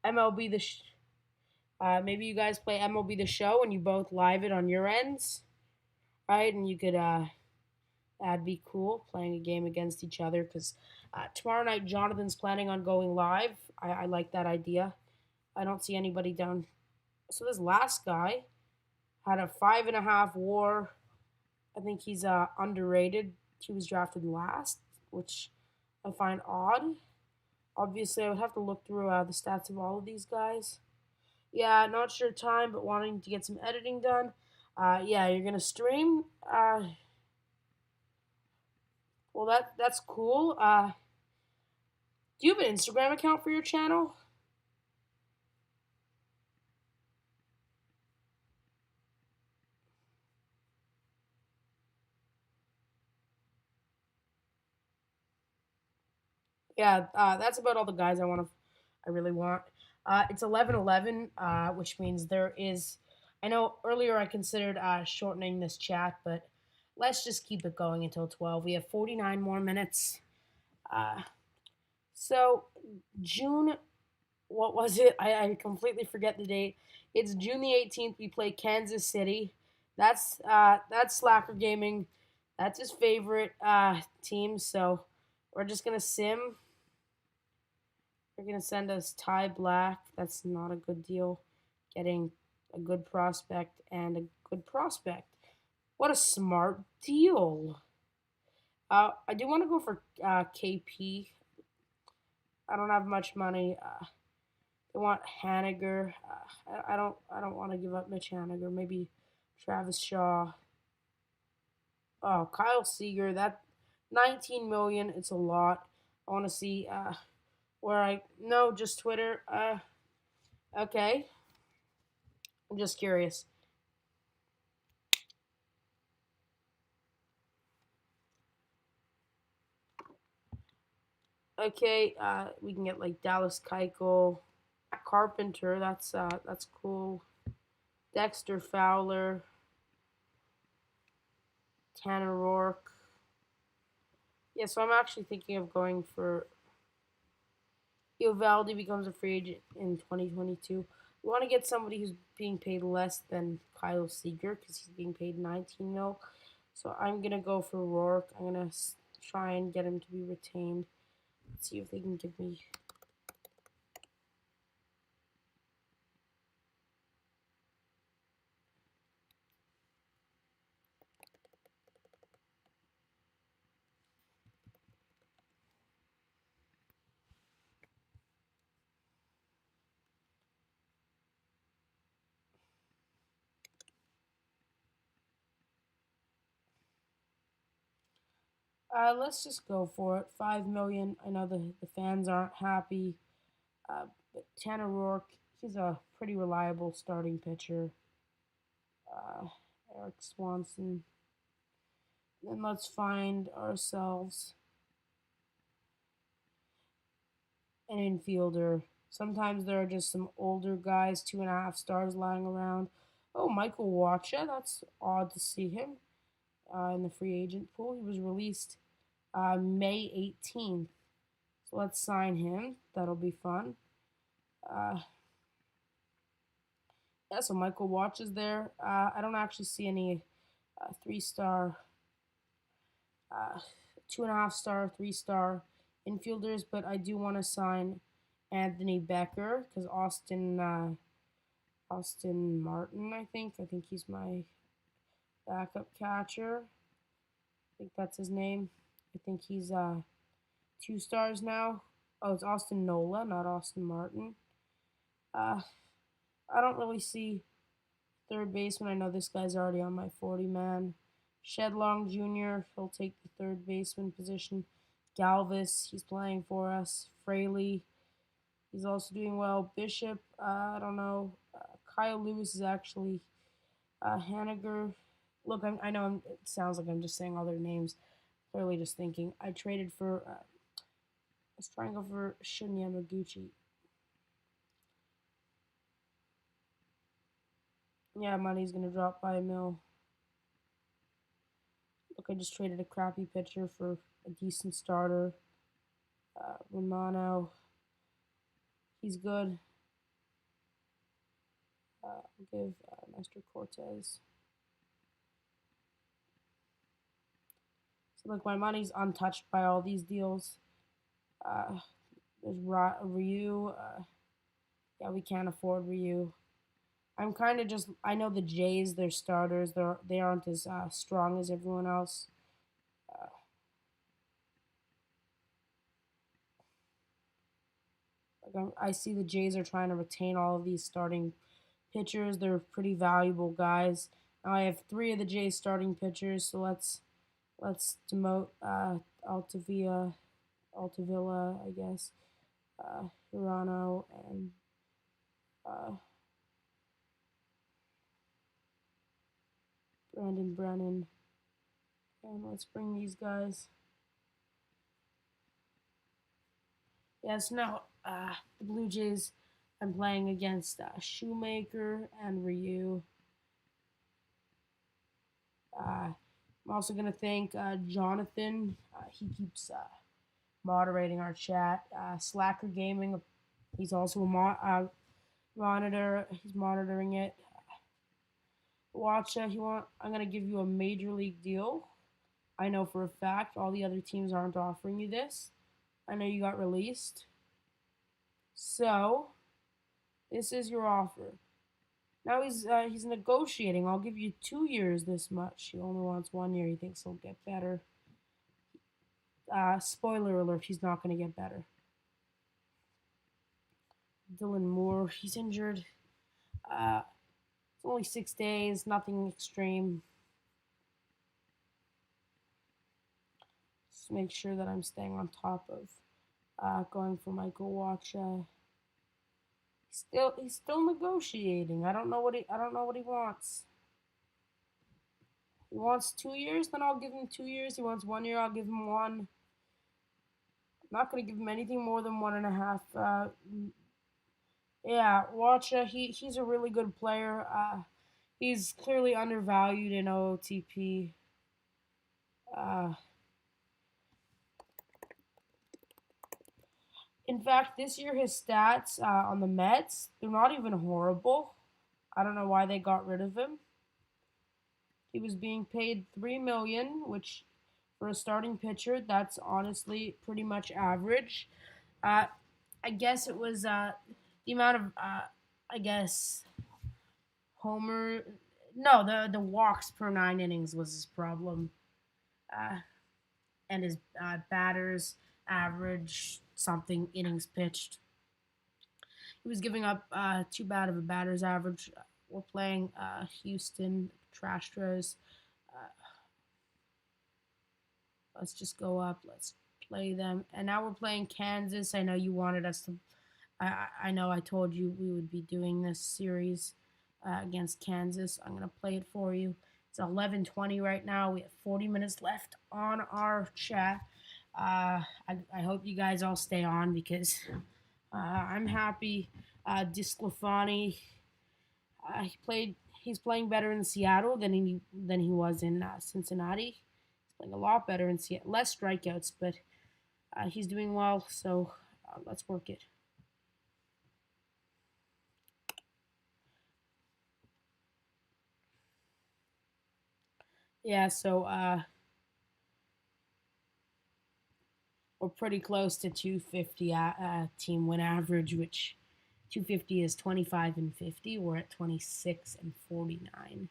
MLB maybe you guys play MLB The Show and you both live it on your ends, right? And you could that'd be cool playing a game against each other because tomorrow night Jonathan's planning on going live. I like that idea. I don't see anybody down. So this last guy had a 5.5 WAR. I think he's underrated. He was drafted last, which I find odd. Obviously, I would have to look through the stats of all of these guys. Yeah, not sure time, but wanting to get some editing done. Yeah, you're gonna stream. Well, that's cool. Do you have an Instagram account for your channel? Yeah, that's about all the guys I really want. It's 11:11, which means there is. I know earlier I considered shortening this chat, but let's just keep it going until 12. We have 49 more minutes. Uh, so June, what was it? I completely forget the date. It's June the 18th. We play Kansas City. That's Slacker Gaming. That's his favorite team. So we're just gonna sim. They're going to send us Ty Black. That's not a good deal. Getting a good prospect and a good prospect. What a smart deal. I do want to go for KP. I don't have much money. They want Haniger. I don't want to give up Mitch Haniger. Maybe Travis Shaw. Oh, Kyle Seager. That 19 million. It's a lot. I want to see where I no just Twitter. Okay. I'm just curious. Okay, we can get like Dallas Keuchel, Carpenter. That's cool. Dexter Fowler, Tanner Rourke. Yeah, so I'm actually thinking of going for Eovaldi becomes a free agent in 2022. We want to get somebody who's being paid less than Kyle Seager because he's being paid 19 mil. So I'm gonna go for Rourke. I'm gonna try and get him to be retained. Let's see if they can give me. Let's just go for it. 5 million. I know the fans aren't happy, but Tanner Rourke, he's a pretty reliable starting pitcher. Uh, Eric Swanson. Then let's find ourselves an infielder. Sometimes there are just some older guys, 2.5 stars lying around. Oh, Michael Wacha. That's odd to see him in the free agent pool. He was released May 18th. So let's sign him. That'll be fun. Uh, yeah, so Michael Watch is there. I don't actually see any 3 star, uh, 2.5 star, 3 star infielders, but I do want to sign Anthony Becker because Austin Martin. I think he's my backup catcher. I think that's his name. I think he's 2 stars now. Oh, it's Austin Nola, not Austin Martin. Uh, I don't really see third baseman. I know this guy's already on my 40 man. Shedlong Jr., he'll take the third baseman position. Galvis, he's playing for us. Fraley, he's also doing well. Bishop, I don't know. Kyle Lewis is actually Haniger. Look, I know it sounds like I'm just saying all their names. Clearly, just thinking. I traded for. Let's try and go for Shun Yamaguchi. Yeah, money's gonna drop by a mil. Look, I just traded a crappy pitcher for a decent starter. Romano, he's good. I'll give Nestor Cortez. So, look, my money's untouched by all these deals. Uh, there's Ryu. Yeah, we can't afford Ryu. I'm kind of just. I know the Jays, their starters, they aren't as strong as everyone else. Uh, I see the Jays are trying to retain all of these starting pitchers. They're pretty valuable guys. Now I have 3 of the Jays starting pitchers, so let's demote Altavilla, I guess, Hirano, and uh, Brandon Brennan. And let's bring these guys. Yes, now the Blue Jays. I'm playing against Shoemaker and Ryu. I'm also gonna thank Jonathan. He keeps moderating our chat. Slacker Gaming. He's also a monitor. He's monitoring it. Watch. I'm gonna give you a major league deal. I know for a fact all the other teams aren't offering you this. I know you got released. So this is your offer. Now he's negotiating. I'll give you 2 years this much. He only wants 1 year. He thinks he'll get better. Spoiler alert: he's not going to get better. Dylan Moore, he's injured. It's only 6 days. Nothing extreme. Just make sure that I'm staying on top of going for Michael Wacha. He's still negotiating. I don't know what he wants. He wants 2 years, then I'll give him 2 years. He wants 1 year, I'll give him one. Not going to give him anything more than 1.5. Yeah, watch. He's a really good player. He's clearly undervalued in OOTP. Uh, in fact, this year his stats on the Mets, they're not even horrible. I don't know why they got rid of him. He was being paid $3 million, which for a starting pitcher, that's honestly pretty much average. Uh, I guess it was the amount of I guess homer. No, the walks per 9 innings was his problem, uh, and his batters average something innings pitched. He was giving up too bad of a batter's average. We're playing Houston Trastros. Uh, let's just go up. Let's play them, and now we're playing Kansas. I know you wanted us to. I know I told you we would be doing this series against Kansas. I'm gonna play it for you. It's 11:20 right now. We have 40 minutes left on our chat. I hope you guys all stay on because I'm happy. Disclafani, he played. He's playing better in Seattle than he was in Cincinnati. He's playing a lot better in Seattle. Less strikeouts, but he's doing well. So let's work it. Yeah. So we're pretty close to 250 team win average, which 250 is 25 and 50. We're at 26 and 49.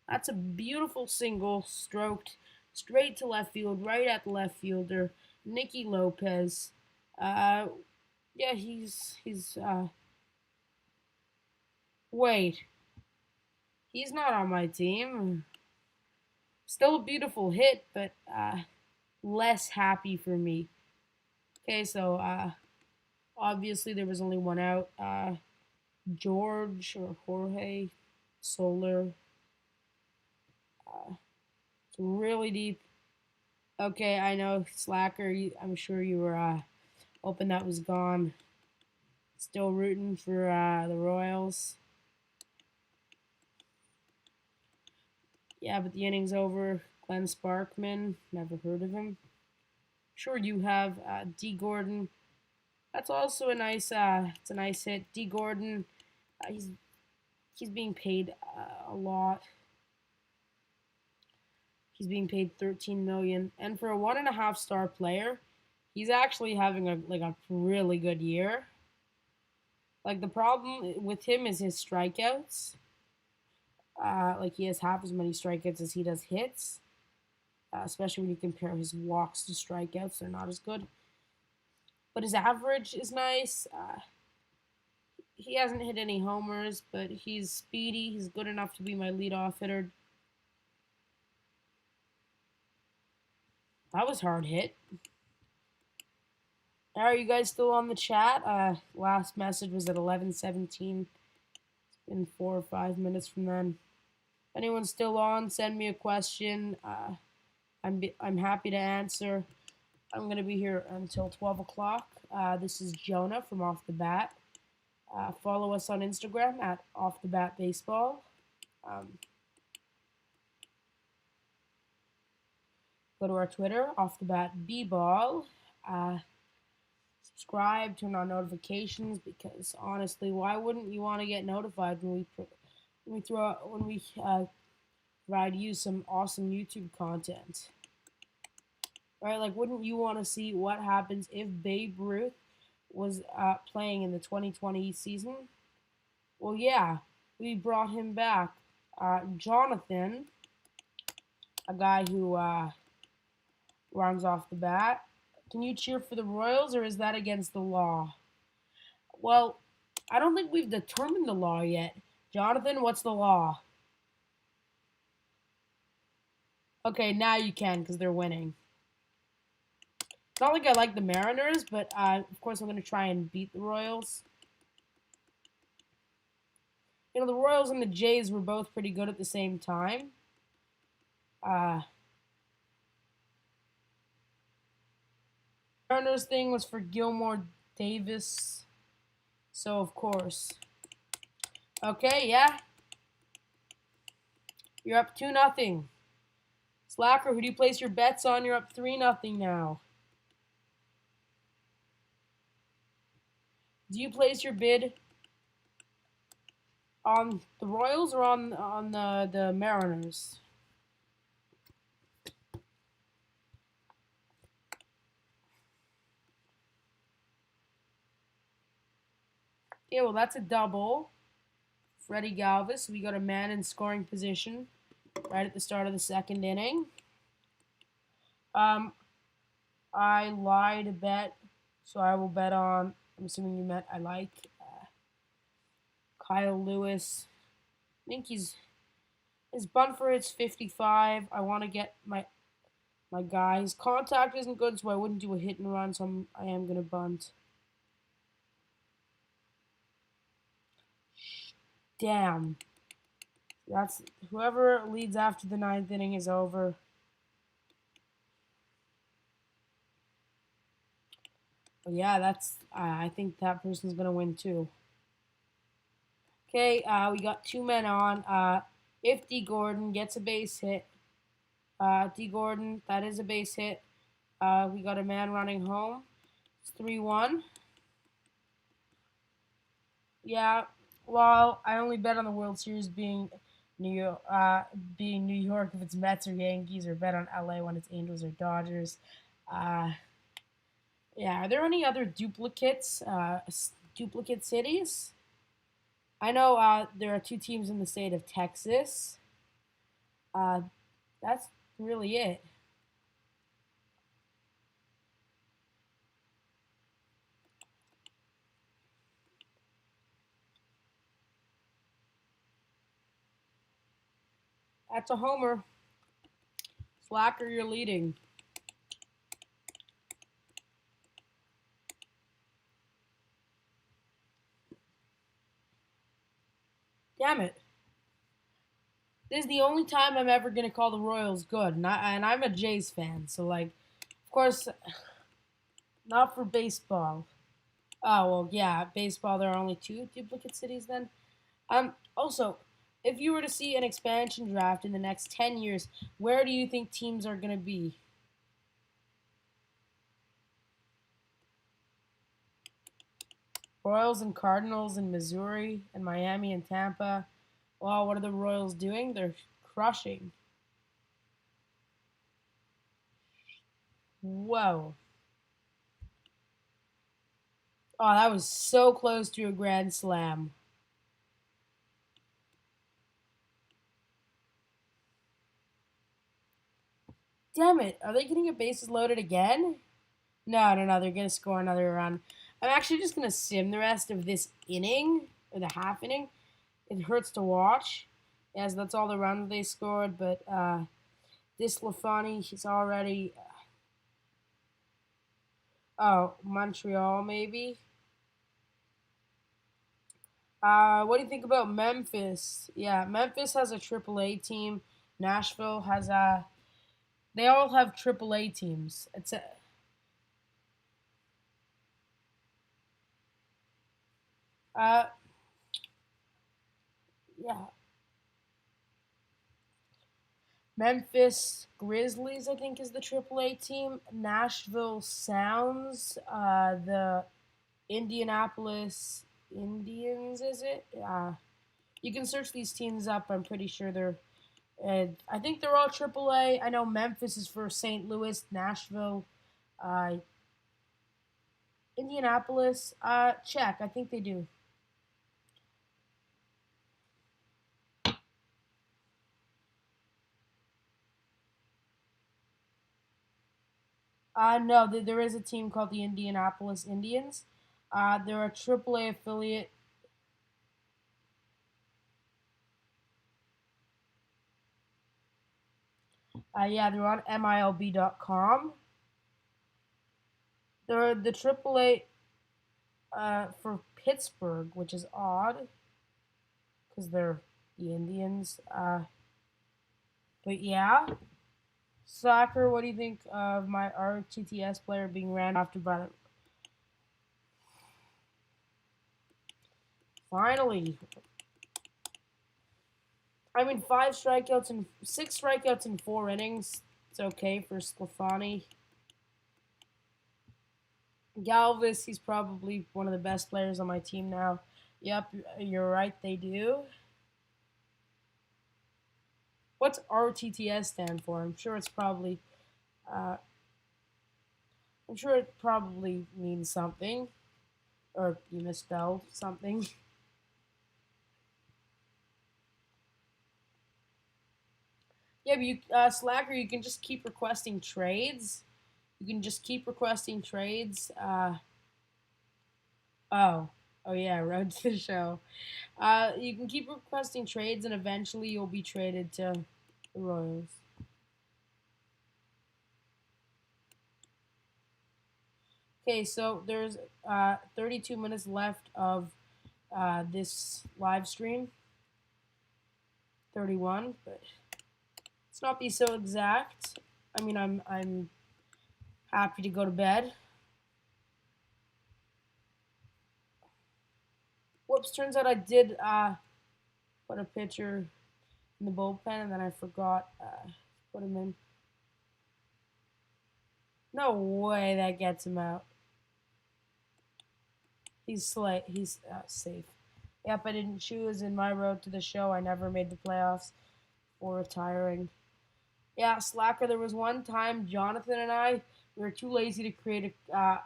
That's a beautiful single, stroked straight to left field, right at the left fielder, Nicky Lopez. Uh, yeah, he's. Wait, he's not on my team. Still a beautiful hit, but less happy for me. Okay, so obviously there was only one out. George or Jorge Soler. It's really deep. Okay, I know Slacker. I'm sure you were hoping that was gone. Still rooting for the Royals. Yeah, but the inning's over. Glenn Sparkman. Never heard of him. Sure, you have D. Gordon. That's also a nice. It's a nice hit. D. Gordon. He's being paid a lot. He's being paid 13 million, and for a 1.5 star player, he's actually having a really good year. Like the problem with him is his strikeouts. Like he has half as many strikeouts as he does hits. Especially when you compare his walks to strikeouts, they're not as good. But his average is nice. He hasn't hit any homers, but he's speedy. He's good enough to be my leadoff hitter. That was hard hit. Are you guys still on the chat? Last message was at 11:17. It's been 4 or 5 minutes from then. If anyone's still on, send me a question. I'm happy to answer. I'm gonna be here until 12 o'clock. This is Jonah from Off the Bat. Follow us on Instagram at Off the Bat Baseball. Go to our Twitter, Off the Bat B-Ball. Subscribe, turn on notifications because honestly, why wouldn't you want to get notified when we provide you some awesome YouTube content? Right? Like, wouldn't you want to see what happens if Babe Ruth was playing in the 2020 season? Well, yeah, we brought him back. Jonathan, a guy who runs off the bat. Can you cheer for the Royals, or is that against the law? Well, I don't think we've determined the law yet. Jonathan, what's the law? Okay, now you can because they're winning. It's not like I like the Mariners, but of course I'm going to try and beat the Royals. You know, the Royals and the Jays were both pretty good at the same time. Mariners thing was for Gilmore Davis. So, of course. Okay, yeah. You're up 2-0. Slacker, who do you place your bets on? You're up 3-0 now. Do you place your bid on the Royals or on the Mariners? Yeah, well, that's a double. Freddie Galvis. We got a man in scoring position right at the start of the second inning. I lied to bet, so I will bet on. I'm assuming you meant I like Kyle Lewis. I think his bunt for it's 55. I want to get my guy. His contact isn't good, so I wouldn't do a hit and run. So I am gonna bunt. Damn. That's whoever leads after the ninth inning is over. But yeah, that's. I think that person's gonna win too. Okay, we got two men on. If D Gordon gets a base hit, D Gordon, that is a base hit. We got a man running home. It's 3-1. Yeah. Well, I only bet on the World Series being New York if it's Mets or Yankees, or bet on LA when it's Angels or Dodgers. Uh, yeah. Are there any other duplicates? Duplicate cities? I know there are two teams in the state of Texas. Uh, that's really it. That's a homer. Slacker, you're leading. Damn it. This is the only time I'm ever gonna call the Royals good, and I'm a Jays fan, so like, of course, not for baseball. Oh well, yeah, baseball. There are only two duplicate cities then. Also, if you were to see an expansion draft in the next 10 years, where do you think teams are gonna be? Royals and Cardinals in Missouri and Miami and Tampa. Well, what are the Royals doing? They're crushing. Whoa. Oh, that was so close to a grand slam. Damn it. Are they getting a bases loaded again? No, no, no. They're going to score another run. I'm actually just going to sim the rest of this inning, or the half inning. It hurts to watch, as that's all the runs they scored. But this Lafani, he's already. Oh, Montreal, maybe? What do you think about Memphis? Yeah, Memphis has a AAA team. Nashville has a. They all have AAA teams. It's a. Uh, yeah, Memphis Grizzlies, I think, is the AAA team. Nashville Sounds, the Indianapolis Indians, is it? You can search these teams up. I'm pretty sure they're. I think they're all AAA. I know Memphis is for St. Louis, Nashville, uh, Indianapolis. Check. I think they do. No, there is a team called the Indianapolis Indians. They're a AAA affiliate. Yeah, they're on MILB.com. They're the AAA for Pittsburgh, which is odd because they're the Indians. But yeah, Soccer, what do you think of my RTTS player being ran after by the... Finally. I mean, 6 strikeouts in 4 innings. It's okay for Sclafani. Galvis, he's probably one of the best players on my team now. Yep, you're right, they do. What's RTTS stand for? Uh, I'm sure it probably means something, or you misspelled something. Yeah, but Slacker, you can just keep requesting trades. You can just keep requesting trades. Oh, oh yeah, road to the show. You can keep requesting trades, and eventually you'll be traded to the Royals. Okay, so there's 32 minutes left of this live stream. 31, but let's not be so exact. I mean, I'm happy to go to bed. Whoops! Turns out I did put a pitcher in the bullpen, and then I forgot to put him in. No way that gets him out. He's safe. Yep, I didn't choose in my road to the show. I never made the playoffs for retiring. Yeah, Slacker. There was one time Jonathan and I were too lazy to create a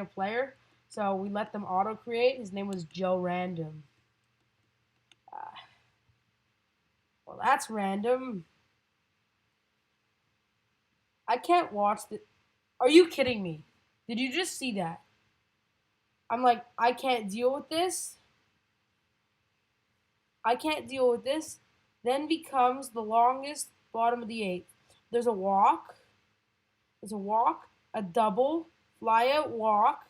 player, so we let them auto create. His name was Joe Random. Uh, well, that's random. I can't watch the. Are you kidding me? Did you just see that? I'm like, I can't deal with this. I can't deal with this. Then becomes the longest bottom of the eighth. There's a walk. There's a walk, a double, fly out walk,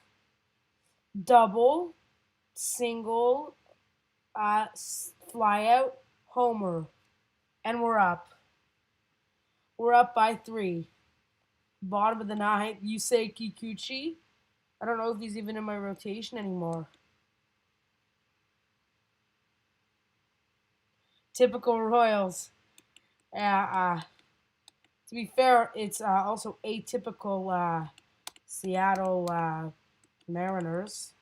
double, single, fly out, homer, and we're up. We're up by 3. Bottom of the ninth, Yusei Kikuchi. I don't know if he's even in my rotation anymore. Typical Royals. Yeah, to be fair, it's also atypical Seattle Mariners.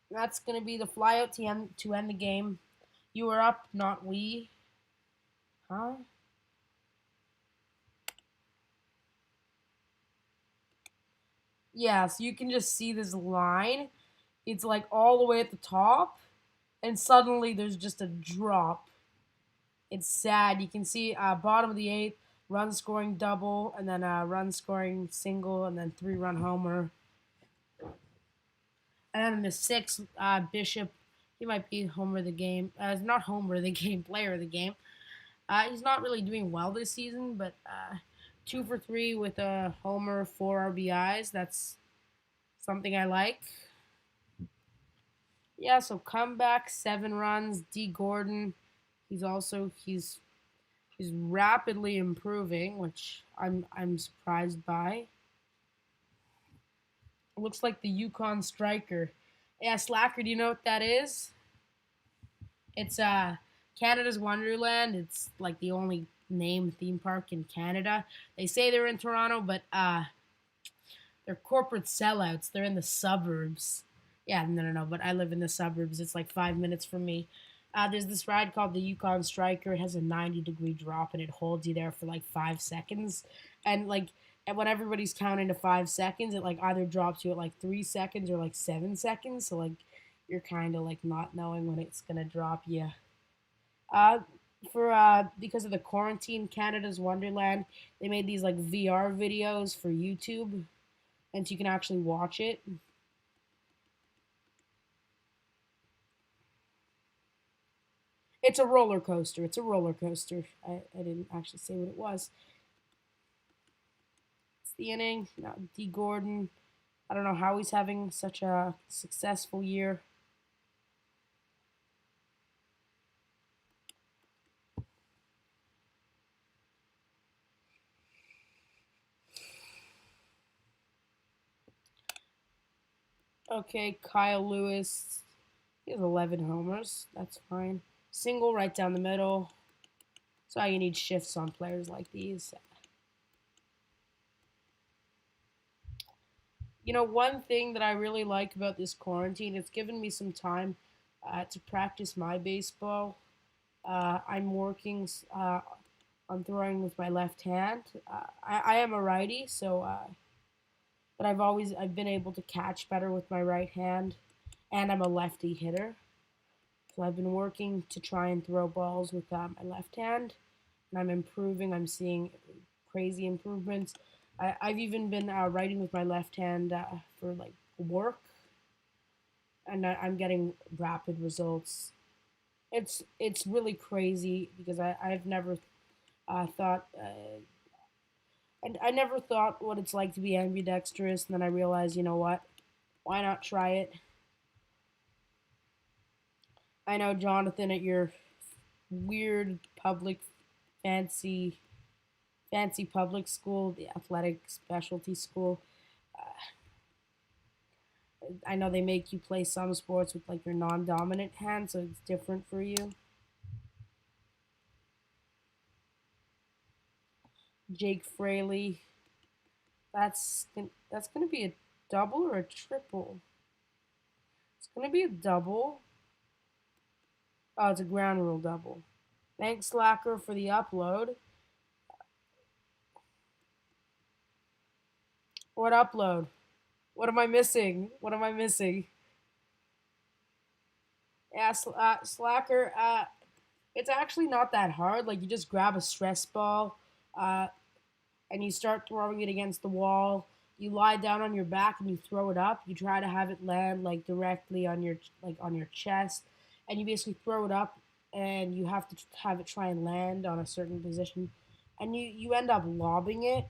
That's going to be the flyout to end the game. You were up, not we. Huh? Yeah, so you can just see this line. It's like all the way at the top, and suddenly there's just a drop. It's sad. You can see bottom of the eighth, run scoring double, and then run scoring single, and then 3-run homer. And then in the sixth, Bishop, he might be homer of the game. Not homer of the game, player of the game. He's not really doing well this season, but 2 for 3 with a homer, 4 RBIs. That's something I like. Yeah, so comeback, 7 runs. D. Gordon, he's rapidly improving, which I'm surprised by. It looks like the Yukon Striker. Yeah, Slacker, do you know what that is? It's Canada's Wonderland. It's like the only named theme park in Canada. They say they're in Toronto, but they're corporate sellouts. They're in the suburbs. Yeah, no. But I live in the suburbs. It's like 5 minutes from me. There's this ride called the Yukon Striker. It has a 90-degree drop, and it holds you there for like 5 seconds. And like, and when everybody's counting to 5 seconds, it like either drops you at like 3 seconds or like 7 seconds. So like, you're kind of like not knowing when it's gonna drop you. Uh, for Because of the quarantine, Canada's Wonderland, they made these like VR videos for YouTube, and so you can actually watch it. It's a roller coaster. It's a roller coaster. I didn't actually say what it was. It's the inning. Now, D. Gordon. I don't know how he's having such a successful year. Okay, Kyle Lewis. He has 11 homers. That's fine. Single right down the middle. So you need shifts on players like these. You know, one thing that I really like about this quarantine, it's given me some time to practice my baseball. I'm working on throwing with my left hand. I am a righty, so but I've been able to catch better with my right hand, and I'm a lefty hitter. So I've been working to try and throw balls with my left hand, and I'm improving. I'm seeing crazy improvements. I've even been writing with my left hand for like work, and I'm getting rapid results. It's really crazy because I've never thought and I never thought what it's like to be ambidextrous, and then I realized, you know what? Why not try it? I know, Jonathan, at your weird public fancy fancy public school, the athletic specialty school. I know they make you play some sports with like your non-dominant hand, so it's different for you. Jake Fraley, that's gonna be a double or a triple. It's gonna be a double. Oh, it's a ground rule double. Thanks, Slacker, for the upload. What upload? What am I missing? What am I missing? Yeah, Slacker. It's actually not that hard. Like you just grab a stress ball, uh, and you start throwing it against the wall. You lie down on your back and you throw it up. You try to have it land like directly on your chest, and you basically throw it up, and you have to have it try and land on a certain position, and you end up lobbing it,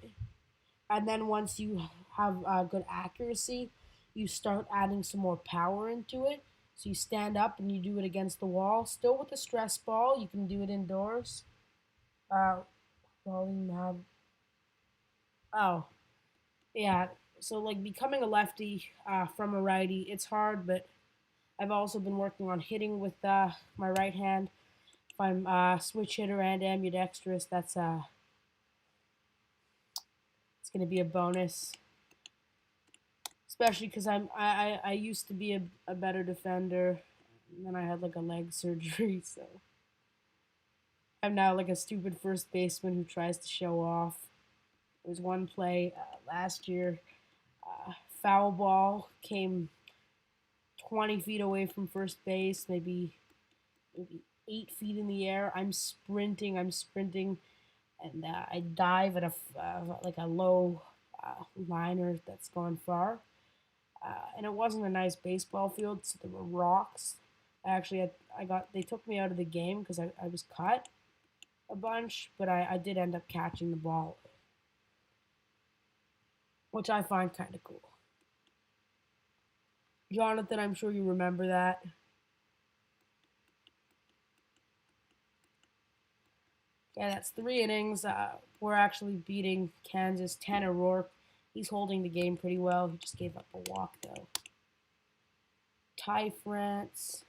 and then once you have good accuracy, you start adding some more power into it. So you stand up and you do it against the wall, still with the stress ball. You can do it indoors. Uh, Rolling Mad. Oh, yeah. So like becoming a lefty from a righty, it's hard, but I've also been working on hitting with my right hand. If I'm switch hitter and ambidextrous, it's gonna be a bonus, especially because I used to be a better defender, and then I had like a leg surgery, so I'm now like a stupid first baseman who tries to show off. There was one play last year, foul ball came 20 feet away from first base, maybe 8 feet in the air. I'm sprinting, and I dive at a like a low liner that's gone far. And it wasn't a nice baseball field, so there were rocks. I got they took me out of the game because I was cut a bunch, but I did end up catching the ball, which I find kind of cool. Jonathan, I'm sure you remember that. Yeah, that's 3 innings. We're actually beating Kansas. Tanner Rourke, he's holding the game pretty well. He just gave up a walk though. Ty France.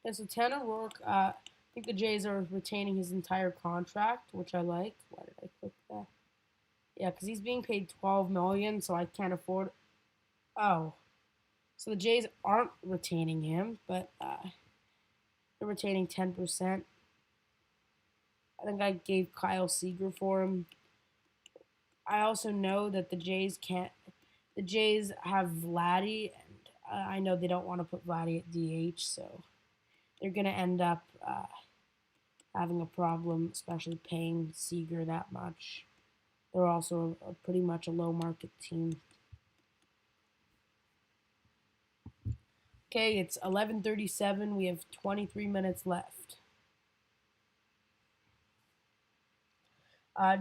Yeah, so Tanner Rourke. I think the Jays are retaining his entire contract, which I like. Why did I click that? Yeah, because he's being paid 12 million, so I can't afford. Oh, so the Jays aren't retaining him, but they're retaining 10%. I think I gave Kyle Seager for him. I also know that the Jays can't. The Jays have Vladdy, and I know they don't want to put Vladdy at DH, so they're gonna end up having a problem, especially paying Seager that much. They're also pretty much a low market team. Okay, it's 11:37. We have 23 minutes left.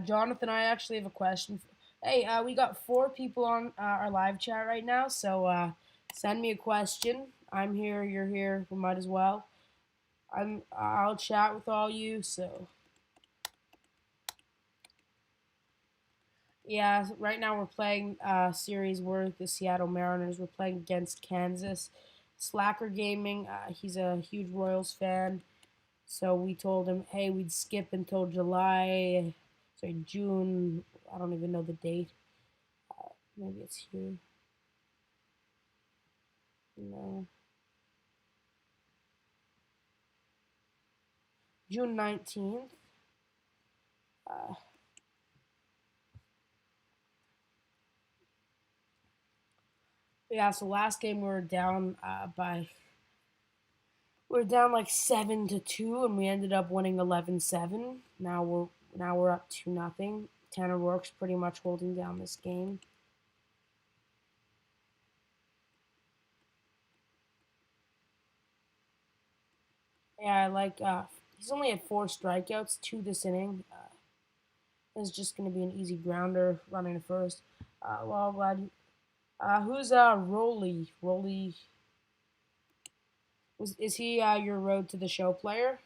Jonathan, I actually have a question. Hey, we got 4 people on our live chat right now, so send me a question. I'm here. You're here. We might as well. I'll chat with all you. So Yeah, right now we're playing series. We're the Seattle Mariners. We're playing against Kansas. Slacker Gaming. He's a huge Royals fan, so we told him, hey, we'd skip until July. Sorry, June. I don't even know the date. Maybe it's here. No, June 19th. Uh, yeah. So last game we were down like 7-2, and we ended up winning 11-7. Now we're up 2-0. Tanner Rourke's pretty much holding down this game. Yeah, I like. He's only had 4 strikeouts, 2 this inning. It's just going to be an easy grounder running to first. Well, glad. Who's Rolly? Rolly is he your road to the show player?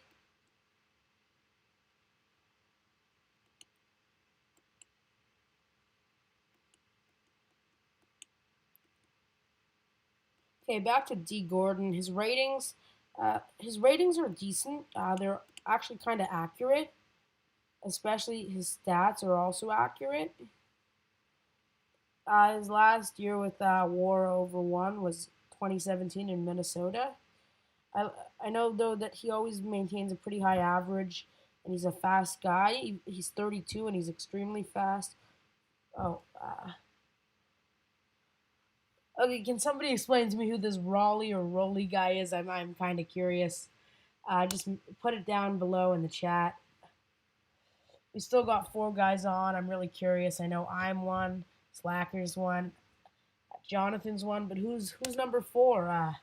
Okay, back to D Gordon. His ratings are decent. They're actually kind of accurate. Especially his stats are also accurate. His last year with WAR over one was 2017 in Minnesota. I I know though that he always maintains a pretty high average, and he's a fast guy. He's 32 and he's extremely fast. Oh, okay. Can somebody explain to me who this Raleigh or Rolly guy is? I'm kind of curious. Just put it down below in the chat. We still got 4 guys on. I'm really curious. I know I'm one. Slacker's one. Jonathan's one. But who's number 4?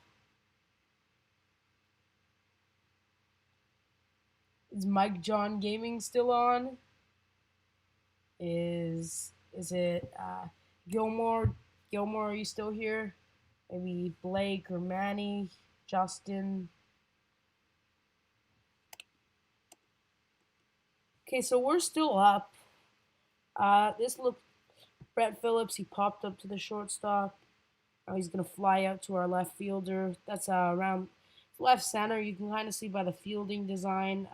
Is Mike John Gaming still on? Is it Gilmore? Gilmore, are you still here? Maybe Blake or Manny, Justin. Okay, so we're still up. This look, Brett Phillips. He popped up to the shortstop. Now he's gonna fly out to our left fielder. That's around left center. You can kind of see by the fielding design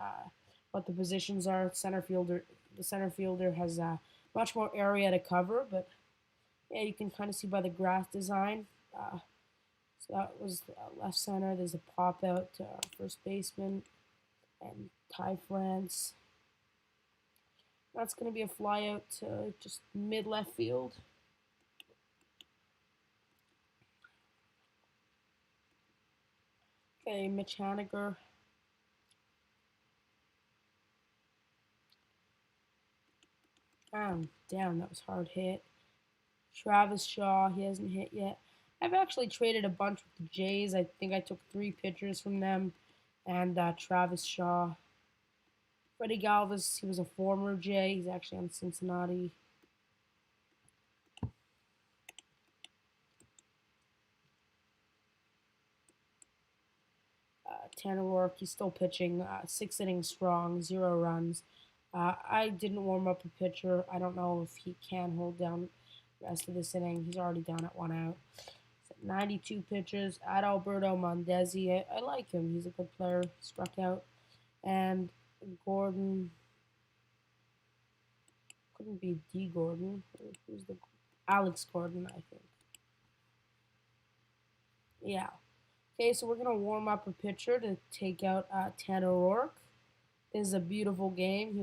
what the positions are. Center fielder. The center fielder has much more area to cover, but yeah, you can kind of see by the grass design. So that was left center. There's a pop out to our first baseman and Ty France. That's going to be a fly out to just mid left field. Okay, Mitch Haniger. Damn, that was hard hit. Travis Shaw, he hasn't hit yet. I've actually traded a bunch with the Jays. I think I took 3 pitchers from them, and Travis Shaw. Freddie Galvis, he was a former Jay. He's actually on Cincinnati. Tanner Rourke, he's still pitching. 6 innings strong, 0 runs. I didn't warm up a pitcher. I don't know if he can hold down the rest of this inning. He's already down at 1 out. 92 pitches. Adalberto Mondesi. I like him. He's a good player. Struck out. And Gordon. Couldn't be D. Gordon. Who's the Alex Gordon, I think. Yeah. Okay, so we're gonna warm up a pitcher to take out Tanner Rourke. This is a beautiful game. He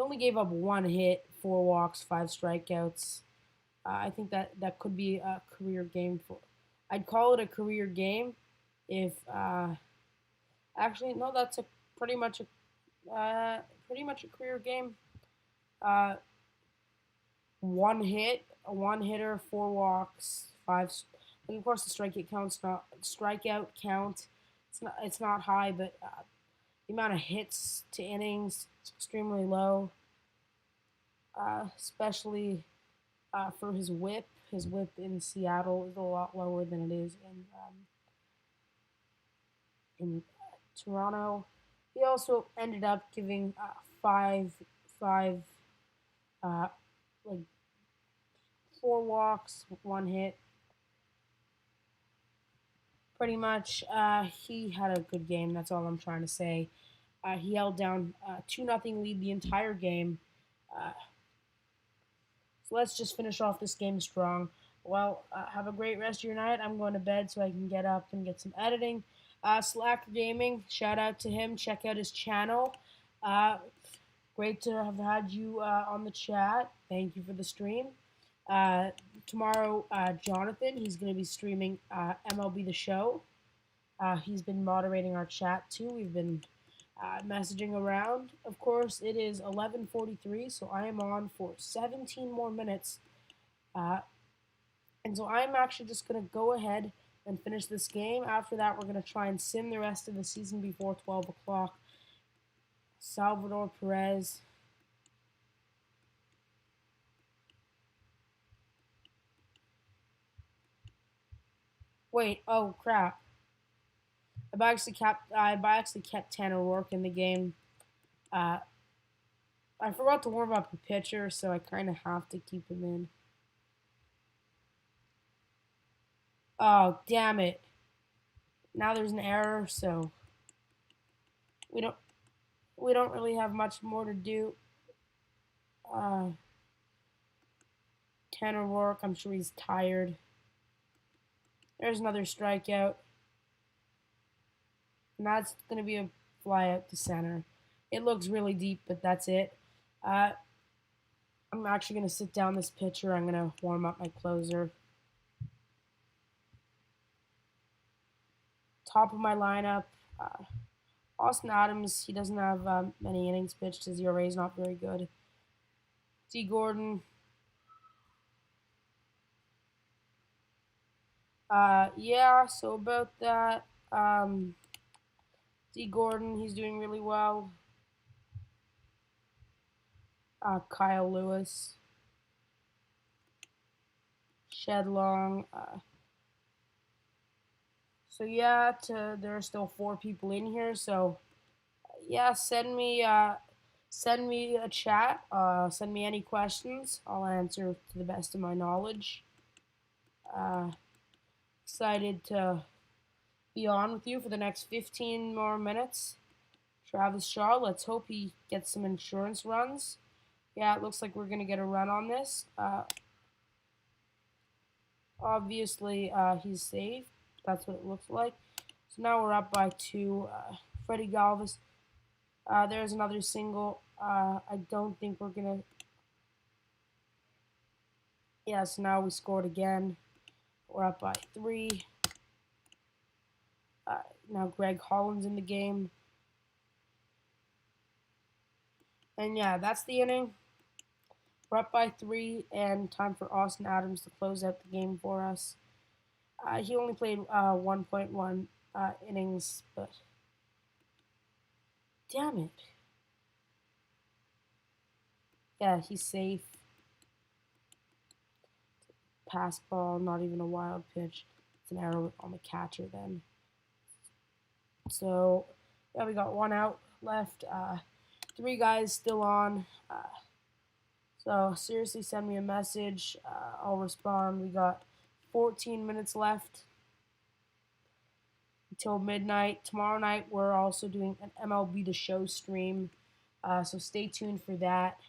only gave up 1 hit, 4 walks, 5 strikeouts. I think that could be a career game for. I'd call it a career game if actually no, that's a pretty much a career game. Uh, 1 hit, a one hitter, 4 walks, five. And of course, the strikeout count. It's not high, but the amount of hits to innings is extremely low, especially for his whip. His whip in Seattle is a lot lower than it is in Toronto. He also ended up giving five uh, like 4 walks, 1 hit. Pretty much, he had a good game. That's all I'm trying to say. He held down 2-0 lead the entire game. Uh, so let's just finish off this game strong. Well, have a great rest of your night. I'm going to bed so I can get up and get some editing. Slacker Gaming, shout out to him. Check out his channel. Uh, Great to have had you on the chat. Thank you for the stream. Uh, Tomorrow, Jonathan, he's going to be streaming MLB The Show. He's been moderating our chat too. We've been messaging around. Of course, it is 11:43, so I am on for 17 more minutes. And so I'm actually just going to go ahead and finish this game. After that, we're going to try and sim the rest of the season before 12 o'clock. Salvador Perez. Wait, oh crap. I actually kept Tanner Rourke in the game. Uh, I forgot to warm up a pitcher, so I kind of have to keep him in. Oh, damn it. Now there's an error, so we don't we don't really have much more to do. Uh, Tanner Rourke, I'm sure he's tired. There's another strikeout. And that's going to be a fly out to center. It looks really deep, but that's it. I'm actually going to sit down this pitcher. I'm going to warm up my closer. Top of my lineup, Austin Adams. He doesn't have many innings pitched. His ERA is not very good. D. Gordon. Yeah, so about that. D. Gordon, he's doing really well. Kyle Lewis. Shed Long. So yeah, there are still 4 people in here. So yeah, send me a chat. Send me any questions. I'll answer to the best of my knowledge. Uh, Excited to be on with you for the next 15 more minutes. Travis Shaw, let's hope he gets some insurance runs. Yeah, it looks like we're gonna get a run on this. Obviously, he's safe. That's what it looks like. So now we're up by 2. Freddie Galvis. There's another single. I don't think we're gonna. Yeah, so now we scored again. We're up by 3. Now Greg Holland's in the game. And yeah, that's the inning. We're up by 3, and time for Austin Adams to close out the game for us. He only played 1.1 innings, but damn it. Yeah, he's safe. Pass ball, not even a wild pitch. It's an error on the catcher then. So, yeah, we got 1 out left. 3 guys still on. So, seriously, send me a message. I'll respond. We got 14 minutes left until midnight. Tomorrow night, we're also doing an MLB The Show stream. So, stay tuned for that.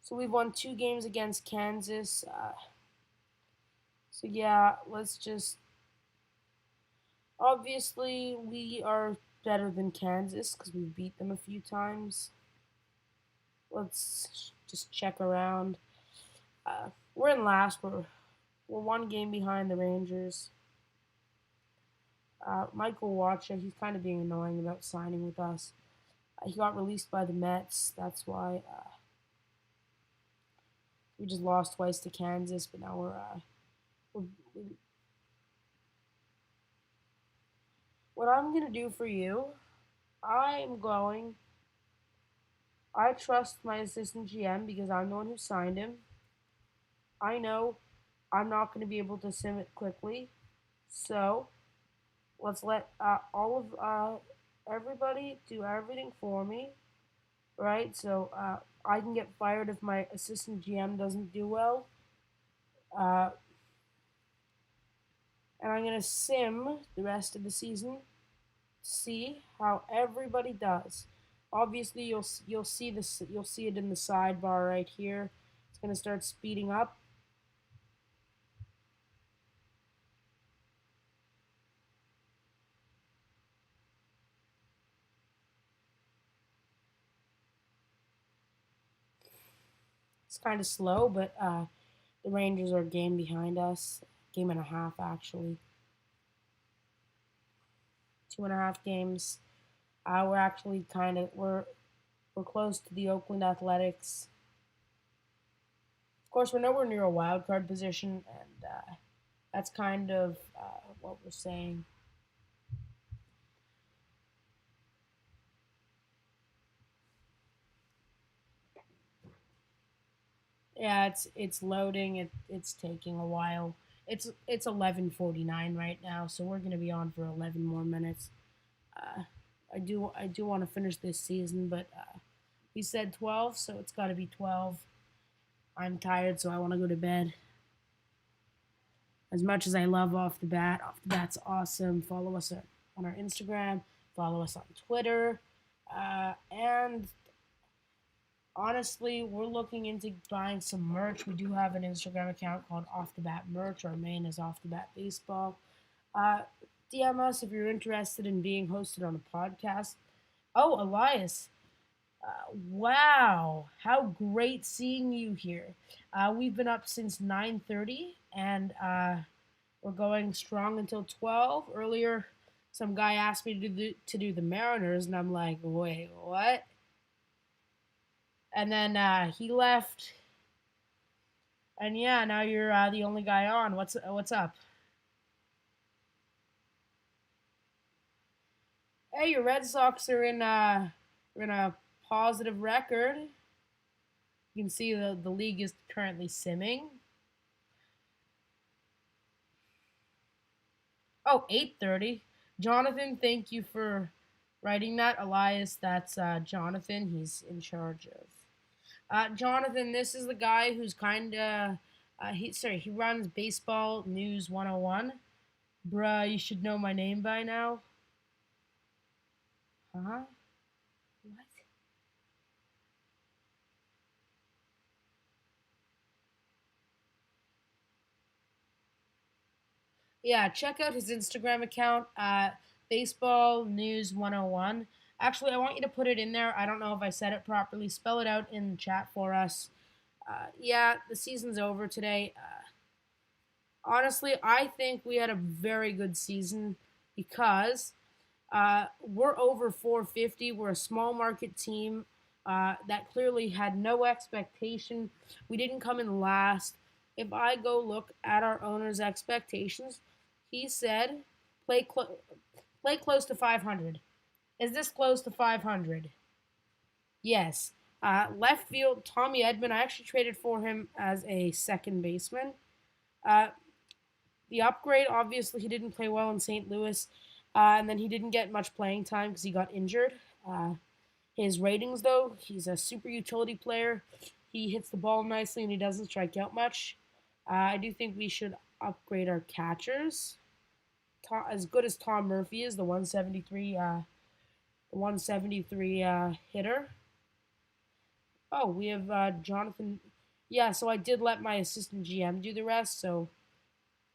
So, we've won 2 games against Kansas. So, yeah, let's just. Obviously, we are better than Kansas because we've beat them a few times. Let's just check around. We're in last. We're 1 game behind the Rangers. Michael Wacha, he's kind of being annoying about signing with us. He got released by the Mets. That's why we just lost twice to Kansas. But now we're what I'm gonna do for you. I'm going. I trust my assistant GM because I'm the one who signed him. I know I'm not going to be able to sim it quickly. So let's let all of everybody do everything for me, right? So I can get fired if my assistant GM doesn't do well. Uh, and I'm gonna sim the rest of the season, see how everybody does. Obviously, you'll see this, you'll see it in the sidebar right here. It's gonna start speeding up. It's kind of slow, but the Rangers are a game behind us, game and a half actually, 2.5 games. We're actually kind of we're close to the Oakland Athletics. Of course, we're nowhere near a wild card position, and that's kind of what we're saying. Yeah, it's loading. It's taking a while. It's 11:49 right now, so we're gonna be on for 11 more minutes. Uh, I do want to finish this season, but we said 12, so it's got to be 12. I'm tired, so I want to go to bed. As much as I love Off the Bat's awesome. Follow us on our Instagram. Follow us on Twitter, and honestly, we're looking into buying some merch. We do have an Instagram account called Off the Bat Merch. Our main is Off the Bat Baseball. Uh, DM us if you're interested in being hosted on a podcast. Oh, Elias. Wow, how great seeing you here. We've been up since 9:30, and we're going strong until 12. Earlier, some guy asked me to do the Mariners, and I'm like, wait, what? And then he left, and yeah, now you're the only guy on. What's up? Hey, your Red Sox are in a positive record. You can see the league is currently simming. Oh, 8:30. Jonathan, thank you for writing that. Elias, that's Jonathan. He's in charge of. Jonathan, this is the guy who's kind of. He runs Baseball News 101. Bruh, you should know my name by now. Huh? What? Yeah, check out his Instagram account, Baseball News 101. Actually, I want you to put it in there. I don't know if I said it properly. Spell it out in the chat for us. Yeah, the season's over today. Honestly, I think we had a very good season because we're over 450. We're a small market team that clearly had no expectation. We didn't come in last. If I go look at our owner's expectations, he said play play close to 500. Is this close to 500? Yes. Left field, Tommy Edman. I actually traded for him as a second baseman. Uh, the upgrade, obviously, he didn't play well in St. Louis, and then he didn't get much playing time because he got injured. His ratings, though, he's a super utility player. He hits the ball nicely and he doesn't strike out much. I do think we should upgrade our catchers. As good as Tom Murphy is, the 173 hitter. Oh, we have Jonathan. Yeah, so I did let my assistant GM do the rest. So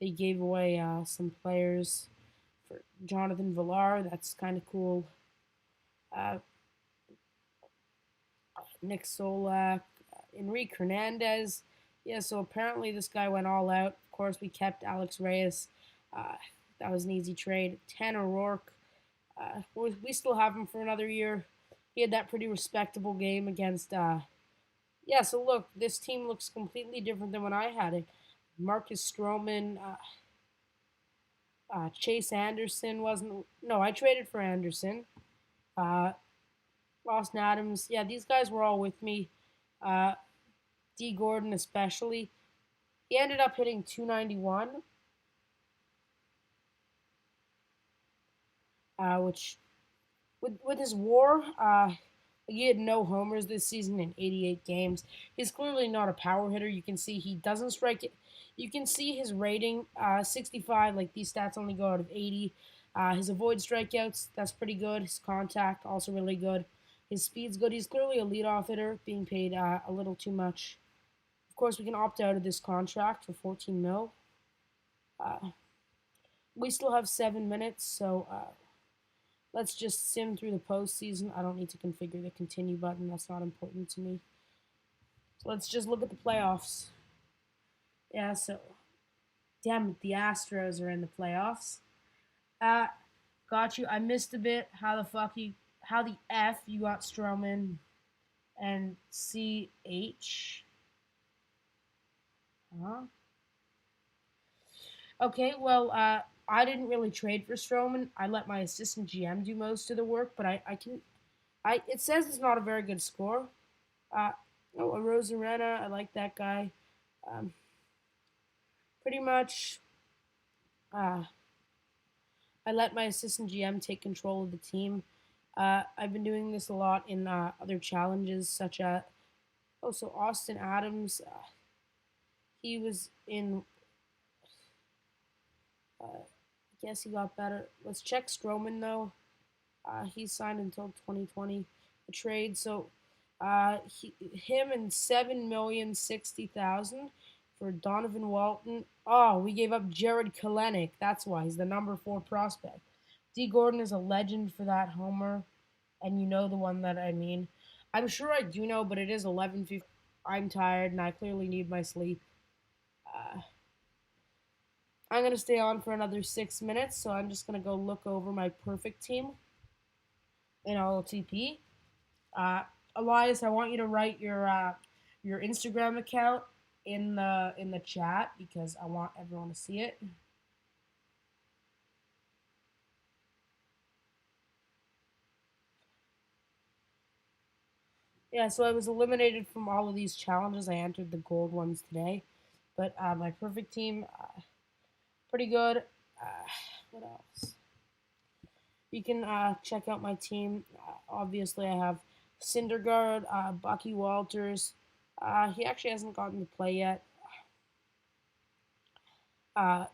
they gave away some players for Jonathan Villar. That's kind of cool. Uh, Nick Solak, Enrique Hernandez. Yeah, so apparently this guy went all out. Of course, we kept Alex Reyes. Uh, that was an easy trade. Tanner Rourke. We still have him for another year. He had that pretty respectable game against. Yeah, so look, this team looks completely different than when I had it. Marcus Stroman, Chase Anderson wasn't. No, I traded for Anderson. Uh, Austin Adams. Yeah, these guys were all with me. Uh, D. Gordon, especially. He ended up hitting 291, which, with his WAR, he had no homers this season in 88 games. He's clearly not a power hitter. You can see he doesn't strike it. You can see his rating, 65. Like these stats only go out of 80. His avoid strikeouts, that's pretty good. His contact, also really good. His speed's good. He's clearly a leadoff hitter, being paid a little too much. Of course, we can opt out of this contract for 14 mil. Uh, we still have 7 minutes, so let's just sim through the postseason. I don't need to configure the continue button. That's not important to me. So let's just look at the playoffs. Yeah, so damn it, the Astros are in the playoffs. Uh, got you. I missed a bit. How the F you got Stroman and CH? Huh? Okay, well, I didn't really trade for Stroman. I let my assistant GM do most of the work, but I can. It says it's not a very good score. Uh, oh, a Rosarena, I like that guy. Um, pretty much, uh, I let my assistant GM take control of the team. I've been doing this a lot in other challenges, such as so Austin Adams. He was in. I guess he got better. Let's check Stroman though. He's signed until 2020. A trade, so him and 7,060,000 for Donovan Walton. Oh, we gave up Jared Kalenic. That's why he's the number 4 prospect. D. Gordon is a legend for that homer, and you know the one that I mean. I'm sure I do know, but it is 11:50. I'm tired, and I clearly need my sleep. Uh, I'm gonna stay on for another 6 minutes, so I'm just gonna go look over my perfect team in OOTP. Uh, Elias, I want you to write your Instagram account in the chat because I want everyone to see it. Yeah, so I was eliminated from all of these challenges. I entered the gold ones today, but my perfect team, pretty good. What else? You can check out my team. Obviously, I have Syndergaard, Bucky Walters. He actually hasn't gotten to play yet.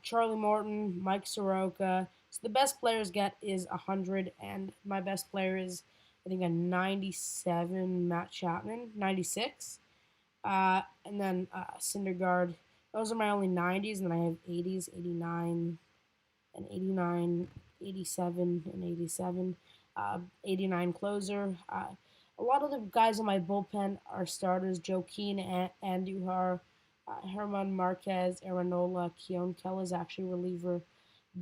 Charlie Morton, Mike Soroka. So the best players get is 100, and my best player is, I think, a 97, Matt Chapman, 96. And then Syndergaard. Those are my only 90s, and then I have 80s, 89, and 89, 87, and 87. 89 closer. A lot of the guys in my bullpen are starters. Joe Keane, Andujar, Herman Marquez, Aaronola, Keone Kell is actually a reliever.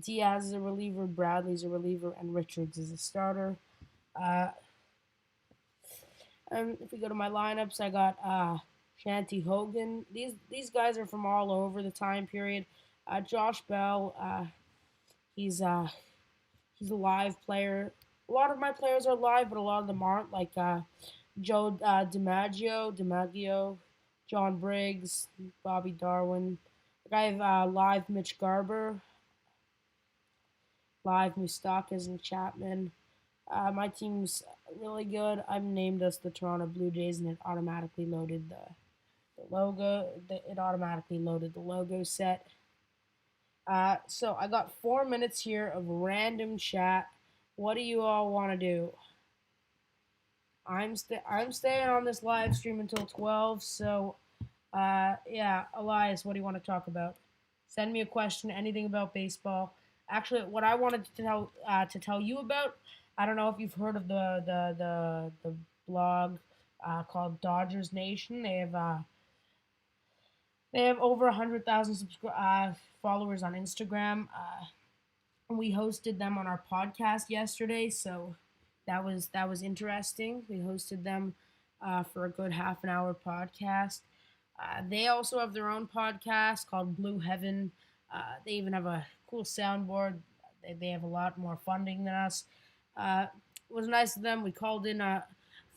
Diaz is a reliever. Bradley's a reliever, and Richards is a starter. Uh, and if we go to my lineups, I got Shanty Hogan. These guys are from all over the time period. Josh Bell, he's he's a live player. A lot of my players are live, but a lot of them aren't. Like Joe DiMaggio, John Briggs, Bobby Darwin. Like I have live Mitch Garber, live Mustakas and Chapman. My team's really good. I'm named as the Toronto Blue Jays, and it automatically loaded the logo. It automatically loaded the logo set. So I got 4 minutes here of random chat. What do you all want to do? I'm staying on this live stream until 12. So yeah, Elias, what do you want to talk about? Send me a question, anything about baseball. Actually, what I wanted to tell you about, I don't know if you've heard of the blog called Dodgers Nation. They have over 100,000 followers on Instagram. We hosted them on our podcast yesterday, so that was interesting. We hosted them for a good half an hour podcast. They also have their own podcast called Blue Heaven. They even have a cool soundboard. They have a lot more funding than us. It was nice of them. We called in a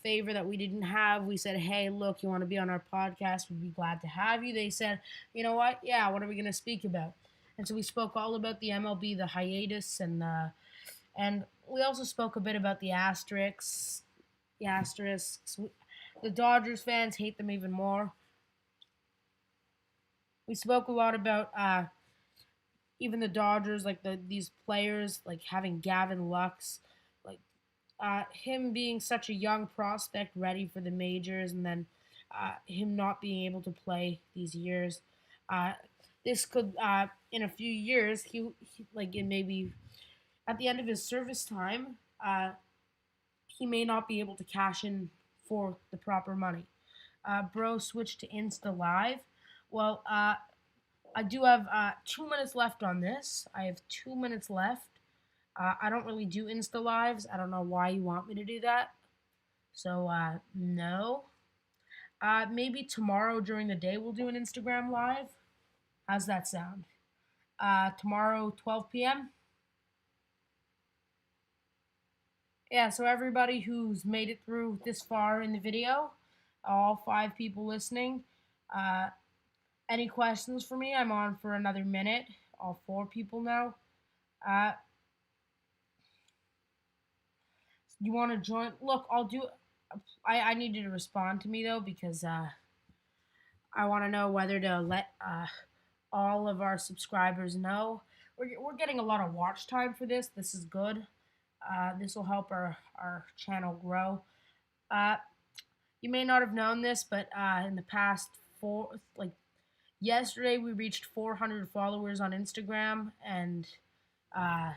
favor that we didn't have. We said, hey, look, you want to be on our podcast? We'd be glad to have you. They said, you know what? Yeah, what are we going to speak about? And so we spoke all about the MLB, the hiatus, and we also spoke a bit about the asterisks. The asterisks. The Dodgers fans hate them even more. We spoke a lot about even the Dodgers, like these players, like having Gavin Lux, like him being such a young prospect ready for the majors, and then him not being able to play these years. Uh, this could, in a few years, he like in maybe at the end of his service time, he may not be able to cash in for the proper money. Bro switched to Insta Live. Well, I do have 2 minutes left on this. I have 2 minutes left. I don't really do Insta Lives. I don't know why you want me to do that. So, no. Maybe tomorrow during the day we'll do an Instagram Live. How's that sound? Tomorrow, 12 p.m.? Yeah, so everybody who's made it through this far in the video, all 5 people listening, uh, any questions for me? I'm on for another minute. All 4 people now. Uh, you want to join? Look, I'll do. I need you to respond to me though because I want to know whether to let all of our subscribers know. We're getting a lot of watch time for this. This is good. This will help our channel grow. Uh, you may not have known this, but in the past like yesterday, we reached 400 followers on Instagram, and uh,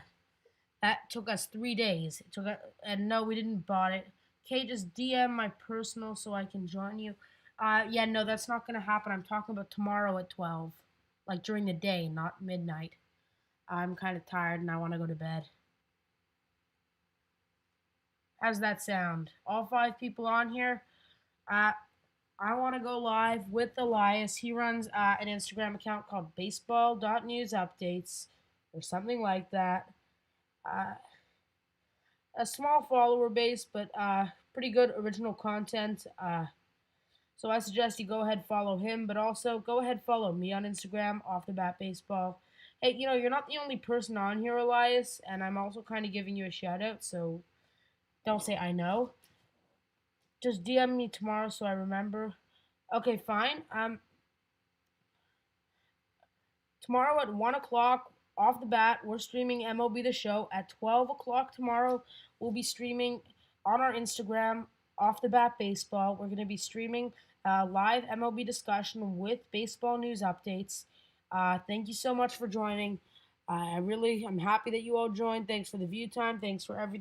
that took us 3 days. It took and no, we didn't bot it. Okay, just DM my personal so I can join you. Yeah, no, that's not gonna happen. I'm talking about tomorrow at 12, like during the day, not midnight. I'm kind of tired and I want to go to bed. How's that sound? All 5 people on here. Uh, I want to go live with Elias. He runs an Instagram account called baseball.newsupdates or something like that. Uh, a small follower base, but pretty good original content. So I suggest you go ahead follow him, but also go ahead follow me on Instagram, Off the Bat Baseball. Hey, you're not the only person on here, Elias, and I'm also kind of giving you a shout out. So don't say I know. Just DM me tomorrow so I remember. Okay, fine. Tomorrow at 1 o'clock, off the bat, we're streaming MLB The Show. At 12 o'clock tomorrow, we'll be streaming on our Instagram, Off the Bat Baseball. We're going to be streaming live MLB discussion with baseball news updates. Thank you so much for joining. I'm happy that you all joined. Thanks for the view time. Thanks for everything.